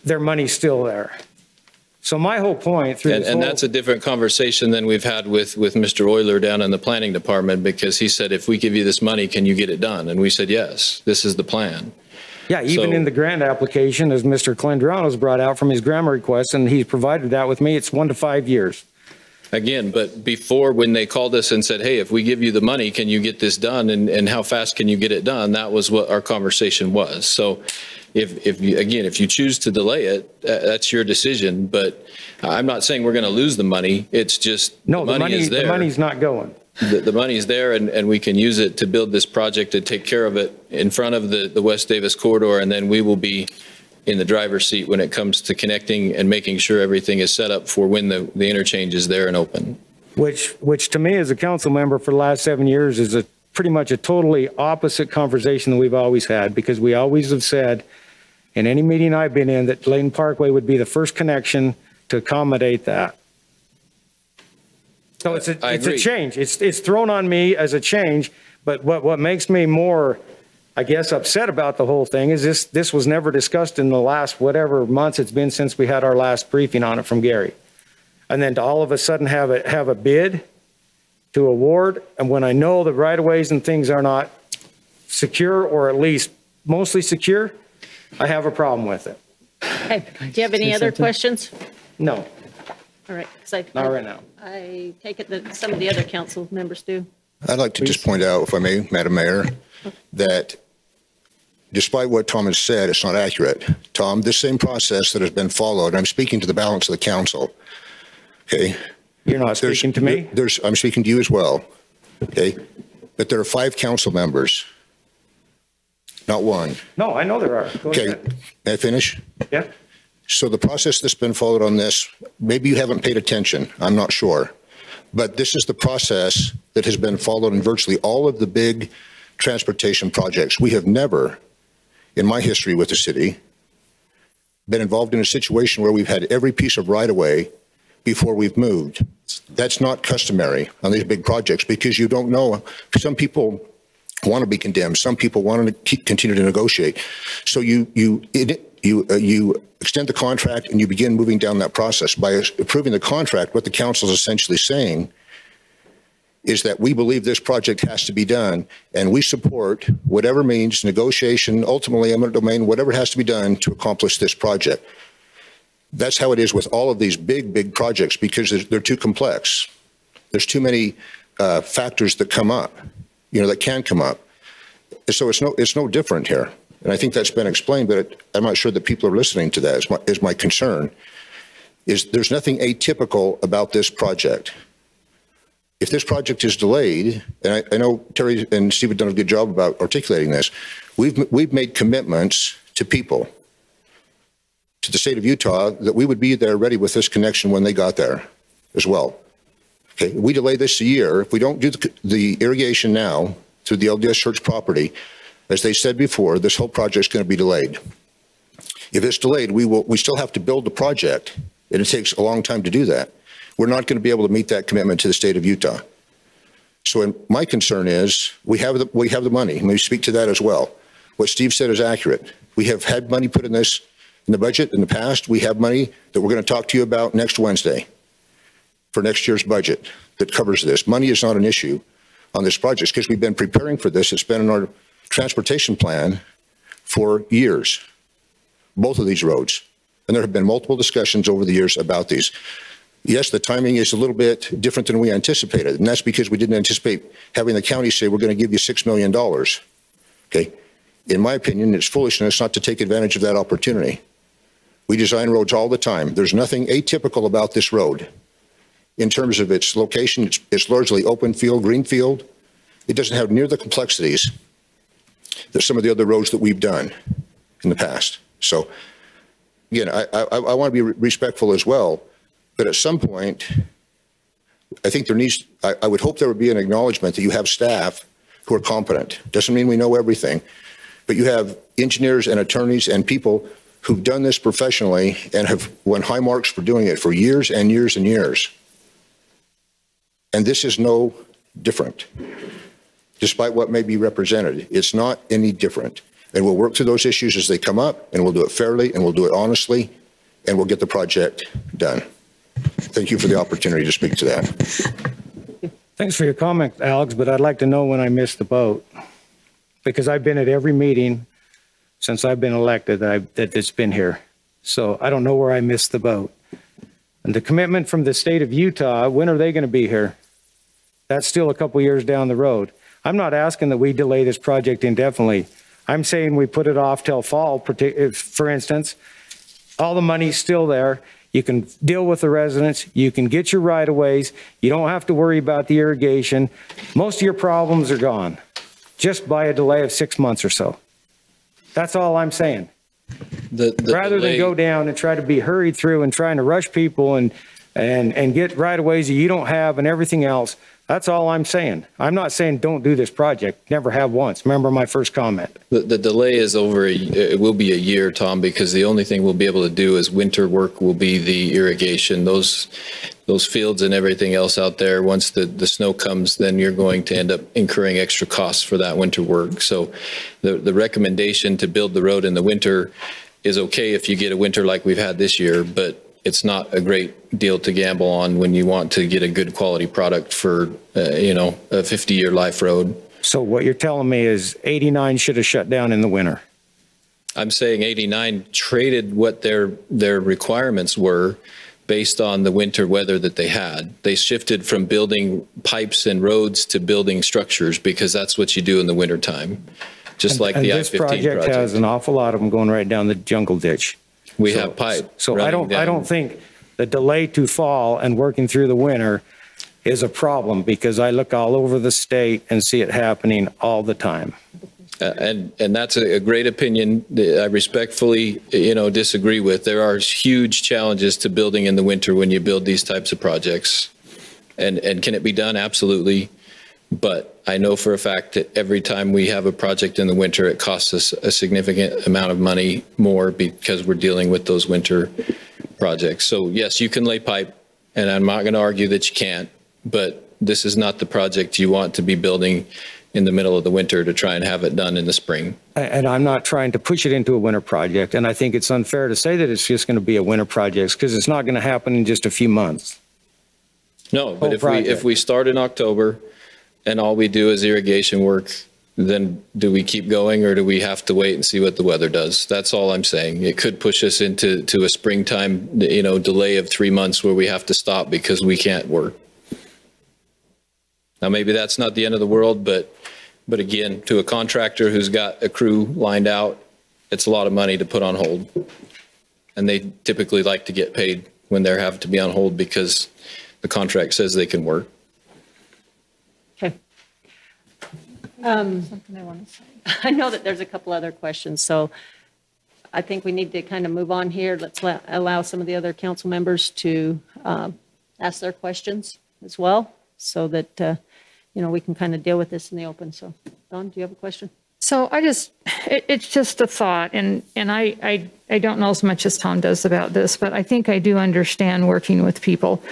their money's still there. So my whole point through this and that's a different conversation than we've had with Mr. Euler down in the planning department, because he said, if we give you this money, can you get it done? And we said, yes, this is the plan. Yeah, even in the grant application, as Mr. Calendriano's brought out from his grant request, and he's provided that with me, it's 1 to 5 years. Again, but before, when they called us and said, hey, if we give you the money, can you get this done? And how fast can you get it done? That was what our conversation was. So if you choose to delay it, that's your decision. But I'm not saying we're going to lose the money. It's just no, the money is there. The money's not going. The money's there, and we can use it to build this project and take care of it in front of the West Davis corridor, and then we will be in the driver's seat when it comes to connecting and making sure everything is set up for when the interchange is there and open. Which to me as a council member for the last 7 years is pretty much a totally opposite conversation that we've always had, because we always have said in any meeting I've been in that Layton Parkway would be the first connection to accommodate that. So it's a change. It's thrown on me as a change, but what makes me more, I guess, upset about the whole thing is this was never discussed in the last whatever months it's been since we had our last briefing on it from Gary. And then to all of a sudden have a bid to award, and when I know the right-of-ways and things are not secure, or at least mostly secure, I have a problem with it. Okay, do you have any other questions? No. All right. Not right now. I take it that some of the other council members do. I'd like to just point out, if I may, Madam Mayor, that despite what Tom has said, it's not accurate. Tom, this same process that has been followed, I'm speaking to the balance of the council, okay? You're not speaking to me? I'm speaking to you as well, okay? But there are 5 council members, not one. No, I know there are. Go okay, ahead. May I finish? Yeah. So the process that's been followed on this, maybe you haven't paid attention, I'm not sure. But this is the process that has been followed in virtually all of the big transportation projects. We have never, in my history with the city, been involved in a situation where we've had every piece of right-of-way before we've moved. That's not customary on these big projects, because you don't know. Some people want to be condemned. Some people want to continue to negotiate. So you extend the contract and you begin moving down that process. By approving the contract, what the council is essentially saying is that we believe this project has to be done, and we support whatever means, negotiation, ultimately eminent domain, whatever has to be done to accomplish this project. That's how it is with all of these big projects, because they're too complex. There's too many factors that come up, that can come up. So it's no different here. And I think that's been explained, but I'm not sure that people are listening to that. Is my concern. There's nothing atypical about this project. If this project is delayed, and I know Terry and Steve have done a good job about articulating this, we've made commitments to people, to the state of Utah, that we would be there ready with this connection when they got there as well. Okay, we delay this a year. If we don't do the irrigation now through the LDS Church property, as they said before, this whole project is going to be delayed. If it's delayed, we still have to build the project, and it takes a long time to do that. We're not going to be able to meet that commitment to the state of Utah. So my concern is we have the money. Let me speak to that as well. What Steve said is accurate. We have had money put in this in the budget in the past. We have money that we're going to talk to you about next Wednesday for next year's budget that covers this. Money is not an issue on this project because we've been preparing for this. It's been in our transportation plan for years, both of these roads. And there have been multiple discussions over the years about these. Yes, the timing is a little bit different than we anticipated, and that's because we didn't anticipate having the county say, we're going to give you $6 million. Okay. In my opinion, it's foolishness not to take advantage of that opportunity. We design roads all the time. There's nothing atypical about this road. In terms of its location, it's largely open field, green field. It doesn't have near the complexities that some of the other roads that we've done in the past. So again, I want to be respectful as well, but at some point, I think I would hope there would be an acknowledgement that you have staff who are competent. Doesn't mean we know everything, but you have engineers and attorneys and people who've done this professionally and have won high marks for doing it for years and years and years. And this is no different. despite what may be represented. It's not any different. And we'll work through those issues as they come up, and we'll do it fairly, and we'll do it honestly, and we'll get the project done. Thank you for the opportunity to speak to that. Thanks for your comment, Alex, but I'd like to know when I missed the boat, because I've been at every meeting since I've been elected that it's been here. So I don't know where I missed the boat. And the commitment from the state of Utah, when are they going to be here? That's still a couple years down the road. I'm not asking that we delay this project indefinitely. I'm saying we put it off till fall, for instance. All the money's still there. You can deal with the residents. You can get your right-of-ways. You don't have to worry about the irrigation. Most of your problems are gone just by a delay of 6 months or so. That's all I'm saying. Rather than go down and try to be hurried through and trying to rush people and get right-of-ways that you don't have and everything else. That's all I'm saying. I'm not saying don't do this project. Never have once. Remember my first comment. The delay is over, it will be a year, Tom, because the only thing we'll be able to do is winter work will be the irrigation. Those fields and everything else out there, once the snow comes, then you're going to end up incurring extra costs for that winter work. So the recommendation to build the road in the winter is okay if you get a winter like we've had this year, but it's not a great deal to gamble on when you want to get a good quality product for, a 50-year life road. So what you're telling me is 89 should have shut down in the winter. I'm saying 89 traded what their requirements were based on the winter weather that they had. They shifted from building pipes and roads to building structures because that's what you do in the winter time. Just like the I-15 project. This project has an awful lot of them going right down the jungle ditch. We have pipe. So I don't think the delay to fall and working through the winter is a problem, because I look all over the state and see it happening all the time. And that's a great opinion that I respectfully, disagree with. There are huge challenges to building in the winter when you build these types of projects. And can it be done? Absolutely. But I know for a fact that every time we have a project in the winter, it costs us a significant amount of money more because we're dealing with those winter projects. So yes, you can lay pipe, and I'm not going to argue that you can't, but this is not the project you want to be building in the middle of the winter to try and have it done in the spring. And I'm not trying to push it into a winter project. And I think it's unfair to say that it's just going to be a winter project, because it's not going to happen in just a few months. No, but if we start in October and all we do is irrigation work, then do we keep going, or do we have to wait and see what the weather does? That's all I'm saying. It could push us into a springtime, delay of 3 months where we have to stop because we can't work. Now, maybe that's not the end of the world, but again, to a contractor who's got a crew lined out, it's a lot of money to put on hold. And they typically like to get paid when they have to be on hold because the contract says they can work. Okay. Something I want to say. I know that there's a couple other questions, so I think we need to kind of move on here. Let's allow some of the other council members to ask their questions as well, so that we can kind of deal with this in the open. So, Dawn, do you have a question? So it's just a thought, and I don't know as much as Tom does about this, but I think I do understand working with people.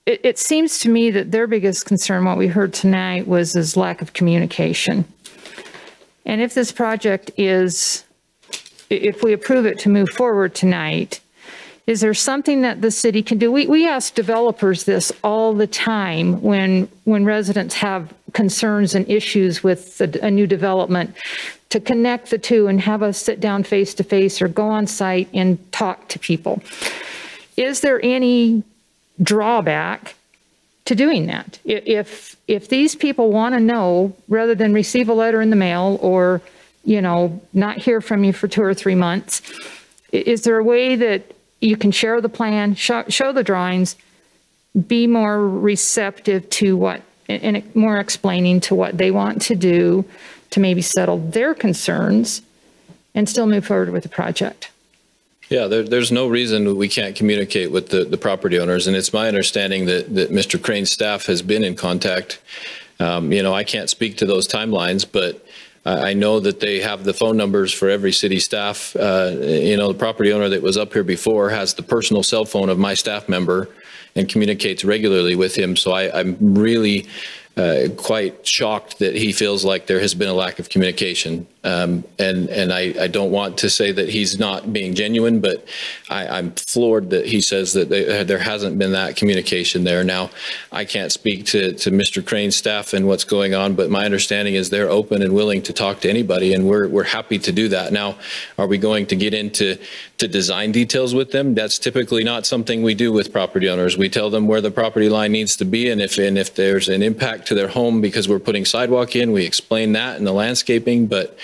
It seems to me that their biggest concern, what we heard tonight, was this lack of communication. And if this project if we approve it to move forward tonight, is there something that the city can do? We ask developers this all the time when residents have concerns and issues with a new development, to connect the two and have us sit down face to face or go on site and talk to people. Is there any drawback to doing that? If these people want to know, rather than receive a letter in the mail or, not hear from you for 2 or 3 months, is there a way that you can share the plan, show the drawings, be more receptive to what, and more explaining to what they want to do to maybe settle their concerns and still move forward with the project? Yeah, there's no reason we can't communicate with the property owners. And it's my understanding that Mr. Crane's staff has been in contact. I can't speak to those timelines, but I know that they have the phone numbers for every city staff. The property owner that was up here before has the personal cell phone of my staff member, and communicates regularly with him. So I'm really quite shocked that he feels like there has been a lack of communication. And I don't want to say that he's not being genuine, but I'm floored that he says that there hasn't been that communication there. Now, I can't speak to Mr. Crane's staff and what's going on, but my understanding is they're open and willing to talk to anybody, and we're happy to do that. Now, are we going to get into design details with them? That's typically not something we do with property owners. We tell them where the property line needs to be, and if there's an impact to their home because we're putting sidewalk in, we explain that in the landscaping, but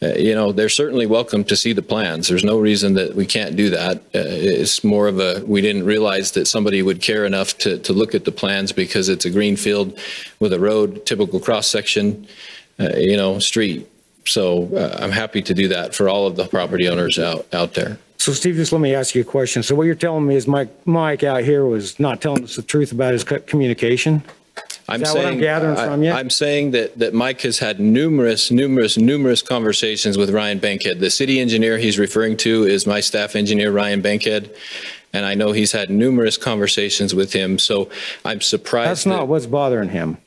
they're certainly welcome to see the plans. There's no reason that we can't do that. It's more of we didn't realize that somebody would care enough to look at the plans because it's a green field with a road, typical cross section, street. So I'm happy to do that for all of the property owners out there. So Steve, just let me ask you a question. So what you're telling me is Mike out here was not telling us the truth about his communication? I'm saying, what I'm gathering from you? I'm saying that Mike has had numerous conversations with Ryan Bankhead. The city engineer he's referring to is my staff engineer, Ryan Bankhead. And I know he's had numerous conversations with him. So I'm surprised. That's not what's bothering him.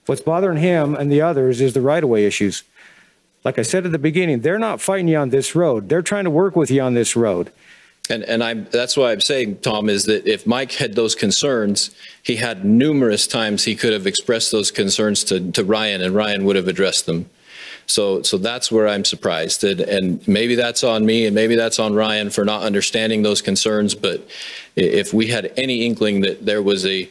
What's bothering him and the others is the right-of-way issues. Like I said at the beginning, they're not fighting you on this road. They're trying to work with you on this road. And that's why I'm saying, Tom, is that if Mike had those concerns, he had numerous times he could have expressed those concerns to Ryan, and Ryan would have addressed them. So that's where I'm surprised. And maybe that's on me and maybe that's on Ryan for not understanding those concerns. But if we had any inkling that there was a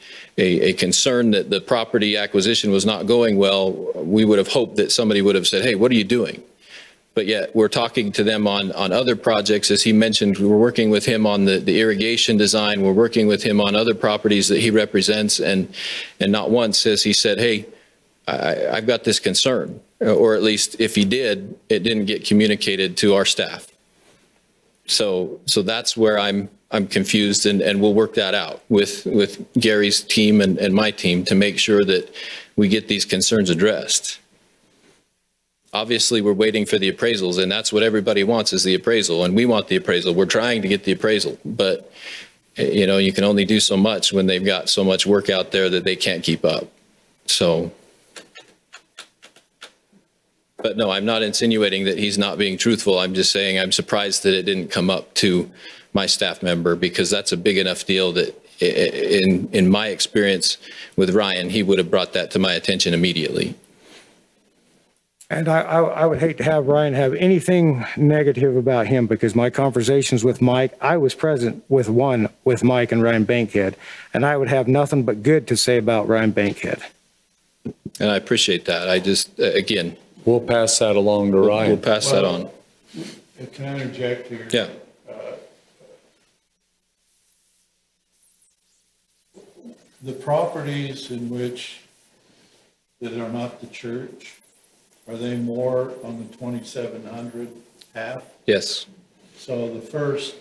concern that the property acquisition was not going well, we would have hoped that somebody would have said, hey, what are you doing? But yet we're talking to them on other projects. As he mentioned, we're working with him on the irrigation design. We're working with him on other properties that he represents. And not once has he said, hey, I've got this concern. Or at least if he did, it didn't get communicated to our staff. So that's where I'm confused, and we'll work that out with Gary's team and my team to make sure that we get these concerns addressed. Obviously, we're waiting for the appraisals, and that's what everybody wants is the appraisal, and we want the appraisal. We're trying to get the appraisal, but you can only do so much when they've got so much work out there that they can't keep up. So, but no, I'm not insinuating that he's not being truthful. I'm just saying I'm surprised that it didn't come up to my staff member, because that's a big enough deal that in my experience with Ryan, he would have brought that to my attention immediately. And I would hate to have Ryan have anything negative about him, because my conversations with Mike, I was present with Mike and Ryan Bankhead, and I would have nothing but good to say about Ryan Bankhead. And I appreciate that. I just, again. We'll pass that along to Ryan. We'll pass that on. Can I interject here? Yeah. The properties in which that are not the church, are they more on the 2700 half? Yes. So the first.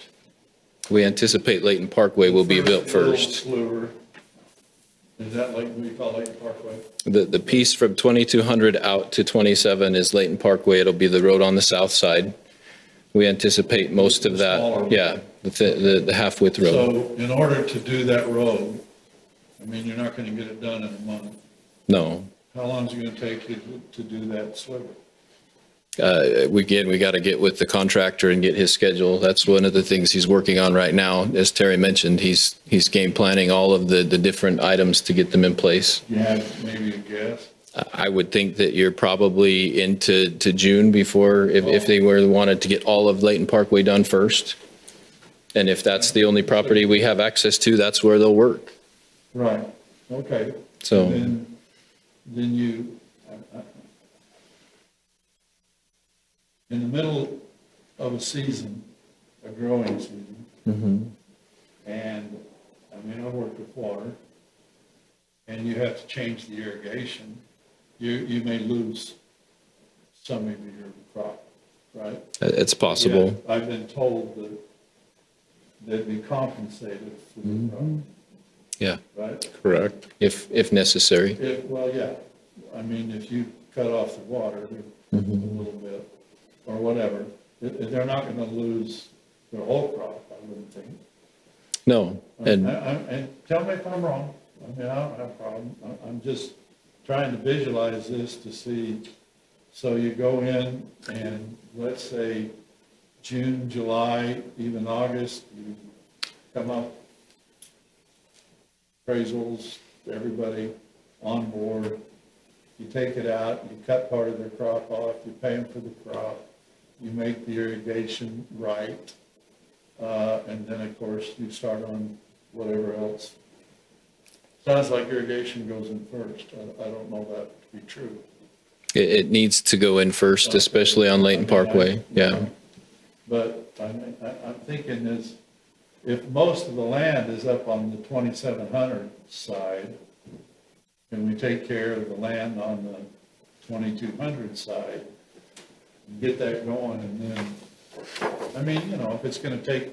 We anticipate Layton Parkway will be built first. Is that like we call Layton Parkway? The piece from 2200 out to 27 is Layton Parkway. It'll be the road on the south side. We anticipate most of that. Yeah, the half width road. So in order to do that road, I mean, you're not going to get it done in a month. No. How long is it going to take you to do that sliver? We got to get with the contractor and get his schedule. That's one of the things he's working on right now. As Terry mentioned, he's game planning all of the different items to get them in place. You have maybe a guess? I would think that you're probably into June before, if they wanted to get all of Layton Parkway done first. And if that's the only property we have access to, that's where they'll work. Right. Okay. So then you, in the middle of a season, a growing season, and I mean, I work with water, and you have to change the irrigation, you may lose some of your crop, right? It's possible. Yeah, I've been told that they'd be compensated for the crop. Yeah. Right? Correct. If necessary. Well, yeah. I mean, if you cut off the water a little bit or whatever, they're not going to lose their whole crop, I wouldn't think. No. And And tell me if I'm wrong. I mean, I don't have a problem. I'm just trying to visualize this to see. So you go in and let's say June, July, even August, you come up, appraisals, everybody on board. You take it out, you cut part of their crop off, you pay them for the crop, you make the irrigation right. And then, of course, you start on whatever else. Sounds like irrigation goes in first. I don't know that to be true. it needs to go in first, especially on Layton Parkway. Yeah. But I'm thinking is, if most of the land is up on the 2700 side, can we take care of the land on the 2200 side and get that going? And then, I mean, you know, if it's going to take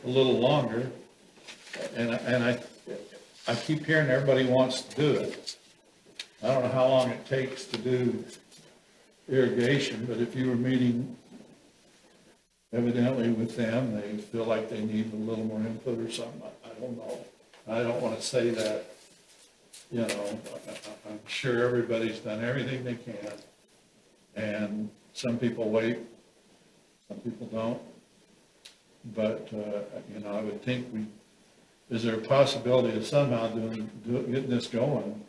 a little longer, and I keep hearing everybody wants to do it. I don't know how long it takes to do irrigation, but if you were meeting evidently with them, they feel like they need a little more input or something. I don't know. I don't want to say that, you know, I'm sure everybody's done everything they can. And some people wait, some people don't. But, you know, I would think is there a possibility of somehow getting this going,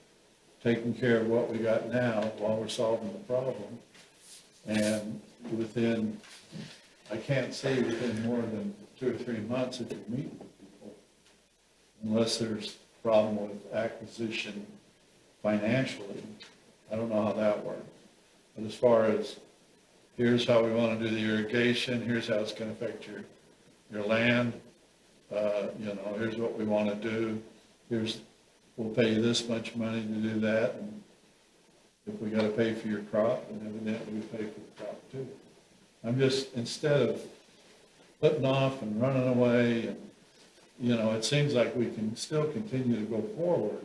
taking care of what we got now while we're solving the problem? And within, I can't say within more than 2 or 3 months if you meet with people, unless there's a problem with acquisition financially. I don't know how that works. But as far as, here's how we want to do the irrigation, here's how it's going to affect your land, you know, here's what we want to do, we'll pay you this much money to do that, and if we got to pay for your crop, then evidently we pay for the crop too. I'm just, instead of putting off and running away, and, you know, it seems like we can still continue to go forward,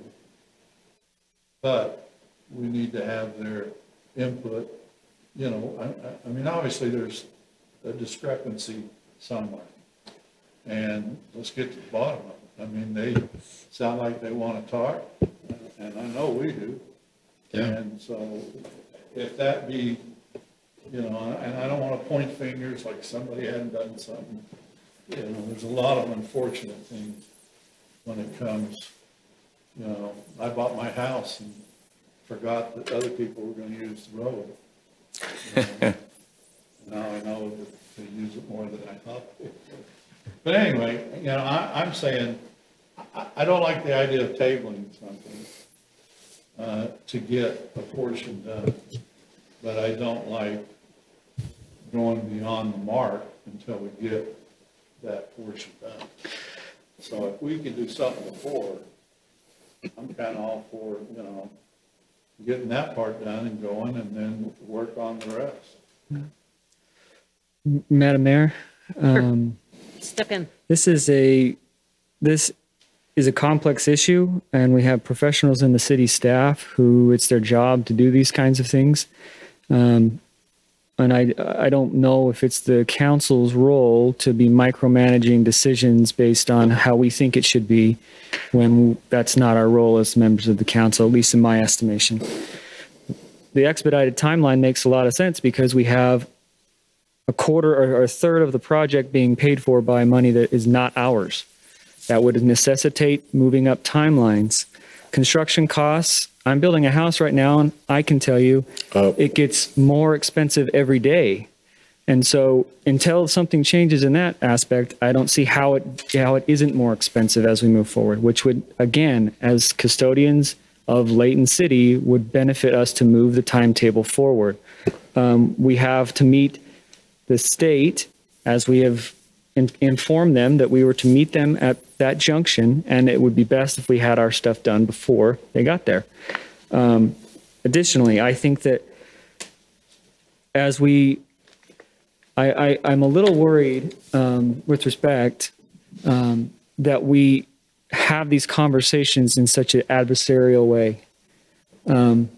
but we need to have their input. You know, I mean, obviously there's a discrepancy somewhere, and let's get to the bottom of it. I mean, they sound like they want to talk, and I know we do. Yeah. And so if that be, you know, and I don't want to point fingers like somebody hadn't done something. You know, there's a lot of unfortunate things when it comes, you know, I bought my house and forgot that other people were going to use the road. You know, now I know that they use it more than I thought they would. But anyway, you know, I'm saying, I don't like the idea of tabling something to get a portion done, but I don't like going beyond the mark until we get that portion done. So if we can do something before, I'm kind of all for, you know, getting that part done and going, and then work on the rest. Madam Mayor, Step in. this is a complex issue, and we have professionals in the city staff who it's their job to do these kinds of things. And I don't know if it's the council's role to be micromanaging decisions based on how we think it should be, when that's not our role as members of the council, at least in my estimation. The expedited timeline makes a lot of sense because we have a quarter or a third of the project being paid for by money that is not ours. That would necessitate moving up timelines. Construction costs, I'm building a house right now, and I can tell you it gets more expensive every day. And so until something changes in that aspect, I don't see how it isn't more expensive as we move forward, which would, again, as custodians of Layton City, would benefit us to move the timetable forward. We have to meet the state, as we have informed them that we were to meet them at that junction, and it would be best if we had our stuff done before they got there. Additionally, I think that as I'm a little worried with respect that we have these conversations in such an adversarial way, and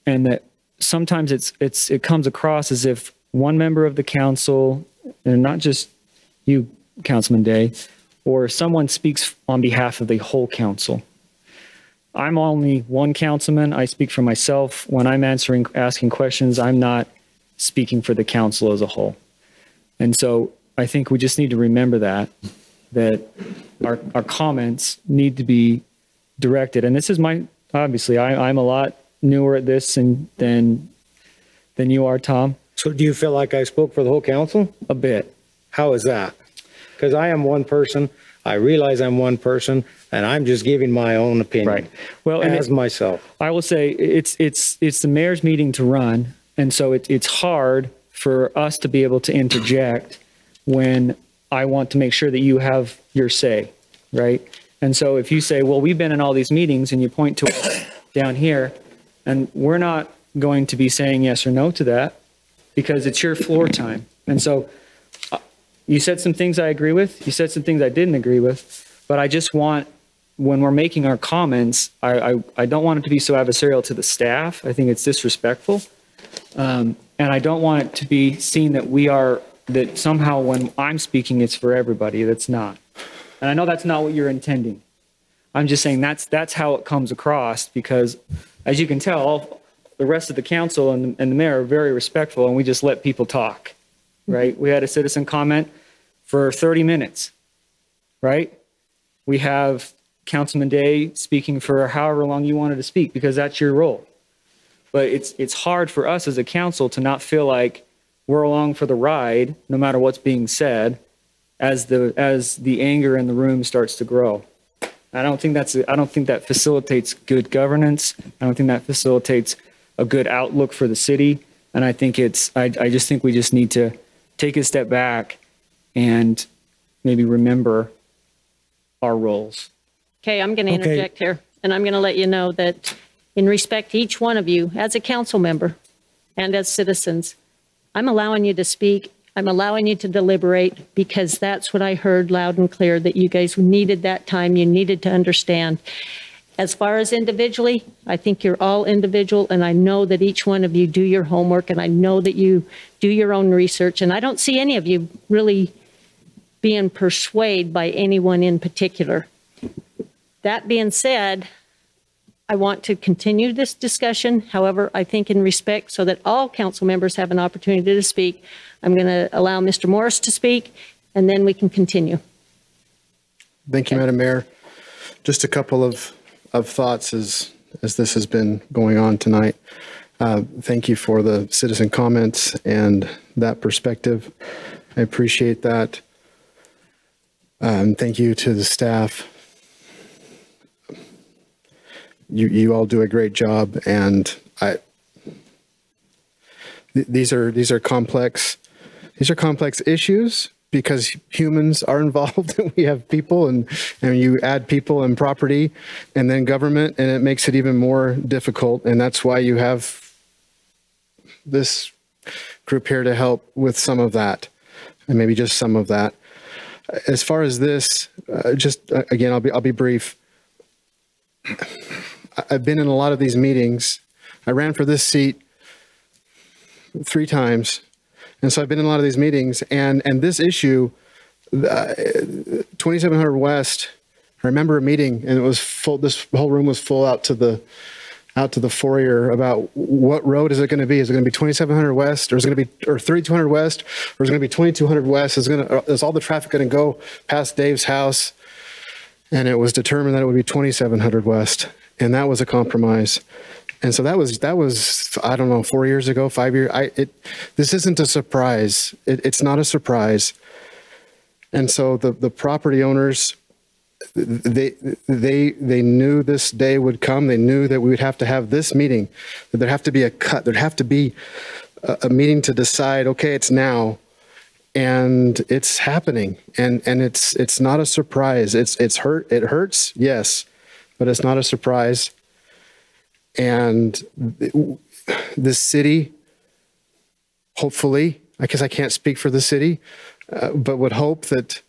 that sometimes it comes across as if one member of the council, and not just you, Councilman Day, or someone speaks on behalf of the whole council. I'm only one councilman. I speak for myself. When I'm asking questions, I'm not speaking for the council as a whole. And so I think we just need to remember that our comments need to be directed. And this is obviously, I'm a lot newer at this than you are, Tom. So do you feel like I spoke for the whole council? A bit. How is that? Because I am one person. I realize I'm one person, and I'm just giving my own opinion. Right. Well, as myself. I will say it's the mayor's meeting to run, and so it's hard for us to be able to interject when I want to make sure that you have your say, right? And so if you say, well, we've been in all these meetings, and you point to it down here, and we're not going to be saying yes or no to that because it's your floor time. And so you said some things I agree with. You said some things I didn't agree with. But I just want, when we're making our comments, I don't want it to be so adversarial to the staff. I think it's disrespectful. And I don't want it to be seen that somehow when I'm speaking, it's for everybody. That's not. And I know that's not what you're intending. I'm just saying that's how it comes across, because as you can tell, the rest of the council and the mayor are very respectful, and we just let people talk, right? We had a citizen comment for 30 minutes, right? We have Councilman Day speaking for however long you wanted to speak, because that's your role. But it's hard for us as a council to not feel like we're along for the ride, no matter what's being said, as the anger in the room starts to grow. I don't think that facilitates good governance. I don't think that facilitates a good outlook for the city. And I think I just think we just need to take a step back and maybe remember our roles. Okay, I'm going to interject here, and I'm going to let you know that in respect to each one of you, as a council member and as citizens, I'm allowing you to speak. I'm allowing you to deliberate, because that's what I heard loud and clear, that you guys needed that time. You needed to understand. As far as individually, I think you're all individual, and I know that each one of you do your homework, and I know that you do your own research, and I don't see any of you really being persuaded by anyone in particular. That being said, I want to continue this discussion. However, I think in respect, so that all council members have an opportunity to speak, I'm going to allow Mr. Morris to speak, and then we can continue. Thank you, Madam Mayor. Just a couple of thoughts as this has been going on tonight. Thank you for the citizen comments and that perspective. I appreciate that. Thank you to the staff. You all do a great job, and these are complex issues, because humans are involved, and we have people, and you add people and property and then government, and it makes it even more difficult. And that's why you have this group here to help with some of that, and maybe just some of that. As far as this, again, I'll be brief. I've been in a lot of these meetings. I ran for this seat 3 times. And so I've been in a lot of these meetings, and this issue, 2700 West, I remember a meeting, and it was full, this whole room was full out to the foyer about what road is it going to be? Is it going to be 2700 West, or is it going to be, or 3200 West, or is it going to be 2200 West? Is all the traffic going to go past Dave's house? And it was determined that it would be 2700 West, and that was a compromise. And so that was I don't know, 4 years ago, 5 years. This isn't a surprise. It's not a surprise. And so the property owners, they knew this day would come. They knew that we would have to have this meeting, that there'd have to be a cut. There'd have to be a meeting to decide, okay, it's now. And it's happening. And it's not a surprise. It hurts, yes, but it's not a surprise. And the city, hopefully, I guess I can't speak for the city, but would hope that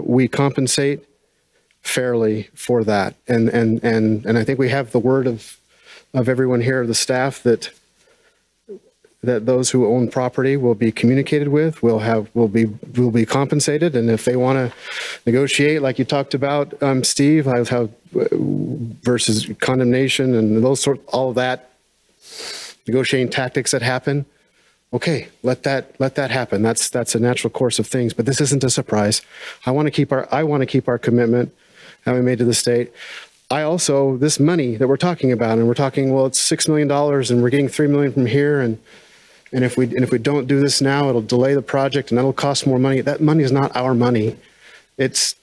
we compensate fairly for that. And I think we have the word of everyone here, the staff, that that those who own property will be communicated with, will be compensated. And if they want to negotiate, like you talked about, Steve, how versus condemnation and all of that negotiating tactics that happen. Okay, let that happen. That's a natural course of things. But this isn't a surprise. I want to keep our commitment that we made to the state. This money that we're talking about, and we're talking, well, it's $6 million and we're getting $3 million from here. And if we don't do this now, it'll delay the project and that'll cost more money. That money is not our money. It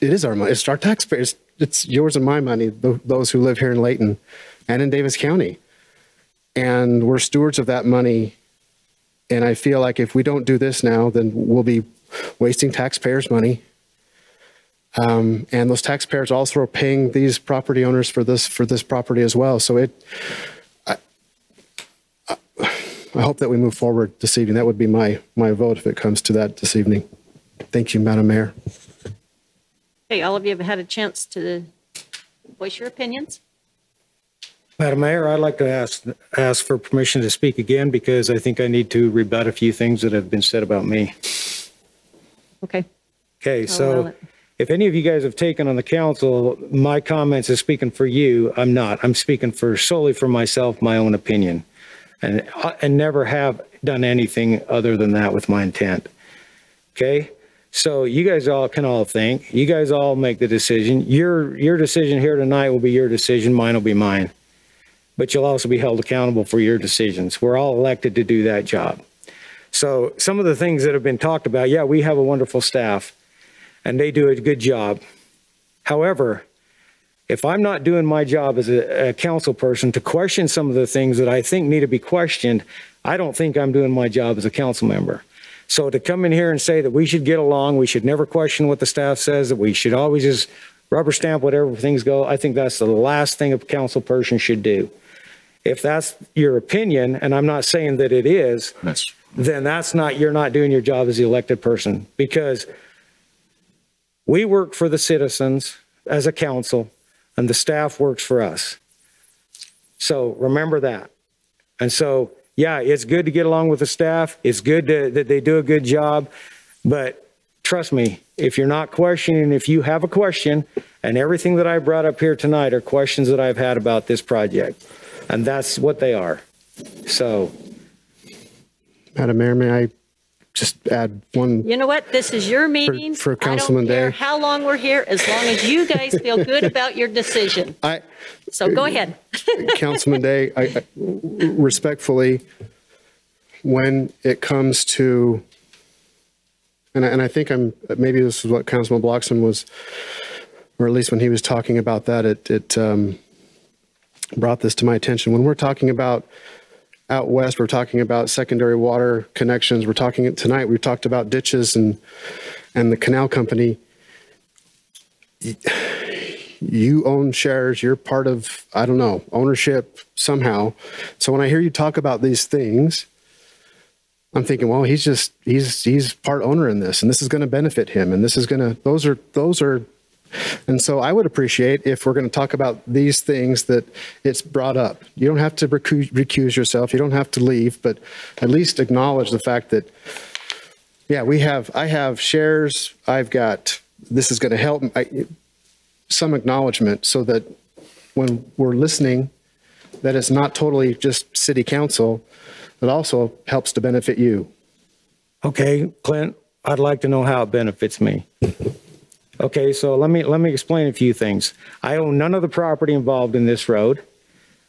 is our money. It's our taxpayers. It's yours and my money, those who live here in Layton and in Davis County. And we're stewards of that money. And I feel like if we don't do this now, then we'll be wasting taxpayers' money. And those taxpayers also are paying these property owners for this property as well. So I hope that we move forward this evening. That would be my vote if it comes to that this evening. Thank you, Madam Mayor. Okay, all of you have had a chance to voice your opinions. Madam Mayor, I'd like to ask for permission to speak again because I think I need to rebut a few things that have been said about me. Okay. Okay, so if any of you guys have taken on the council, my comments is speaking for you. I'm not. I'm speaking solely for myself, my own opinion, and never have done anything other than that with my intent. Okay, so you guys can all think. You guys all make the decision. Your decision here tonight will be your decision. Mine will be mine. But you'll also be held accountable for your decisions. We're all elected to do that job. So some of the things that have been talked about, yeah, we have a wonderful staff and they do a good job. However, if I'm not doing my job as a council person to question some of the things that I think need to be questioned, I don't think I'm doing my job as a council member. So to come in here and say that we should get along, we should never question what the staff says, that we should always just rubber stamp whatever things go, I think that's the last thing a council person should do. If that's your opinion, and I'm not saying that it is, then you're not doing your job as the elected person, because we work for the citizens as a council and the staff works for us. So remember that. And so, yeah, it's good to get along with the staff. It's good that they do a good job, but trust me, if you're not questioning, if you have a question, and everything that I brought up here tonight are questions that I've had about this project. And that's what they are. So. Madam Mayor, may I just add one? You know what? This is your meeting. For Councilman Day. I don't care how long we're here, as long as you guys feel good about your decision. So go ahead. Councilman Day, I respectfully, when it comes to, and I think maybe this is what Councilman Bloxham was, or at least when he was talking about that, it brought this to my attention. When we're talking about out west, we're talking about secondary water connections. Tonight we talked about ditches and the canal company. You own shares, you're part of, I don't know, ownership somehow. So when I hear you talk about these things, I'm thinking, well, he's part owner in this, and this is going to benefit him, and this is going to, those are, and so I would appreciate if we're going to talk about these things that it's brought up. You don't have to recuse yourself. You don't have to leave, but at least acknowledge the fact that, yeah, I have shares. This is going to help. Some acknowledgement so that when we're listening, that it's not totally just city council, it also helps to benefit you. Okay, Clint, I'd like to know how it benefits me. Okay, so let me explain a few things. I own none of the property involved in this road.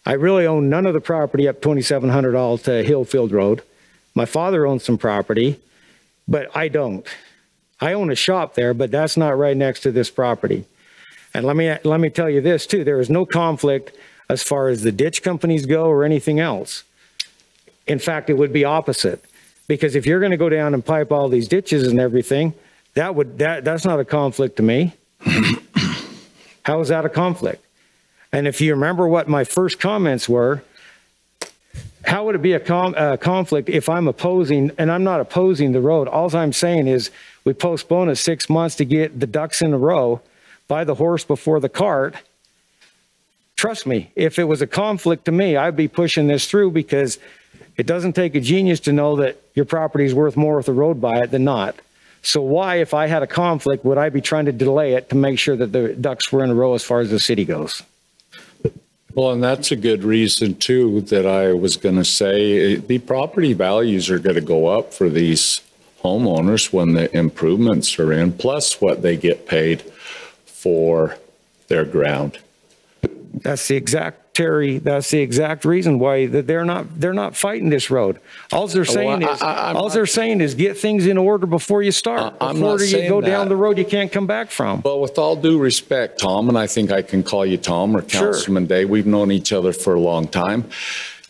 I really own none of the property up 2700 all to Hillfield Road. My father owns some property, but I don't. I own a shop there, but that's not right next to this property. And let me tell you this too, there is no conflict as far as the ditch companies go or anything else. In fact, it would be opposite, because if you're going to go down and pipe all these ditches and everything, that's not a conflict to me. How is that a conflict? And if you remember what my first comments were, how would it be a conflict if I'm opposing, and I'm not opposing the road. All I'm saying is we postpone it 6 months to get the ducks in a row, buy the horse before the cart. Trust me, if it was a conflict to me, I'd be pushing this through, because It doesn't take a genius to know that your property is worth more with the road by it than not. So why, if I had a conflict, would I be trying to delay it to make sure that the ducks were in a row as far as the city goes? Well, and that's a good reason too that I was going to say the property values are going to go up for these homeowners when the improvements are in, plus what they get paid for their ground. That's the exact, Terry, that's the exact reason why that they're not fighting this road. All they're saying is get things in order before you start. Before you go down the road you can't come back from. But with all due respect, Tom, and I think I can call you Tom or Councilman Day, we've known each other for a long time.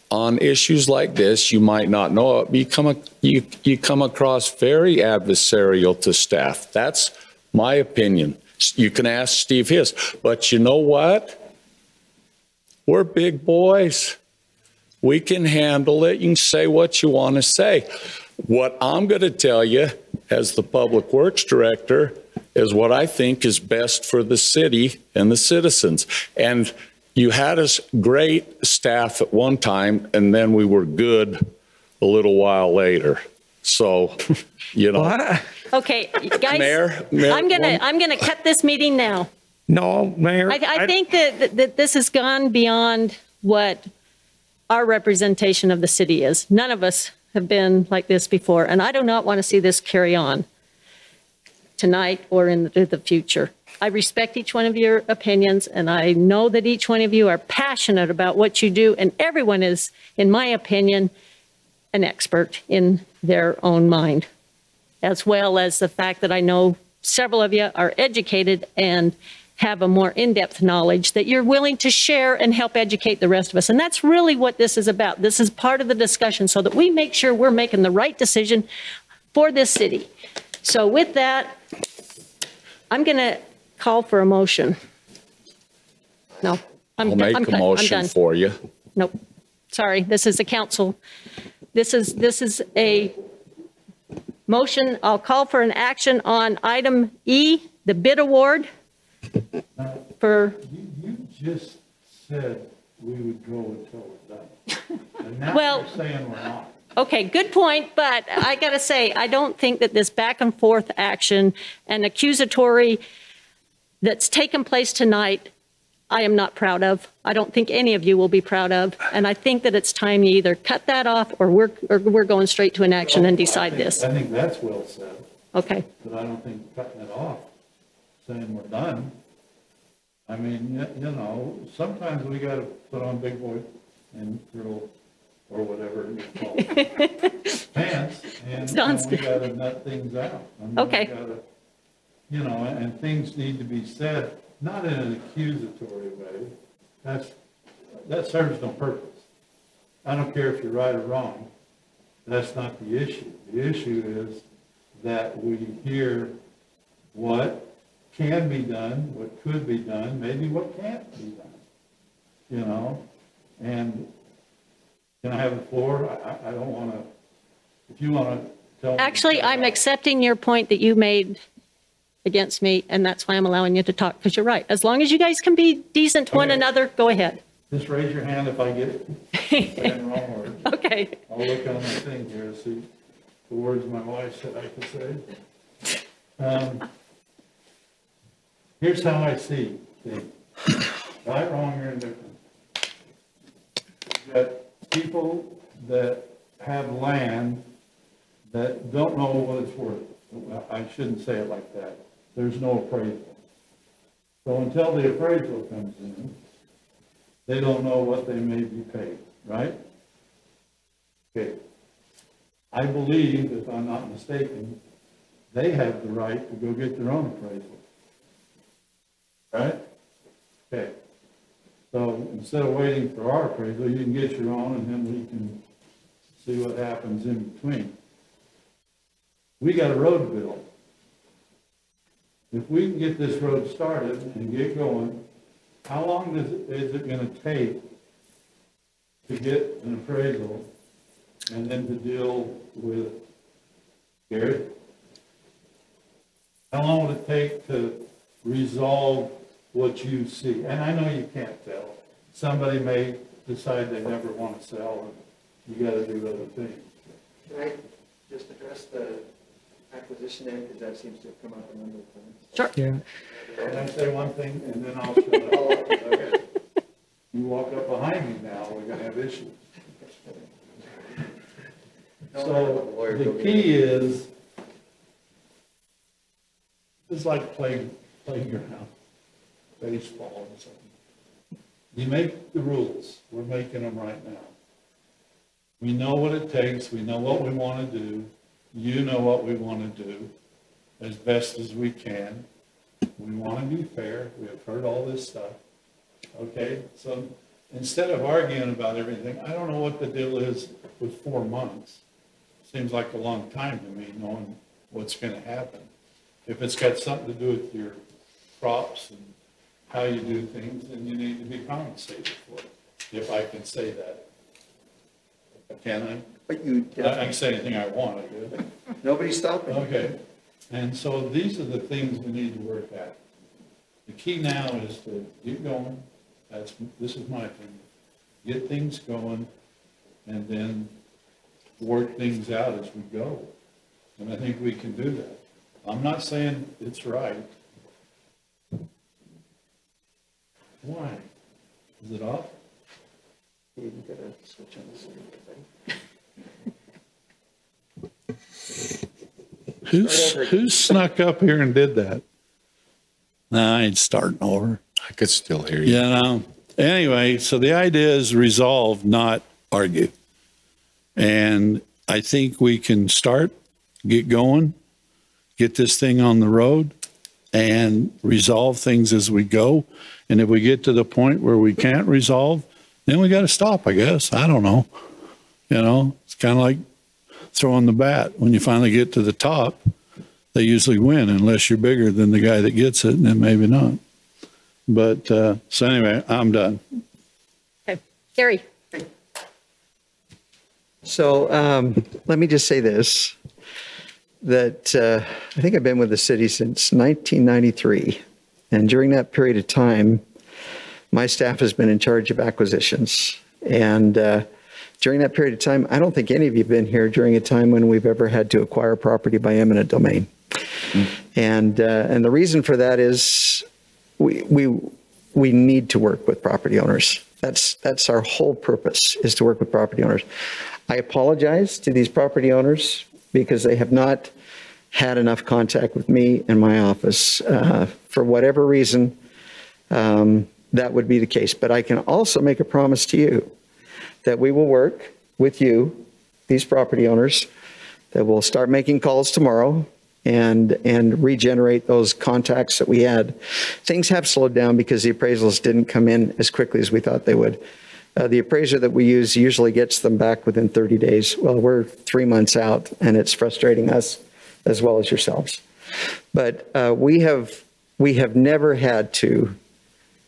On issues like this, you might not know it, but you come across very adversarial to staff. That's my opinion. You can ask Steve his, but you know what? We're big boys. We can handle it. You can say what you want to say. What I'm going to tell you as the Public Works Director is what I think is best for the city and the citizens. And you had us great staff at one time, and then we were good a little while later. So, you know. Okay, guys, Mayor, I'm gonna cut this meeting now. No, Mayor. I think that this has gone beyond what our representation of the city is. None of us have been like this before, and I do not want to see this carry on tonight or in the future. I respect each one of your opinions, and I know that each one of you are passionate about what you do, and everyone is, in my opinion, an expert in their own mind, as well as the fact that I know several of you are educated and have a more in-depth knowledge that you're willing to share and help educate the rest of us. And that's really what this is about. This is part of the discussion so that we make sure we're making the right decision for this city. So with that, I'm going to call for a motion. No, I'll make a motion for you. Nope. Sorry, this is a council. This is a motion. I'll call for an action on item E, the bid award for. You just said we would go until we're done. And now well, you're saying we're not. Okay, good point, but I got to say, I don't think that this back and forth action and accusatory that's taken place tonight, I am not proud of. I don't think any of you will be proud of. And I think that it's time you either cut that off or we're going straight to an action and decide this. I think that's well said. Okay. But I don't think cutting it off, saying we're done. I mean, you know, sometimes we got to put on big boy and girl or whatever you call it, pants, and we got to nut things out. I mean, okay. Gotta, you know, and things need to be said, not in an accusatory way. That serves no purpose. I don't care if you're right or wrong. That's not the issue. The issue is that we hear what can be done, what could be done, maybe what can't be done. You know, and can I have the floor? I don't want to, if you want to tell me. Actually, I'm accepting your point that you made against me, and that's why I'm allowing you to talk, because you're right. As long as you guys can be decent to one another, go ahead. Just raise your hand if I get saying wrong words. Okay. I'll look on my thing here to see the words my wife said I could say. Here's how I see things. Right, wrong, or indifferent. You've got people that have land that don't know what it's worth. Well, I shouldn't say it like that. There's no appraisal. So until the appraisal comes in, they don't know what they may be paid, right? Okay. I believe, if I'm not mistaken, they have the right to go get their own appraisal. Right? Okay. So instead of waiting for our appraisal, you can get your own, and then we can see what happens in between. We got a road to build. If we can get this road started and get going, how long is it going to take to get an appraisal and then to deal with Gary? How long would it take to resolve what you see? And I know you can't tell. Somebody may decide they never want to sell, you got to do other things. Can I just address the acquisition end, because that seems to have come up a number of times? Sure. Yeah. Can I say one thing, and then I'll shut up? Okay. You walk up behind me now, we're gonna have issues. So the key is, it's like playground, baseball or something. You make the rules, we're making them right now. We know what it takes, we know what we want to do, you know what we want to do as best as we can. We want to be fair, we have heard all this stuff. Okay, so instead of arguing about everything, I don't know what the deal is with 4 months. Seems like a long time to me, knowing what's going to happen. If it's got something to do with your crops and how you do things, then you need to be compensated for it, if I can say that. Can I? But you I can say anything I want to do. Nobody's stopping. Okay. And so these are the things we need to work at. The key now is to get going. This is my opinion. Get things going and then work things out as we go. And I think we can do that. I'm not saying it's right. Why? Is it off? You gotta switch on the Who snuck up here and did that? No, I ain't starting over. I could still hear you. You know. Anyway, so the idea is resolve, not argue. And I think we can start, get going, get this thing on the road, and resolve things as we go. And if we get to the point where we can't resolve, then we got to stop, I guess. I don't know. You know, it's kind of like throwing the bat. When you finally get to the top, they usually win, unless you're bigger than the guy that gets it, and then maybe not. But so anyway, I'm done. Okay, Gary. So let me just say this, that I think I've been with the city since 1993. And during that period of time, my staff has been in charge of acquisitions. And during that period of time, I don't think any of you have been here during a time when we've ever had to acquire property by eminent domain. And the reason for that is we need to work with property owners. That's our whole purpose, is to work with property owners. I apologize to these property owners because they have not had enough contact with me in my office. For whatever reason, that would be the case. But I can also make a promise to you that we will work with you, these property owners, that we'll start making calls tomorrow and regenerate those contacts that we had. Things have slowed down because the appraisals didn't come in as quickly as we thought they would. The appraiser that we use usually gets them back within 30 days. Well, we're 3 months out, and it's frustrating us as well as yourselves. But we have never had to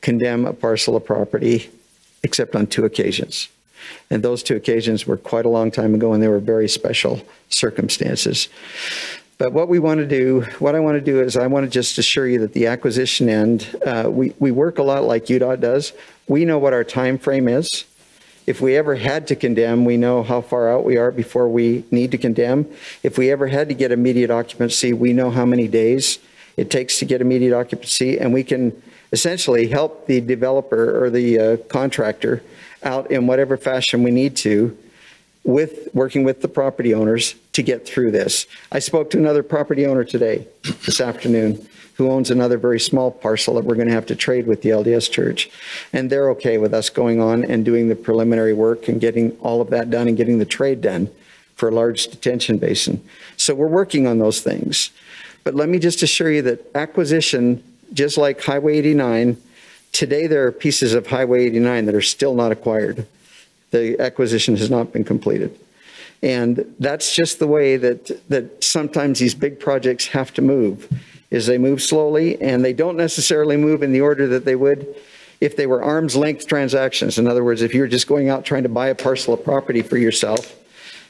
condemn a parcel of property except on 2 occasions. And those 2 occasions were quite a long time ago, and they were very special circumstances. But what I want to do is I want to just assure you that the acquisition end, we work a lot like UDOT does. We know what our time frame is. If we ever had to condemn, we know how far out we are before we need to condemn. If we ever had to get immediate occupancy, we know how many days it takes to get immediate occupancy, and we can essentially help the developer or the contractor out in whatever fashion we need to, with working with the property owners to get through this. I spoke to another property owner today, this afternoon, who owns another very small parcel that we're going to have to trade with the LDS Church. And they're okay with us going on and doing the preliminary work and getting all of that done and getting the trade done for a large detention basin. So we're working on those things. But let me just assure you that acquisition, just like Highway 89, today there are pieces of Highway 89 that are still not acquired. The acquisition has not been completed. And that's just the way that sometimes these big projects have to move, is they move slowly, and they don't necessarily move in the order that they would if they were arm's length transactions. In other words, if you're just going out trying to buy a parcel of property for yourself,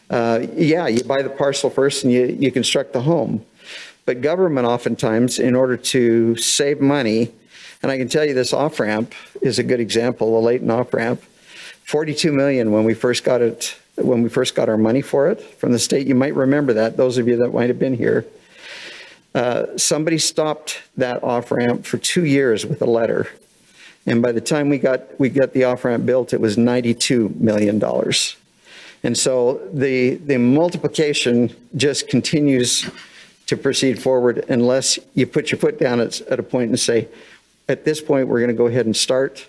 yeah, you buy the parcel first and you construct the home. But government oftentimes, in order to save money, and I can tell you this off-ramp is a good example, the Layton off-ramp, $42 million when we first got it when we first got our money for it from the state. You might remember that, those of you that might have been here. Somebody stopped that off-ramp for 2 years with a letter. And by the time we got the off-ramp built, it was $92 million. And so the multiplication just continues to proceed forward unless you put your foot down at a point and say, at this point, we're going to go ahead and start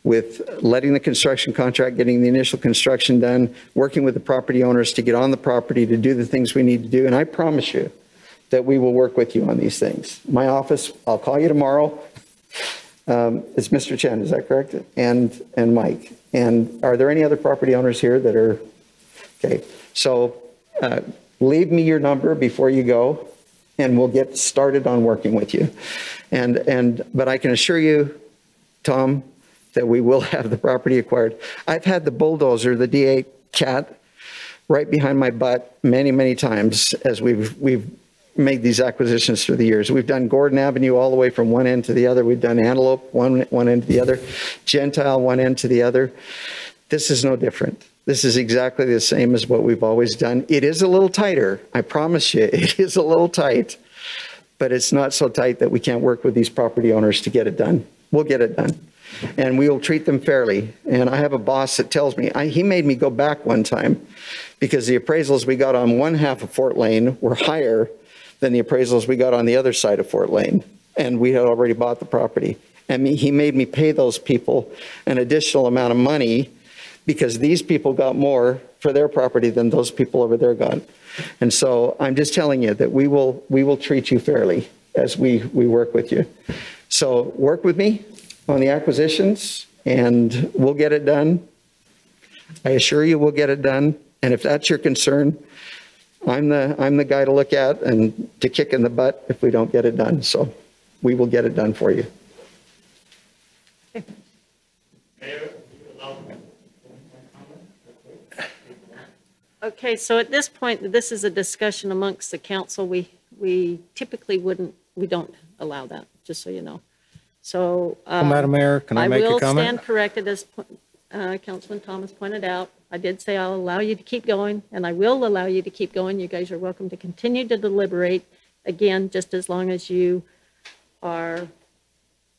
with letting the construction contract, getting the initial construction done, working with the property owners to get on the property to do the things we need to do. And I promise you that we will work with you on these things. My office, I'll call you tomorrow. It's Mr. Chen, is that correct? And Mike. And are there any other property owners here that are, okay. So leave me your number before you go and we'll get started on working with you. But I can assure you, Tom, that we will have the property acquired. I've had the bulldozer, the D8 cat, right behind my butt many, many times as we've made these acquisitions through the years. We've done Gordon Avenue all the way from one end to the other. We've done Antelope one end to the other, Gentile one end to the other. This is no different. This is exactly the same as what we've always done. It is a little tighter. I promise you, it is a little tight, but it's not so tight that we can't work with these property owners to get it done. We'll get it done. And we will treat them fairly. And I have a boss that tells me, he made me go back one time because the appraisals we got on one half of Fort Lane were higher than the appraisals we got on the other side of Fort Lane. And we had already bought the property. And he made me pay those people an additional amount of money because these people got more for their property than those people over there got. And so I'm just telling you that we will treat you fairly as we work with you. So work with me on the acquisitions and we'll get it done. I assure you we'll get it done. And if that's your concern, I'm the guy to look at and to kick in the butt if we don't get it done. So we will get it done for you. Okay, so at this point, this is a discussion amongst the council. We typically we don't allow that, just so you know. So, Madam Mayor, can I make a comment? I will stand corrected, as Councilman Thomas pointed out. I did say I'll allow you to keep going, and I will allow you to keep going. You guys are welcome to continue to deliberate, again, just as long as you are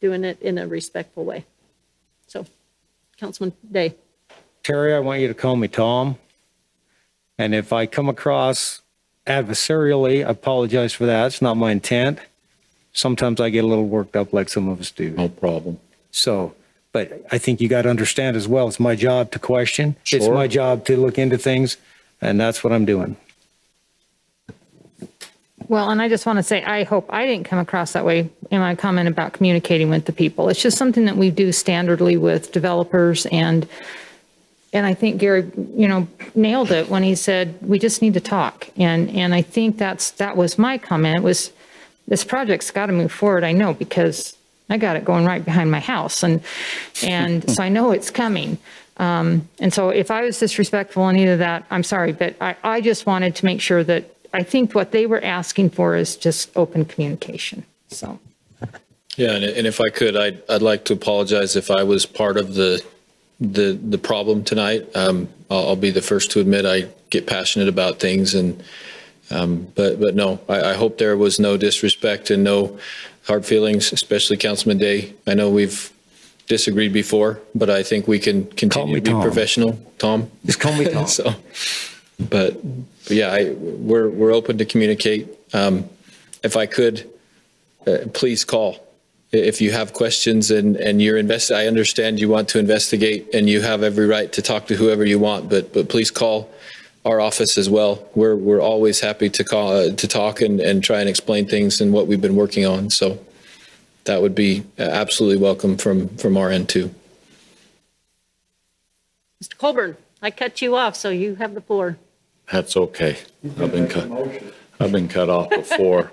doing it in a respectful way. So, Councilman Day. Terry, I want you to call me Tom. And if I come across adversarially, I apologize for that. It's not my intent. Sometimes I get a little worked up like some of us do. No problem. So, but I think you got to understand as well, it's my job to question. Sure. It's my job to look into things, and that's what I'm doing. Well, and I just want to say, I hope I didn't come across that way in my comment about communicating with the people. It's just something that we do standardly with developers, and I think Gary, nailed it when he said, we just need to talk. And I think that was my comment, was this project's got to move forward. I know, because I got it going right behind my house. And so I know it's coming. And so if I was disrespectful in either of that, I'm sorry, but I just wanted to make sure that I think what they were asking for is just open communication. So. Yeah. And if I could, I'd like to apologize if I was part of the problem tonight. I'll be the first to admit I get passionate about things, and but no, I hope there was no disrespect and no hard feelings, especially Councilman Day. I know we've disagreed before, but I think we can continue to be professional. Tom, just call me Tom. So, but yeah, we're open to communicate. If I could, please call. If you have questions and you're I understand you want to investigate and you have every right to talk to whoever you want, but please call our office as well. We're always happy to call to talk and try and explain things and what we've been working on. So that would be absolutely welcome from our end too. Mr. Colburn, I cut you off, so you have the floor. That's okay. I've been cut off before.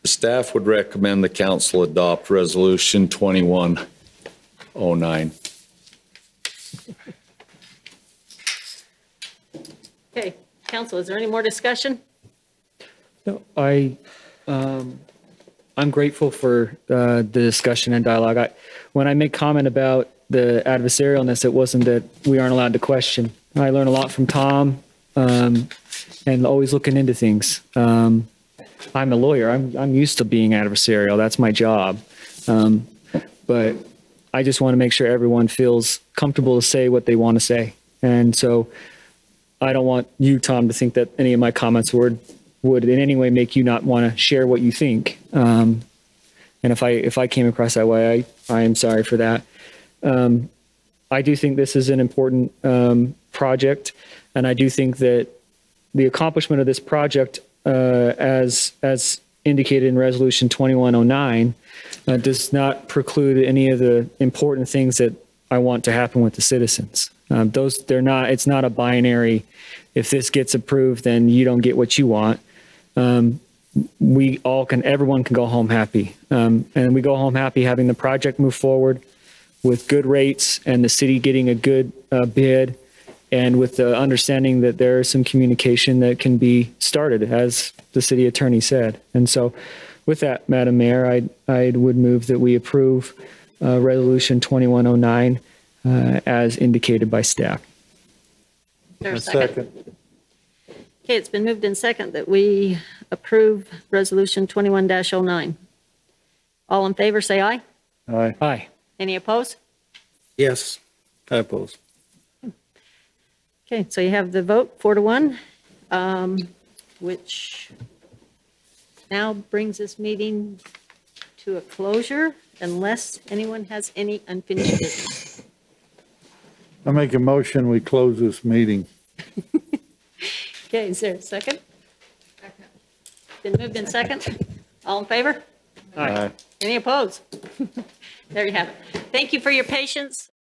The staff would recommend the council adopt Resolution 2109. Okay, council, is there any more discussion? No, I'm grateful for the discussion and dialogue. When I make comment about the adversarialness, it wasn't that we aren't allowed to question. I learn a lot from Tom, and always looking into things. I'm a lawyer. I'm used to being adversarial. That's my job. But I just want to make sure everyone feels comfortable to say what they want to say. And so I don't want you, Tom, to think that any of my comments would in any way make you not want to share what you think. And if I came across that way, I am sorry for that. I do think this is an important project, and I do think that the accomplishment of this project, as indicated in Resolution 2109, does not preclude any of the important things that I want to happen with the citizens. It's not a binary. If this gets approved, then you don't get what you want. Everyone can go home happy. And we go home happy having the project move forward with good rates and the city getting a good bid, and with the understanding that there is some communication that can be started, as the city attorney said. And so with that, Madam Mayor, I would move that we approve Resolution 2109 as indicated by staff. There's a second. Okay, it's been moved in second that we approve Resolution 21-09. All in favor, say aye. Aye. Aye. Any opposed? Yes, I oppose. Okay, so you have the vote 4-1, which now brings this meeting to a closure unless anyone has any unfinished business. I make a motion, we close this meeting. Okay, is there a second? Second. Been moved in second. All in favor? Aye. Any opposed? There you have it. Thank you for your patience.